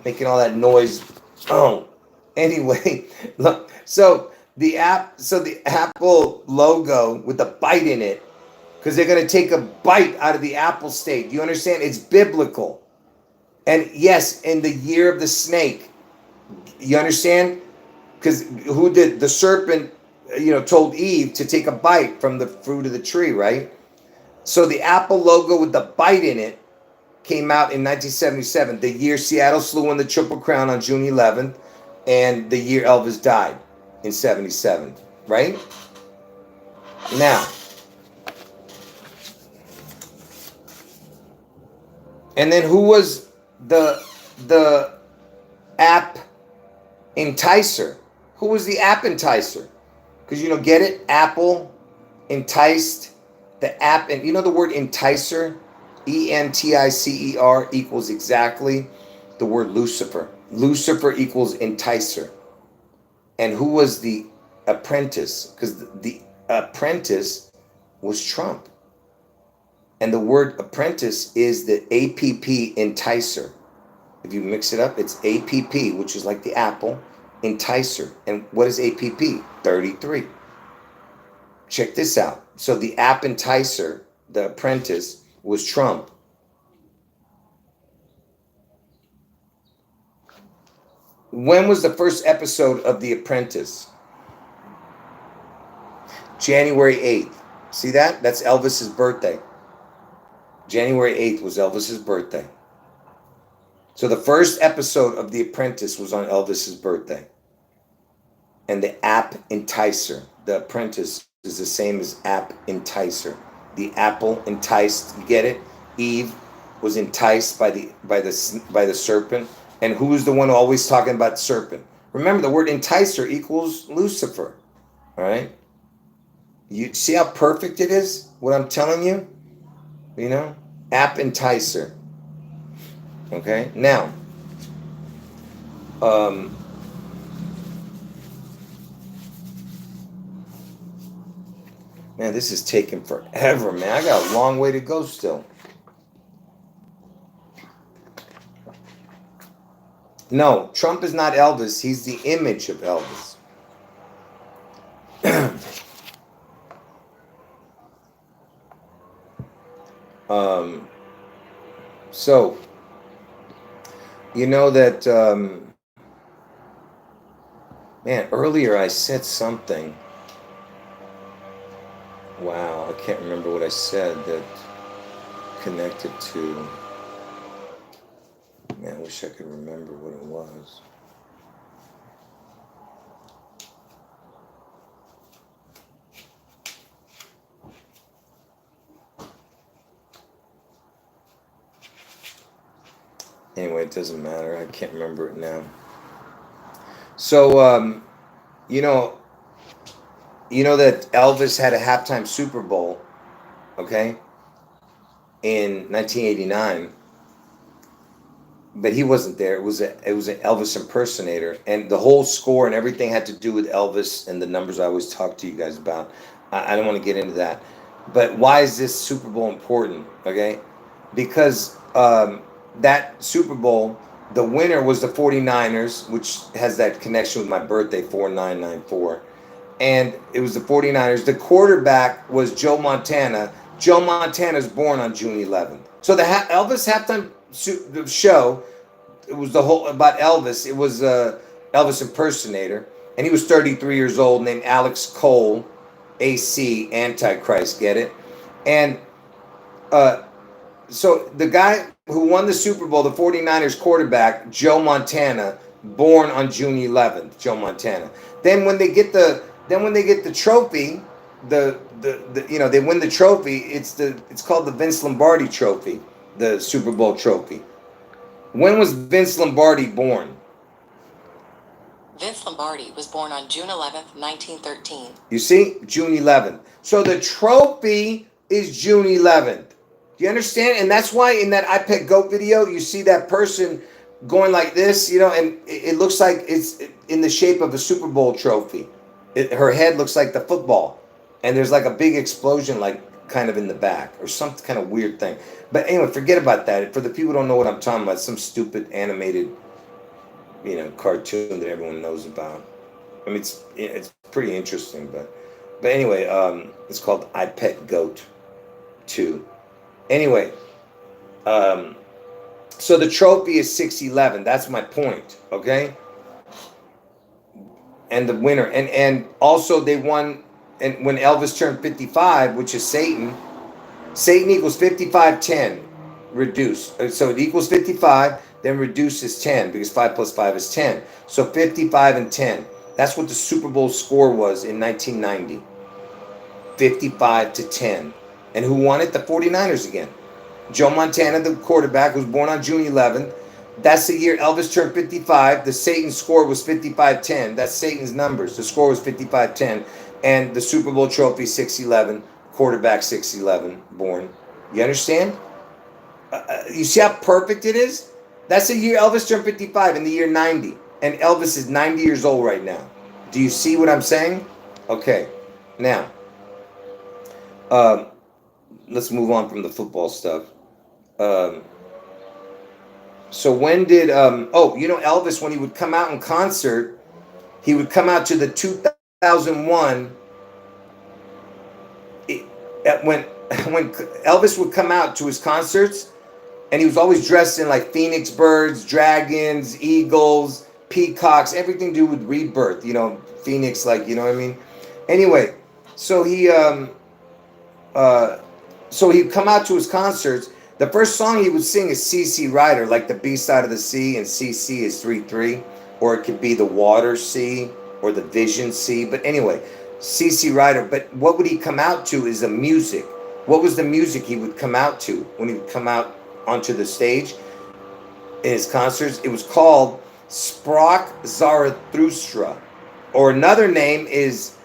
making all that noise. Oh, anyway, look. So the Apple logo with the bite in it, because they're gonna take a bite out of the Apple state. Do you understand? It's biblical. And yes, in the year of the snake, you understand? Because who did the serpent? Told Eve to take a bite from the fruit of the tree, right? So the Apple logo with the bite in it came out in 1977, the year Seattle Slew won the Triple Crown on June 11th, and the year Elvis died in 77, right? Now, and then who was the app enticer? Who was the app enticer? Because, get it? Apple enticed the app. And the word enticer? Enticer equals exactly the word Lucifer. Lucifer equals enticer. And who was the apprentice? Because the apprentice was Trump. And the word apprentice is the APP enticer. If you mix it up, it's APP, which is like the Apple, enticer. And what is APP? 33. Check this out. So the app enticer, the apprentice, was Trump. When was the first episode of The Apprentice? January 8th. See that? That's Elvis's birthday. January 8th was Elvis's birthday. So the first episode of The Apprentice was on Elvis's birthday. And the app enticer, the apprentice, is the same as app enticer. The apple enticed, you get it? Eve was enticed by the serpent. And who was the one always talking about serpent? Remember, the word enticer equals Lucifer. All right? You see how perfect it is? What I'm telling you? App enticer. Okay? Now, man, this is taking forever, man. I got a long way to go still. No, Trump is not Elvis. He's the image of Elvis. So, that, man, earlier I said something. Wow, I can't remember what I said that connected to. Man, I wish I could remember what it was. Anyway, it doesn't matter. I can't remember it now. So, that Elvis had a halftime Super Bowl, okay, in 1989, but he wasn't there. It was an Elvis impersonator, and the whole score and everything had to do with Elvis and the numbers I always talk to you guys about. I don't want to get into that, but why is this Super Bowl important? Okay, because that Super Bowl, the winner was the 49ers, which has that connection with my birthday, 4994. And it was the 49ers. The quarterback was Joe Montana. Joe Montana's born on June 11th. So the Elvis halftime show, it was the whole about Elvis. It was Elvis impersonator. And he was 33 years old, named Alex Cole, AC, Antichrist, get it? And so the guy who won the Super Bowl, the 49ers quarterback, Joe Montana, born on June 11th, Joe Montana. Then when they get the trophy, they win the trophy. It's called the Vince Lombardi Trophy, the Super Bowl trophy. When was Vince Lombardi born? Vince Lombardi was born on June 11th, 1913. You see, June 11th. So the trophy is June 11th. Do you understand? And that's why in that iPad Goat video, you see that person going like this, and it looks like it's in the shape of a Super Bowl trophy. Her head looks like the football. And there's like a big explosion, like kind of in the back or some kind of weird thing. But anyway, forget about that. For the people who don't know what I'm talking about, some stupid animated, cartoon that everyone knows about. I mean, it's pretty interesting, but anyway, it's called I Pet Goat 2. Anyway, so the trophy is 611. That's my point, okay? And the winner, and also they won, and when Elvis turned 55, which is Satan equals 5510 reduced. So it equals 55, then reduces 10 because 5 plus 5 is 10. So 55 and 10. That's what the Super Bowl score was in 1990. 55 to 10. And who won it? The 49ers again. Joe Montana, the quarterback, was born on June 11th. That's the year Elvis turned 55. The Satan score was 55-10. That's Satan's numbers. The score was 55-10. And the Super Bowl trophy, 611. Quarterback, 611, born. You understand? You see how perfect it is? That's the year Elvis turned 55 in the year 90. And Elvis is 90 years old right now. Do you see what I'm saying? Okay. Now, let's move on from the football stuff. So when did Elvis, when he would come out in concert, he would come out to the 2001 when Elvis would come out to his concerts, and he was always dressed in like phoenix birds, dragons, eagles, peacocks, everything to do with rebirth, phoenix, like, you know what I mean? Anyway, so he'd come out to his concerts. The first song he would sing is CC Rider, like the B side of the C, and CC is 3-3, or it could be the Water C or the Vision C. But anyway, CC Rider. But what would he come out to is the music. What was the music he would come out to when he would come out onto the stage in his concerts? It was called Sprach Zarathustra, or another name is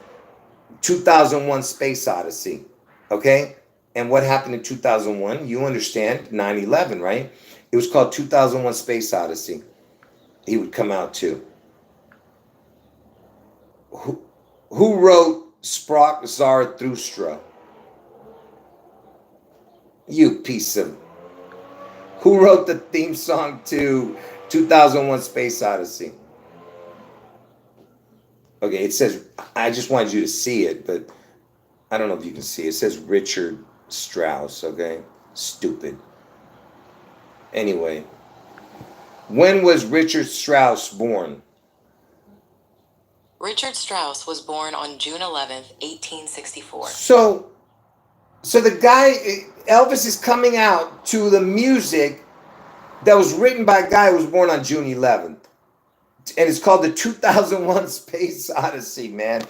2001 Space Odyssey. Okay? And what happened in 2001? You understand, 9/11, right? It was called 2001 Space Odyssey. He would come out to. Who wrote Sprach Zarathustra? You piece of... Who wrote the theme song to 2001 Space Odyssey? Okay, it says... I just wanted you to see it, but I don't know if you can see it. It says Richard Strauss, okay? Stupid. Anyway, when was Richard Strauss born? Richard Strauss was born on June 11th, 1864. So the guy, Elvis, is coming out to the music that was written by a guy who was born on June 11th. And it's called the 2001 Space Odyssey, man.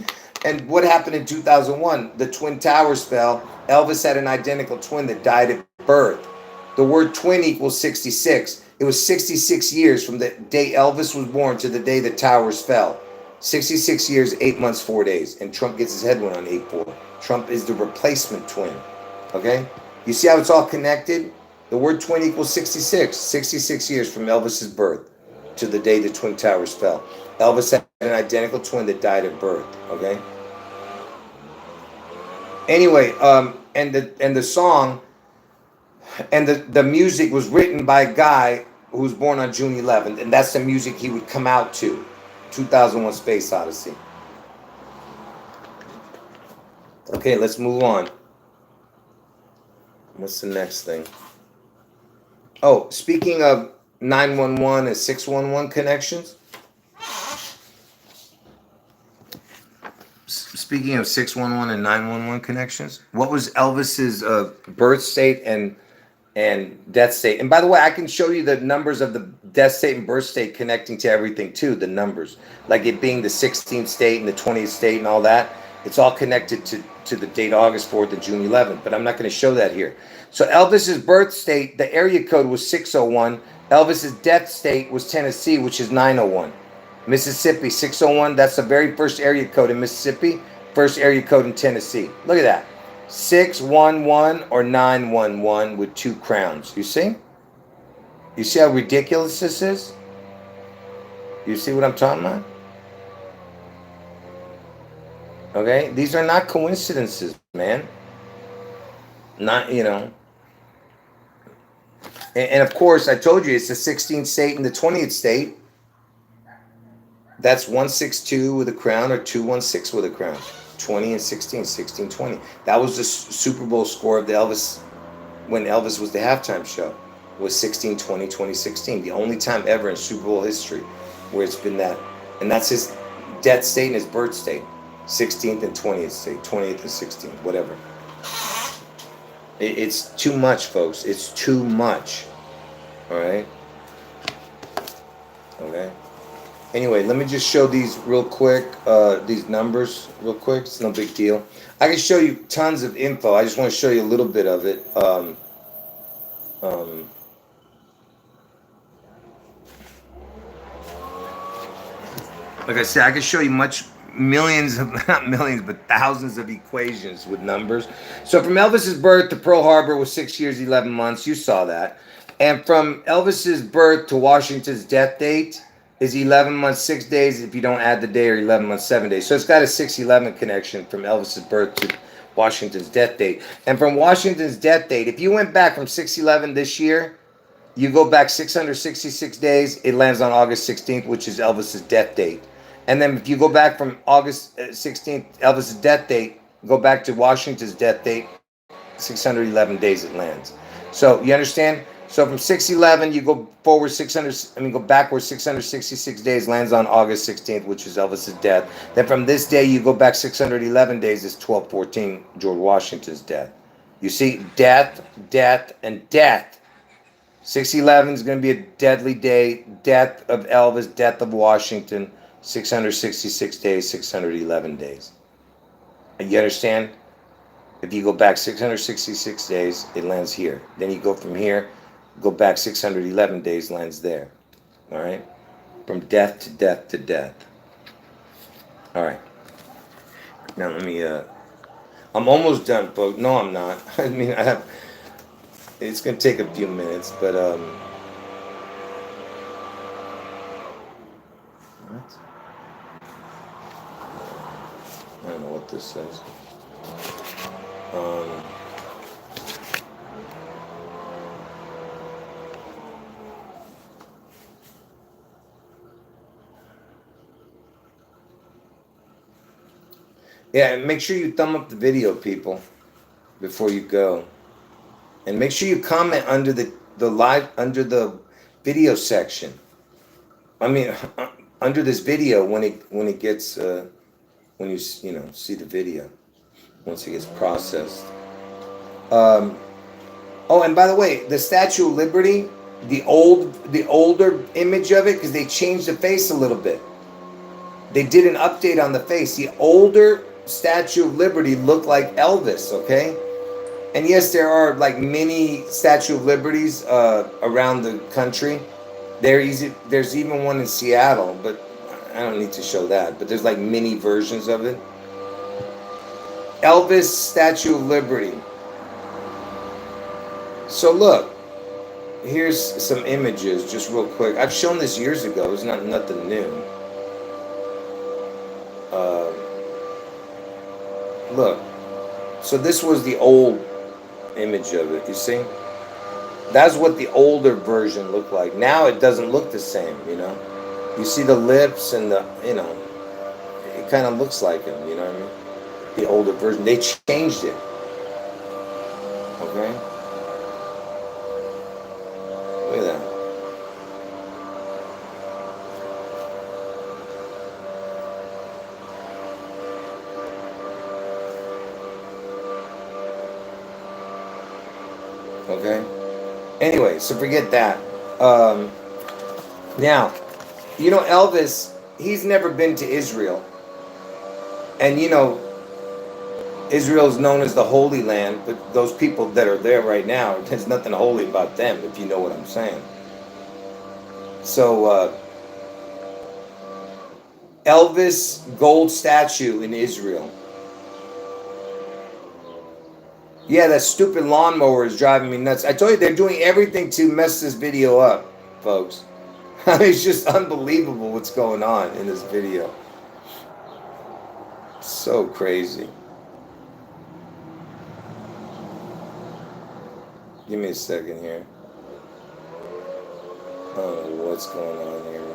And what happened in 2001? The Twin Towers fell. Elvis had an identical twin that died at birth. The word twin equals 66. It was 66 years from the day Elvis was born to the day the towers fell. 66 years, 8 months, 4 days. And Trump gets his head went on 8-4. Trump is the replacement twin. Okay? You see how it's all connected? The word twin equals 66. 66 years from Elvis's birth to the day the Twin Towers fell. Elvis had an identical twin that died at birth. Okay? Anyway, and the song and the music was written by a guy who was born on June 11th, and that's the music he would come out to. 2001 Space Odyssey. Okay, let's move on. What's the next thing? Oh, speaking of 911 and 611 connections. Speaking of 611 and 911 connections, what was Elvis's birth state and death state? And by the way, I can show you the numbers of the death state and birth state connecting to everything too, the numbers. Like it being the 16th state and the 20th state and all that. It's all connected to the date August 4th and June 11th, but I'm not going to show that here. So Elvis's birth state, the area code was 601. Elvis's death state was Tennessee, which is 901. Mississippi, 601. That's the very first area code in Mississippi. First area code in Tennessee. Look at that. 611 or 911 with 2 crowns. You see? You see how ridiculous this is? You see what I'm talking about? Okay? These are not coincidences, man. Not, you know, and of course, I told you it's the 16th state and the 20th state. That's 162 with a crown or 216 with a crown. 20 and 16, 16, 20. That was the Super Bowl score of the Elvis when Elvis was the halftime show. Was 16, 20, 2016. The only time ever in Super Bowl history where it's been that. And that's his death state and his birth state. 16th and 20th state. 20th and 16th, whatever. It's too much, folks. It's too much. All right? Okay? Anyway, let me just show these real quick, these numbers real quick. It's no big deal. I can show you tons of info. I just want to show you a little bit of it. Like I said, I can show you millions of, not millions, but thousands of equations with numbers. So from Elvis's birth to Pearl Harbor was 6 years, 11 months. You saw that. And from Elvis's birth to Washington's death date is 11 months, 6 days if you don't add the day, or 11 months, 7 days. So it's got a 6-11 connection from Elvis's birth to Washington's death date. And from Washington's death date, if you went back from 6-11 this year, you go back 666 days, it lands on August 16th, which is Elvis's death date. And then if you go back from August 16th, Elvis's death date, go back to Washington's death date, 611 days it lands. So you understand? So from 611, you go forward go backwards 666 days, lands on August 16th, which is Elvis's death. Then from this day, you go back 611 days, it's 1214, George Washington's death. You see, death, death, and death. 611 is going to be a deadly day. Death of Elvis, death of Washington, 666 days, 611 days. You understand? If you go back 666 days, it lands here. Then you go from here, go back 611 days, lands there. All right? From death to death to death. All right. Now let me, I'm almost done, folks. No, I'm not. I mean, it's going to take a few minutes, but, what? I don't know what this says. Yeah, and make sure you thumb up the video, people, before you go. And make sure you comment under the video section. I mean, under this video when it gets when you see the video, once it gets processed. Oh, and by the way, the Statue of Liberty, the older image of it, because they changed the face a little bit. They did an update on the face. The older Statue of Liberty looked like Elvis, okay? And yes, there are like mini Statue of Liberties around the country. There's even one in Seattle, but I don't need to show that. But there's like mini versions of it. Elvis Statue of Liberty. So look, here's some images, just real quick. I've shown this years ago. It's not nothing new. Look, so this was the old image of it. You see, that's what the older version looked like. Now it doesn't look the same. You see the lips and the it kind of looks like him. You know what I mean? The older version. They changed it. Okay. Look at that. Okay. Anyway, so forget that. Now, Elvis, he's never been to Israel. And Israel is known as the Holy Land, but those people that are there right now, there's nothing holy about them, if you know what I'm saying. So, Elvis gold statue in Israel. Yeah, that stupid lawnmower is driving me nuts. I told you, they're doing everything to mess this video up, folks. It's just unbelievable what's going on in this video. So crazy. Give me a second here. I don't know what's going on here, man.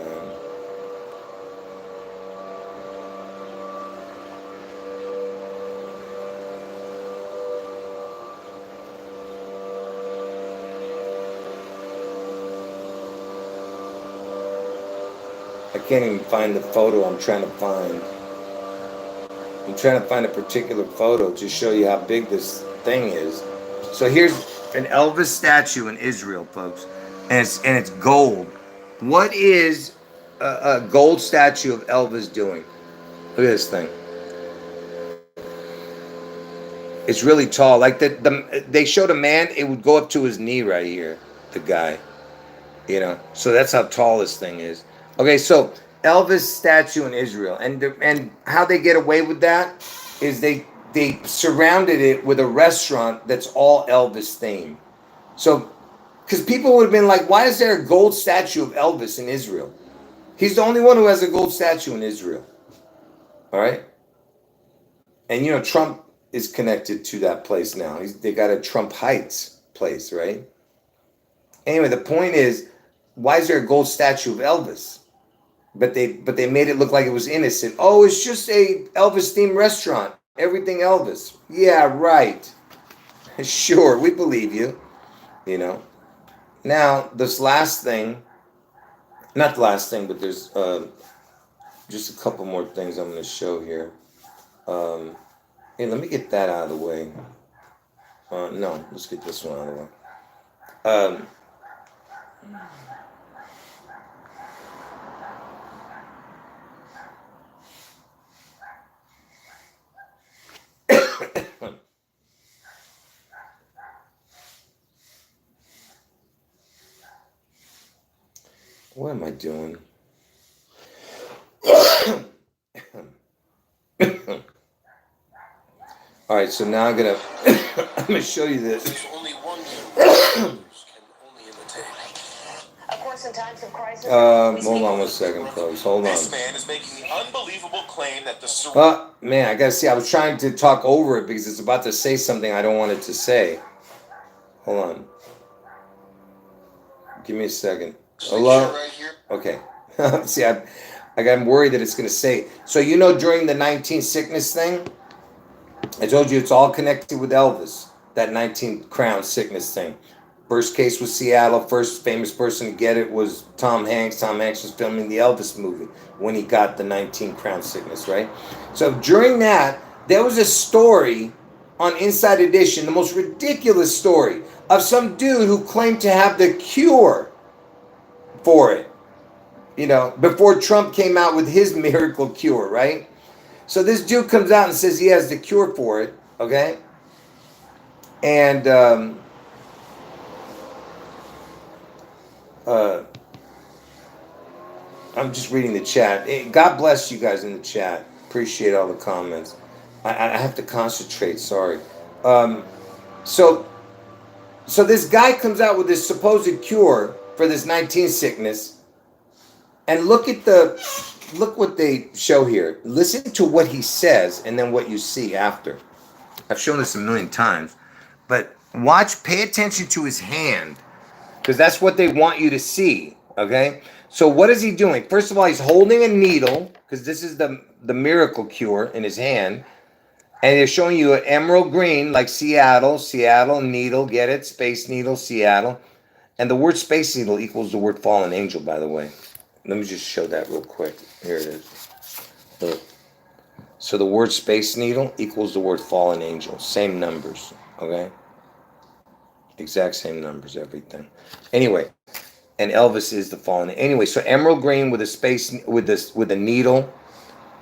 I can't even find the photo I'm trying to find. I'm trying to find a particular photo to show you how big this thing is. So here's an Elvis statue in Israel, folks, and it's gold. What is a gold statue of Elvis doing? Look at this thing. It's really tall. Like they showed a man, it would go up to his knee right here. The guy, So that's how tall this thing is. Okay, so Elvis statue in Israel, and how they get away with that is they surrounded it with a restaurant that's all Elvis themed. So, because people would have been like, why is there a gold statue of Elvis in Israel? He's the only one who has a gold statue in Israel. All right, and Trump is connected to that place now. They got a Trump Heights place, right? Anyway, the point is, why is there a gold statue of Elvis? But they made it look like it was innocent. Oh, it's just a Elvis themed restaurant. Everything Elvis. Yeah, right. Sure, we believe you. Now, this last thing, not the last thing, but there's just a couple more things I'm going to show here. Hey, let me get that out of the way. No, let's get this one out of the way. What am I doing? All right, so now I'm gonna show you this. There's only one can only imitate. Of course, in times of crisis, Hold on one second, folks. Hold on. This man is making the unbelievable claim that the Man, I gotta see. I was trying to talk over it because it's about to say something I don't want it to say. Hold on. Give me a second. Hello? right here. Okay. See, I'm worried that it's going to say. So, during the 19 sickness thing, I told you it's all connected with Elvis, that 19 crown sickness thing. First case was Seattle. First famous person to get it was Tom Hanks. Tom Hanks was filming the Elvis movie when he got the 19 crown sickness, right? So during that, there was a story on Inside Edition, the most ridiculous story of some dude who claimed to have the cure for it, before Trump came out with his miracle cure, right? So this dude comes out and says he has the cure for it, okay? And I'm just reading the chat. God bless you guys in the chat. Appreciate all the comments. I have to concentrate, sorry. So this guy comes out with this supposed cure for this 19 sickness, and look what they show here. Listen to what he says and then what you see after. I've shown this a million times, but pay attention to his hand, because that's what they want you to see, okay? So what is he doing? First of all, he's holding a needle, because this is the miracle cure in his hand, and they're showing you an emerald green, like Seattle, needle, get it? Space Needle, Seattle. And the word Space Needle equals the word fallen angel, by the way. Let me just show that real quick. Here it is. Look. So the word Space Needle equals the word fallen angel. Same numbers, okay? Exact same numbers, everything. Anyway, and Elvis is the fallen. Anyway, so emerald green with a needle.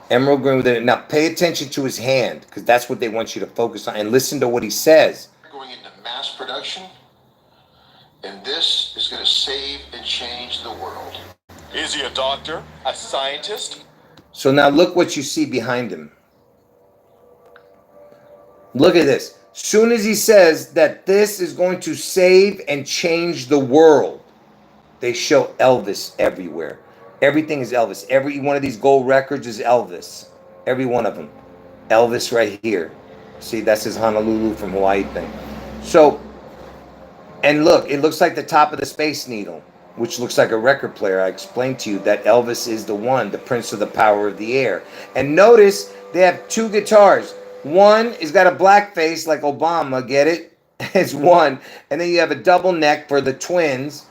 Emerald green with it. Now pay attention to his hand, because that's what they want you to focus on, and listen to what he says. Going into mass production, and this is going to save and change the world. Is he a doctor? A scientist? So now look what you see behind him. Look at this. Soon as he says that this is going to save and change the world, they show Elvis everywhere. Everything is Elvis. Every one of these gold records is Elvis. Every one of them. Elvis right here. See, that's his Honolulu from Hawaii thing. So And look, it looks like the top of the Space Needle, which looks like a record player. I explained to you that Elvis is the one, the prince of the power of the air. And notice they have two guitars. One is got a black face like Obama, get it? It's one. And then you have a double neck for the twins.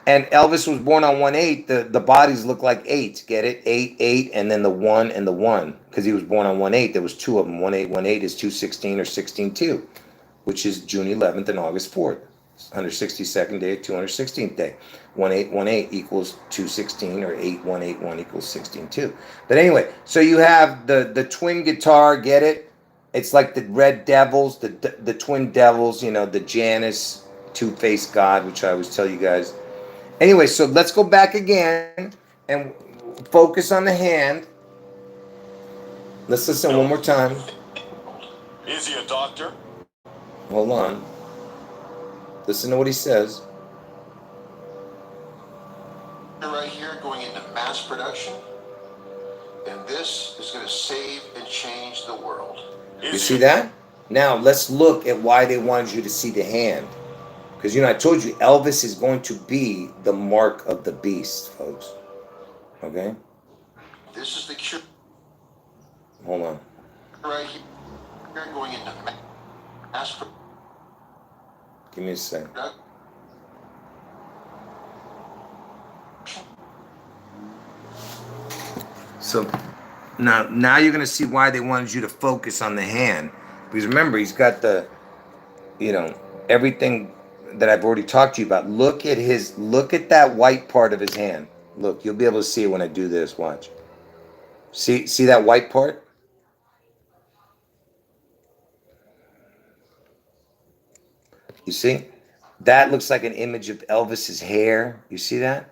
And Elvis was born on 1/8. The bodies look like eights, get it? 8, 8, and then the 1 and the 1. Because he was born on 1/8. There was two of them. 1/8, 1/8 is 2/16 or 16/2, which is June 11th and August 4th. 162nd day, 216th day. 1/8, 1/8 equals 216, or 8, 1, 8, 1 equals 16/2. But anyway, so you have the twin guitar, get it? It's like the Red Devils, the twin devils, you know, the Janus, two-faced God, which I always tell you guys. Anyway, so let's go back again and focus on the hand. Let's listen one more time. Is he a doctor? Hold on. Listen to what he says. Right here going into mass production. And this is going to save and change the world. You see that? Now let's look at why they wanted you to see the hand. Because, you know, I told you Elvis is going to be the mark of the beast, folks. Okay? This is the cure. Hold on. Right here going into mass production. Give me a second. So now you're going to see why they wanted you to focus on the hand. Because remember, he's got the, you know, everything that I've already talked to you about. Look at that white part of his hand. Look, you'll be able to see it when I do this. Watch. See that white part? You see? That looks like an image of Elvis's hair. You see that?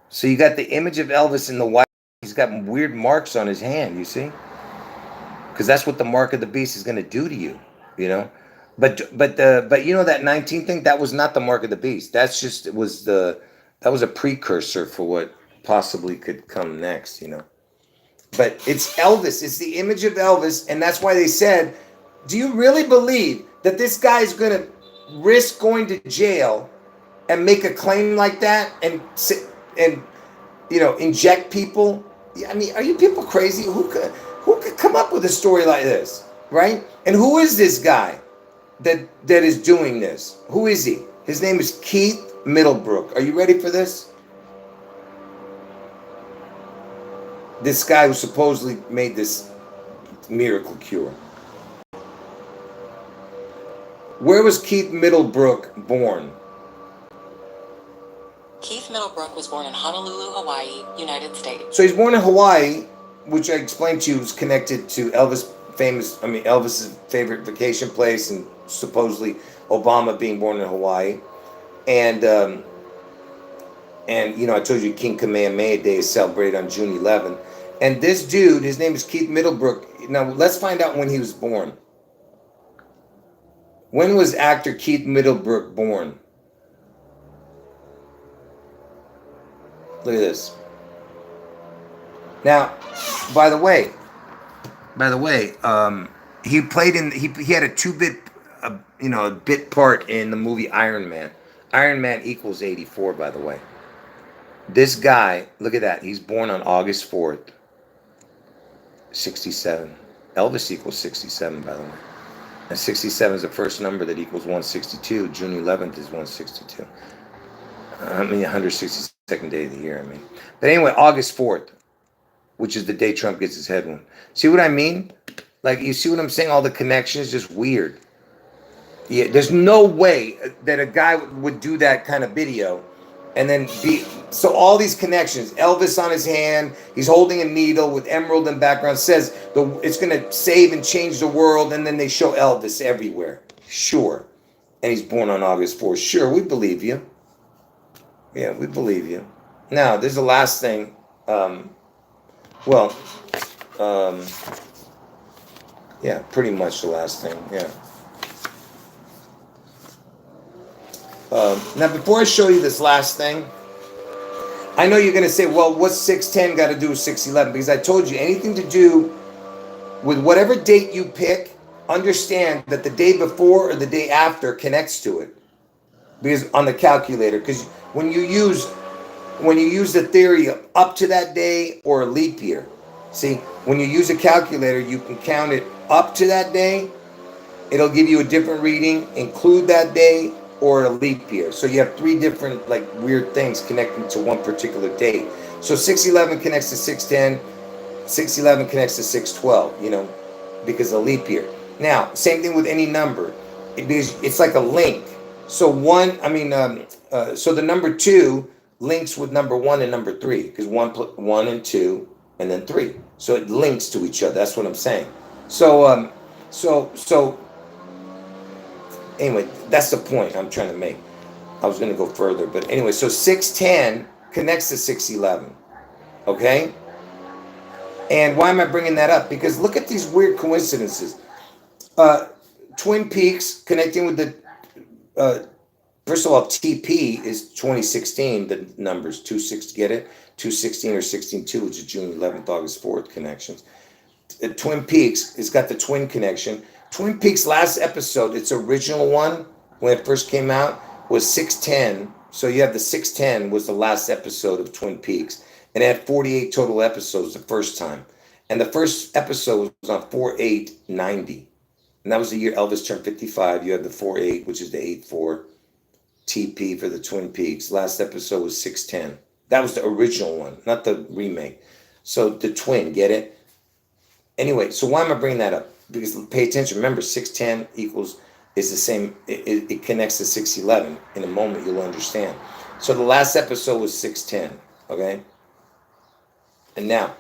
So you got the image of Elvis in the white. He's got weird marks on his hand, you see? Because that's what the mark of the beast is going to do to you, you know? But you know that 19 thing, that was not the mark of the beast. That was a precursor for what possibly could come next, you know? But it's Elvis. It's the image of Elvis, and that's why they said, do you really believe that this guy is going to risk going to jail and make a claim like that and you know, inject people? I mean, are you people crazy? Who could come up with a story like this, right? And who is this guy that is doing this? Who is he? His name is Keith Middlebrook. Are you ready for this? This guy who supposedly made this miracle cure. Where was Keith Middlebrook born? Keith Middlebrook was born in Honolulu, Hawaii, United States. So he's born in Hawaii, which I explained to you is connected to Elvis's favorite vacation place, and supposedly Obama being born in Hawaii. And you know, I told you King Kamehameha Day is celebrated on June 11th. And this dude, his name is Keith Middlebrook. Now let's find out when he was born. When was actor Keith Middlebrook born? Look at this. Now, by the way, he played in. He had a 2-bit, a bit part in the movie Iron Man. Iron Man equals 84. By the way, this guy, look at that. He's born on August 4th, 67. Elvis equals 67. By the way, and 67 is the first number that equals 162. June 11th is 162. 162nd day of the year, But anyway, August 4th, which is the day Trump gets his head wound. See what I mean? Like, you see what I'm saying? All the connections, just weird. Yeah, there's no way that a guy would do that kind of video and then so all these connections, Elvis on his hand, he's holding a needle with emerald in background, says it's going to save and change the world, and then they show Elvis everywhere. Sure. And he's born on August 4th. Sure, we believe you. Yeah, we believe you. Now, there's the last thing. Yeah, pretty much the last thing. Yeah. Now, before I show you this last thing, I know you're going to say, well, what's 610 got to do with 611? Because I told you, anything to do with whatever date you pick understand that the day before or the day after connects to it, because on the calculator, because when you use the theory of up to that day or a leap year, see, when you use a calculator, you can count it up to that day. It'll give you a different reading, include that day, or a leap year. So you have three different like weird things connecting to one particular date. So 611 connects to 610, 611 connects to 612, because of leap year. Now, same thing with any number. It's like a link. So so the number 2 links with number 1 and number 3, because 1 and 2 and then 3. So it links to each other. That's what I'm saying. So anyway, that's the point I'm trying to make. I was going to go further, but anyway, so 610 connects to 611. Okay? And why am I bringing that up? Because look at these weird coincidences. Twin Peaks connecting with the first of all, TP is 2016, the numbers 26, get it? 216 or 16-2, which is June 11th, August 4th connections. Twin Peaks has got the twin connection. Twin Peaks last episode, its original one, when it first came out, was 610. So you have the 610 was the last episode of Twin Peaks. And it had 48 total episodes the first time. And the first episode was on 4/8/90. And that was the year Elvis turned 55. You had the 4/8, which is the 8/4 TP for the Twin Peaks. Last episode was 610. That was the original one, not the remake. So the twin, get it? Anyway, so why am I bringing that up? Because pay attention. Remember, 610 is the same. It connects to 611. In a moment, you'll understand. So the last episode was 610. Okay? And now,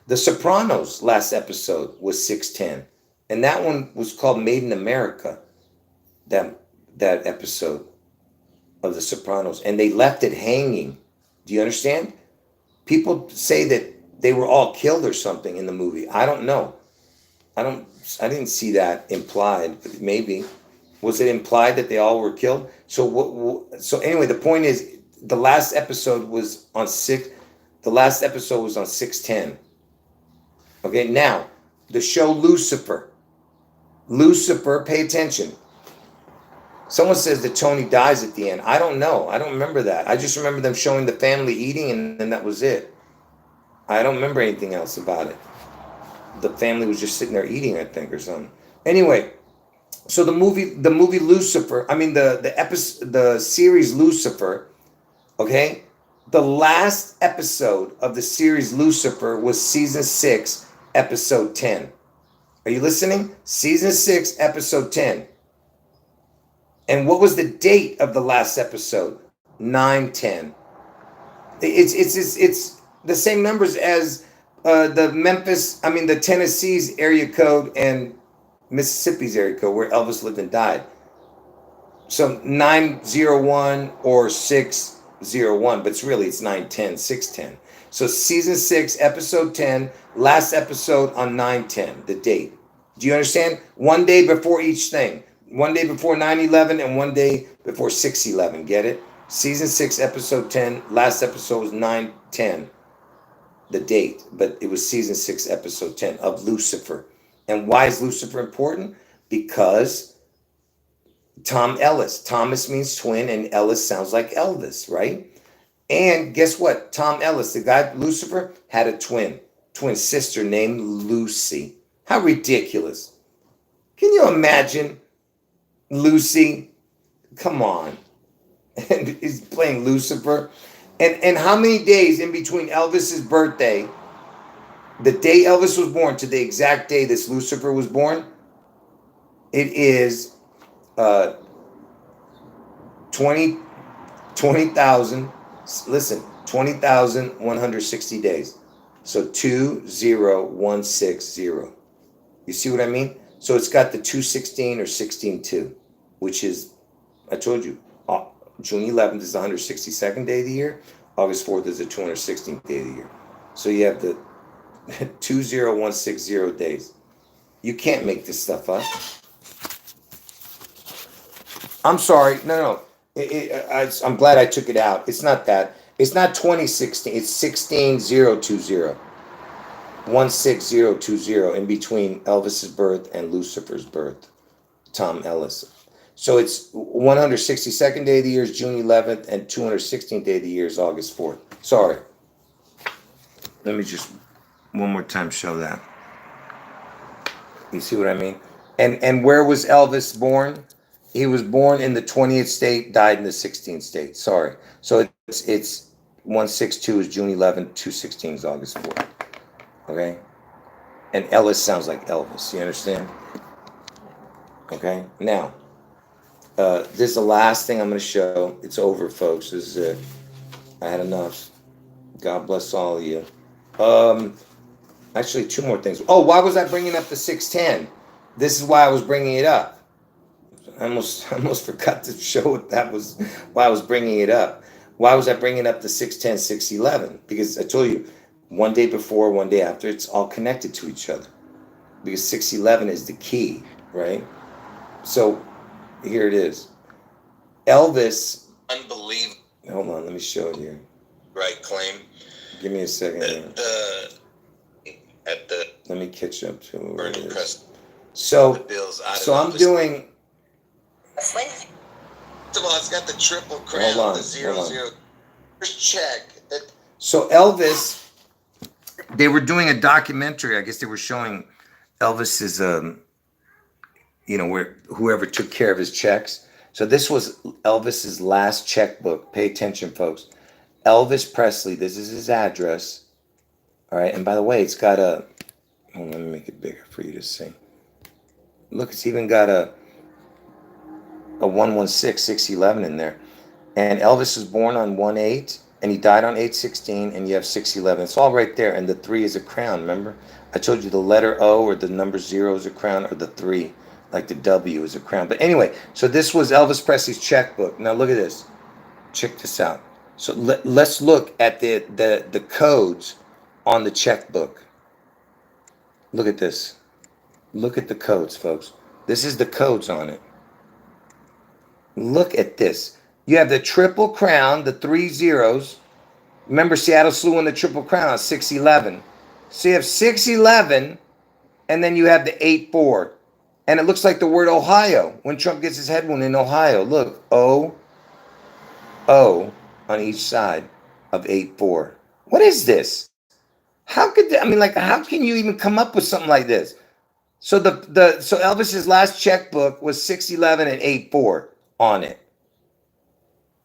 The Sopranos last episode was 610. And that one was called Made in America, that episode of The Sopranos. And they left it hanging. Do you understand? People say that they were all killed or something in the movie. I don't know. I didn't see that implied, but maybe. Was it implied that they all were killed? So anyway, the point is, the last episode was on 610. Okay, now, the show Lucifer. Lucifer, pay attention. Someone says that Tony dies at the end. I don't know. I don't remember that. I just remember them showing the family eating, and then that was it. I don't remember anything else about it. The family was just sitting there eating, I think, or something. Anyway, so the movie Lucifer, the series Lucifer, okay? The last episode of the series Lucifer was season 6, episode 10. Are you listening? Season 6, episode 10. And what was the date of the last episode? 9/10. It's the same numbers as the Tennessee's area code and Mississippi's area code where Elvis lived and died. So 901 or 601, but it's 9/10, 6/10. So season 6, episode 10, last episode on 9/10, the date. Do you understand? One day before each thing. One day before 9/11 and one day before 6/11. Get it? Season 6, episode 10, last episode was 9/10, the date, but it was season 6, episode 10 of Lucifer. And why is Lucifer important? Because Tom Ellis. Thomas means twin, and Ellis sounds like Elvis, right? And guess what? Tom Ellis, the guy Lucifer, had a twin sister named Lucy. How ridiculous. Can you imagine Lucy? Come on. And he's playing Lucifer. And how many days in between Elvis's birthday, the day Elvis was born, to the exact day this Lucifer was born? It is 20,000. Listen, 20,160 days. So 20160. You see what I mean? So it's got the 216 or 16-2, which is, I told you, June 11th is the 162nd day of the year. August 4th is the 216th day of the year. So you have the 20160 days. You can't make this stuff up. I'm sorry. No. I'm glad I took it out. It's not that. It's not 2016. It's 16020. 16020 in between Elvis's birth and Lucifer's birth, Tom Ellis. So it's 162nd day of the year is June 11th, and 216th day of the year is August 4th. Sorry. Let me just one more time show that. You see what I mean? And where was Elvis born? He was born in the 20th state, died in the 16th state. Sorry. So it's 162 is June 11th, 216 is August 4th. Okay? And Ellis sounds like Elvis. You understand? Okay? Now, this is the last thing I'm going to show. It's over, folks. This is it. I had enough. God bless all of you. Actually, two more things. Oh, why was I bringing up the 610? This is why I was bringing it up. I almost forgot to show that was why I was bringing it up. Why was I bringing up the 610, 611? Because I told you, one day before, one day after, it's all connected to each other. Because 611 is the key, right? So here it is. Elvis. Unbelievable. Hold on, let me show it here. Right claim. Give me a second here. Let me catch up to where it is. So I'm doing. First of all, it's got the triple crown, Hold on, the 00. First check. So Elvis, they were doing a documentary. I guess they were showing Elvis's, where whoever took care of his checks. So this was Elvis's last checkbook. Pay attention, folks. Elvis Presley. This is his address. All right. And by the way, it's got a. Let me make it bigger for you to see. Look, it's even got a 116, 611 in there. And Elvis was born on 1/8, and he died on 8/16, and you have 611. It's all right there, and the 3 is a crown, remember? I told you the letter O or the number 0 is a crown, or the 3, like the W is a crown. But anyway, so this was Elvis Presley's checkbook. Now look at this. Check this out. So let's look at the codes on the checkbook. Look at this. Look at the codes, folks. This is the codes on it. Look at this. You have the triple crown, the 3 zeros. Remember, Seattle Slew in the triple crown, 611. So you have 611, and then you have the 8-4. And it looks like the word Ohio when Trump gets his head wound in Ohio. Look, O on each side of 8-4. What is this? How could how can you even come up with something like this? So so Elvis's last checkbook was 611 and 8-4 on it.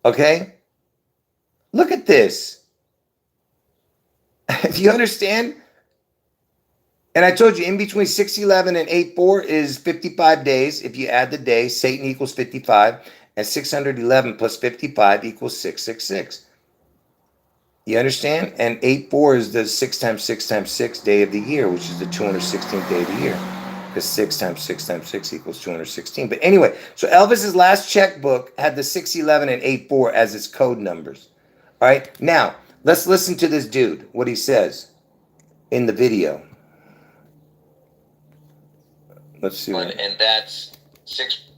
Okay? Look at this. Do you understand? And I told you, in between 611 and 8-4 is 55 days. If you add the day, Satan equals 55, and 611 plus 55 equals 666. You understand? And 8-4 is the 6 times 6 times 6 day of the year, which is the 216th day of the year. Because 6 times 6 times 6 equals 216. But anyway, so Elvis's last checkbook had the 611 and 8-4 as its code numbers. All right? Now, let's listen to this dude, what he says in the video. Let's see. And that's 6.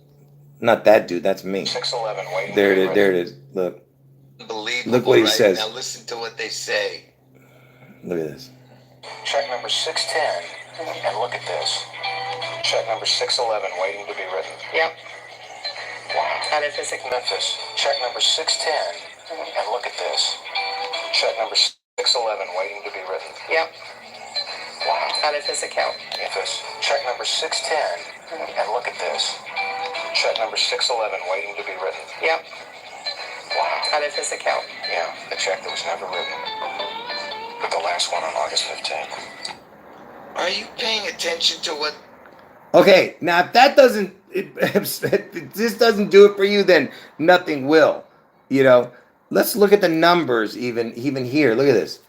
Not that dude, that's me. 611, waiting. There it is. Look. Unbelievable. Look what he right? says. Now listen to what they say. Look at this. Check number 610, and look at this. Check number 611, waiting to be written. Yep. Wow. Out of physics. Memphis. Check number 610, and look at this. Check number 611, waiting to be written. Yep. Wow. Out of physical. Memphis. Check number 610, and look at this. Check number 611, waiting to be written. Yep. Wow. Out of physical. Yeah, the check that was never written. But the last one on August 15th. Are you paying attention to what? Okay, now if that doesn't, if this doesn't do it for you, then nothing will. You know, let's look at the numbers even here. Look at this.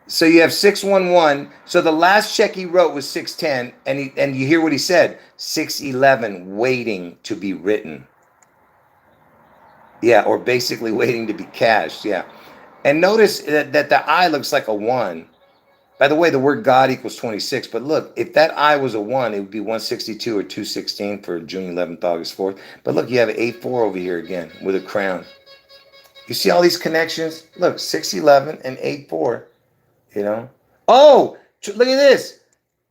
So you have 611. So the last check he wrote was 610, and you hear what he said, 611 waiting to be written. Yeah, or basically waiting to be cashed. Yeah. And notice that the I looks like a 1. By the way, the word God equals 26. But look, if that I was a 1, it would be 162 or 216 for June 11th, August 4th. But look, you have 8-4 over here again with a crown. You see all these connections? Look, 611 and 8-4, you know. Oh, Look at this.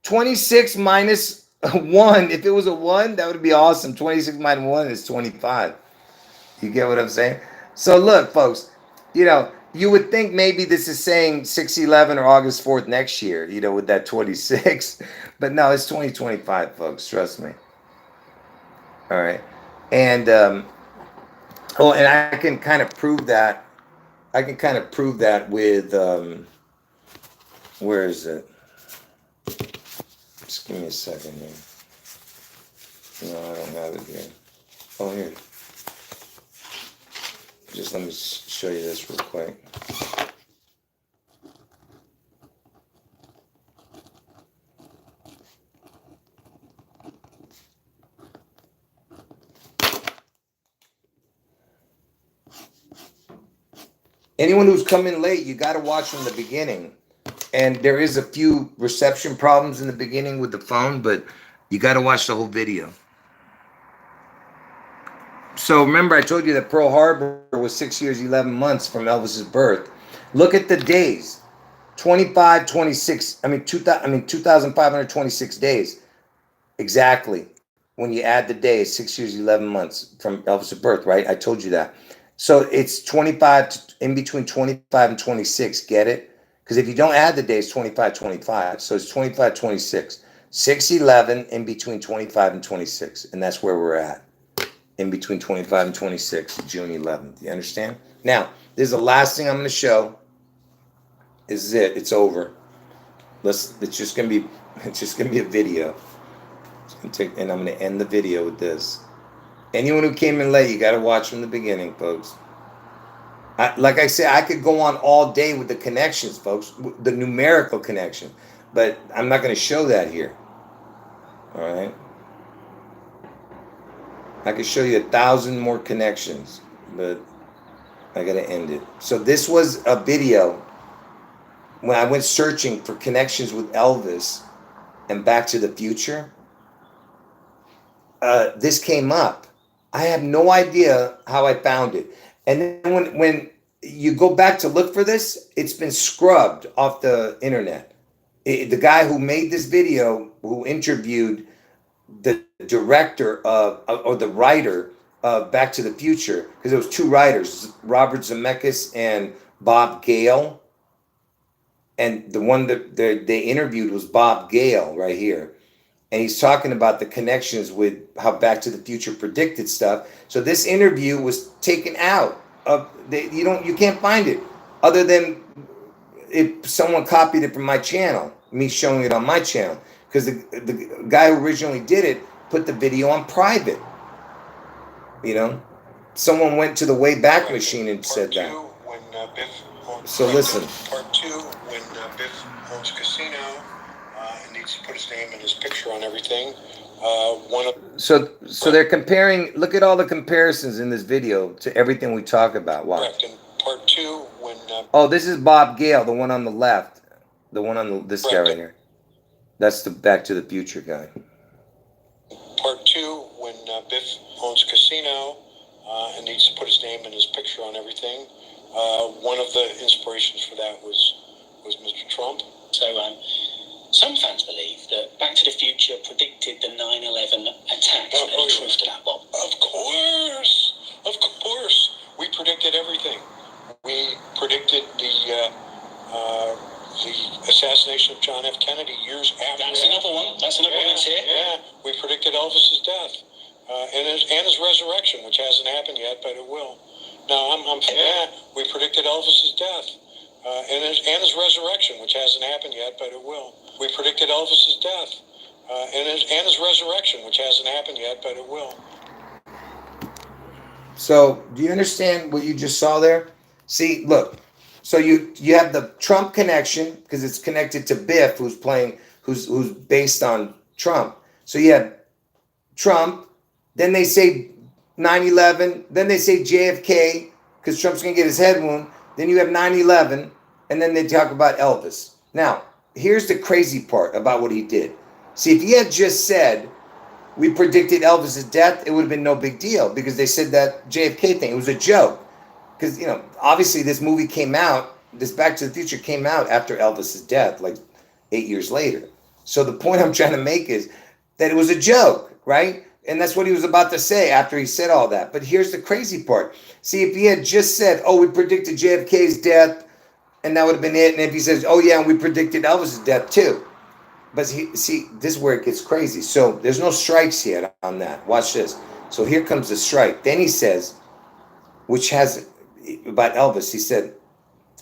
26 minus 1. If it was a 1, that would be awesome. 26 minus 1 is 25. You get what I'm saying? So look, folks, you would think maybe this is saying 6/11 or August 4th next year, with that 26. But no, it's 2025, folks. Trust me. All right. And, and I can kind of prove that. I can kind of prove that with, where is it? Just give me a second here. No, I don't have it here. Oh, here. Just let me show you this real quick. Anyone who's coming late, you got to watch from the beginning. And there is a few reception problems in the beginning with the phone, but you got to watch the whole video. So remember, I told you that Pearl Harbor was 6 years, 11 months from Elvis's birth. Look at the days. 2,526 days. Exactly. When you add the days, 6 years, 11 months from Elvis's birth, right? I told you that. So it's 25 in between 25 and 26. Get it? Because if you don't add the days, 25, 25. So it's 25, 26. 6/11 in between 25 and 26. And that's where we're at. In between 25 and 26, June 11th. You understand? Now, this is the last thing I'm going to show. This is it. It's over. It's just going to be a video. And I'm going to end the video with this. Anyone who came in late, you got to watch from the beginning, folks. Like I said, I could go on all day with the connections, folks, the numerical connection, but I'm not going to show that here. All right. I could show you 1,000 more connections, but I got to end it. So this was a video when I went searching for connections with Elvis and Back to the Future. This came up. I have no idea how I found it. And then when you go back to look for this, it's been scrubbed off the internet. The guy who made this video, who interviewed the director or the writer of Back to the Future, because there was two writers, Robert Zemeckis and Bob Gale. And the one that they interviewed was Bob Gale right here. And he's talking about the connections with how Back to the Future predicted stuff. So this interview was taken out of you can't find it other than if someone copied it from my channel, me showing it on my channel, because the guy who originally did it put the video on private. Someone went to the Wayback Machine and said that. So listen. Part 2, when Biff owns a casino. Needs to put his name and his picture on everything. So they're comparing. Look at all the comparisons in this video to everything we talk about. Watch. Correct. In part 2, when oh, this is Bob Gale, the one on the left, the one on this guy right here. That's the Back to the Future guy. Part 2, when Biff owns a casino and needs to put his name and his picture on everything. One of the inspirations for that was Mr. Trump. So some fans believe that Back to the Future predicted the 9/11 attacks. Any truth to that, Bob? Of course. We predicted everything. We predicted the assassination of John F. Kennedy years after. That's another one. That's another one that's here. Yeah, we predicted Elvis's death and his resurrection, which hasn't happened yet, but it will. No, we predicted Elvis's death and his resurrection, which hasn't happened yet, but it will. We predicted Elvis's death and his resurrection, which hasn't happened yet, but it will. So, do you understand what you just saw there? See, look. So you have the Trump connection because it's connected to Biff, who's based on Trump. So you have Trump. Then they say 9/11. Then they say JFK because Trump's gonna get his head wound. Then you have 9/11, and then they talk about Elvis. Now, here's the crazy part about what he did. See, if he had just said, we predicted Elvis's death, it would have been no big deal because they said that JFK thing. It was a joke. Because, obviously this movie came out, this Back to the Future came out after Elvis's death. Like, 8 years later. So the point I'm trying to make is that it was a joke, right? And that's what he was about to say after he said all that. But here's the crazy part. See, if he had just said, oh, we predicted JFK's death, and that would have been it. And if he says, oh, yeah, and we predicted Elvis's death too. But see, this is where it gets crazy. So there's no strikes yet on that. Watch this. So here comes the strike. Then he says, which has, about Elvis, he said,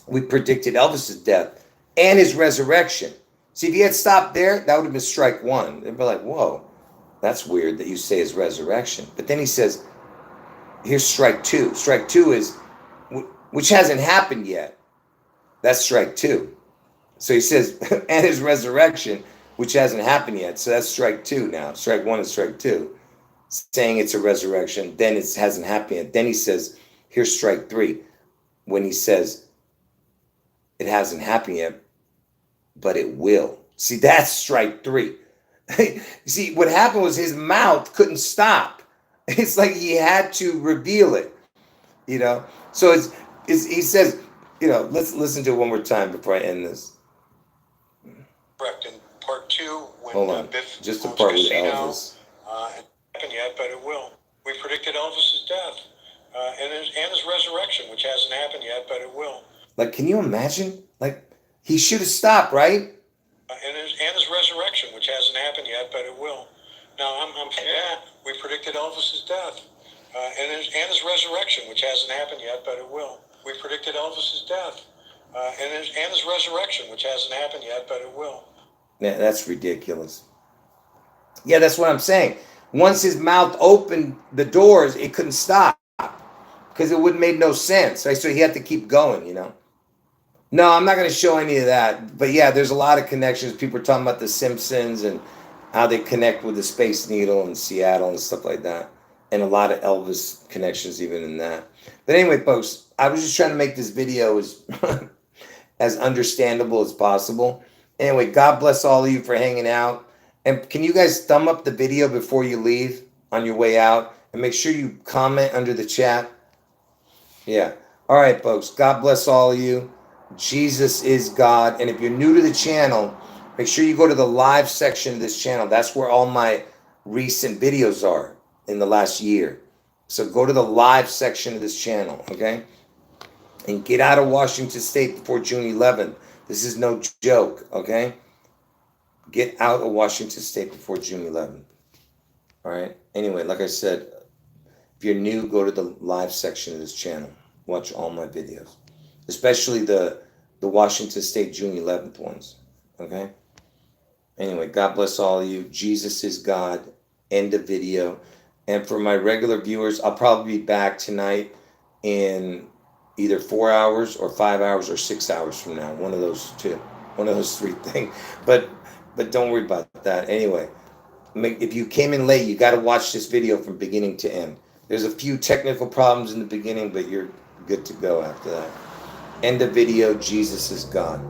we predicted Elvis's death and his resurrection. See, if he had stopped there, that would have been strike one. They'd be like, whoa, that's weird that you say his resurrection. But then he says, here's strike two. Strike two is, which hasn't happened yet. That's strike two. So he says, and his resurrection, which hasn't happened yet. So that's strike two now. Strike one is strike two. Saying it's a resurrection, then it hasn't happened yet. Then he says, here's strike three. When he says, it hasn't happened yet, but it will. See, that's strike three. See, what happened was his mouth couldn't stop. It's like he had to reveal it, you know? So he says, you know, let's listen to it one more time before I end this. Correct. In part two, when Hold on, Biff just the owns part with Casino, Elvis. it hasn't happened yet, but it will. We predicted Elvis's death and his resurrection, which hasn't happened yet, but it will. Like, can you imagine? Like, he should have stopped, right? And his resurrection, which hasn't happened yet, but it will. Now, we predicted Elvis's death and his resurrection, which hasn't happened yet, but it will. We predicted Elvis's death and his resurrection, which hasn't happened yet, but it will. Yeah, that's ridiculous. Yeah, that's what I'm saying. Once his mouth opened the doors, it couldn't stop because it would have made no sense. Right? So he had to keep going, you know. No, I'm not going to show any of that. But yeah, there's a lot of connections. People are talking about the Simpsons and how they connect with the Space Needle in Seattle and stuff like that. And a lot of Elvis connections even in that. But anyway, folks, I was just trying to make this video as, as understandable as possible. Anyway, God bless all of you for hanging out. And can you guys thumb up the video before you leave on your way out? And make sure you comment under the chat. Yeah. All right, folks. God bless all of you. Jesus is God. And if you're new to the channel, make sure you go to the live section of this channel. That's where all my recent videos are in the last year. So go to the live section of this channel, okay? And get out of Washington State before June 11th. This is no joke, okay? Get out of Washington State before June 11th. All right? Anyway, like I said, if you're new, go to the live section of this channel. Watch all my videos, especially the Washington State June 11th ones, okay? Anyway, God bless all of you. Jesus is God. End of video. And for my regular viewers, I'll probably be back tonight in either 4 hours or 5 hours or 6 hours from now. One of those two. One of those three things. But don't worry about that. Anyway, if you came in late, you got to watch this video from beginning to end. There's a few technical problems in the beginning, but you're good to go after that. End of video. Jesus is God.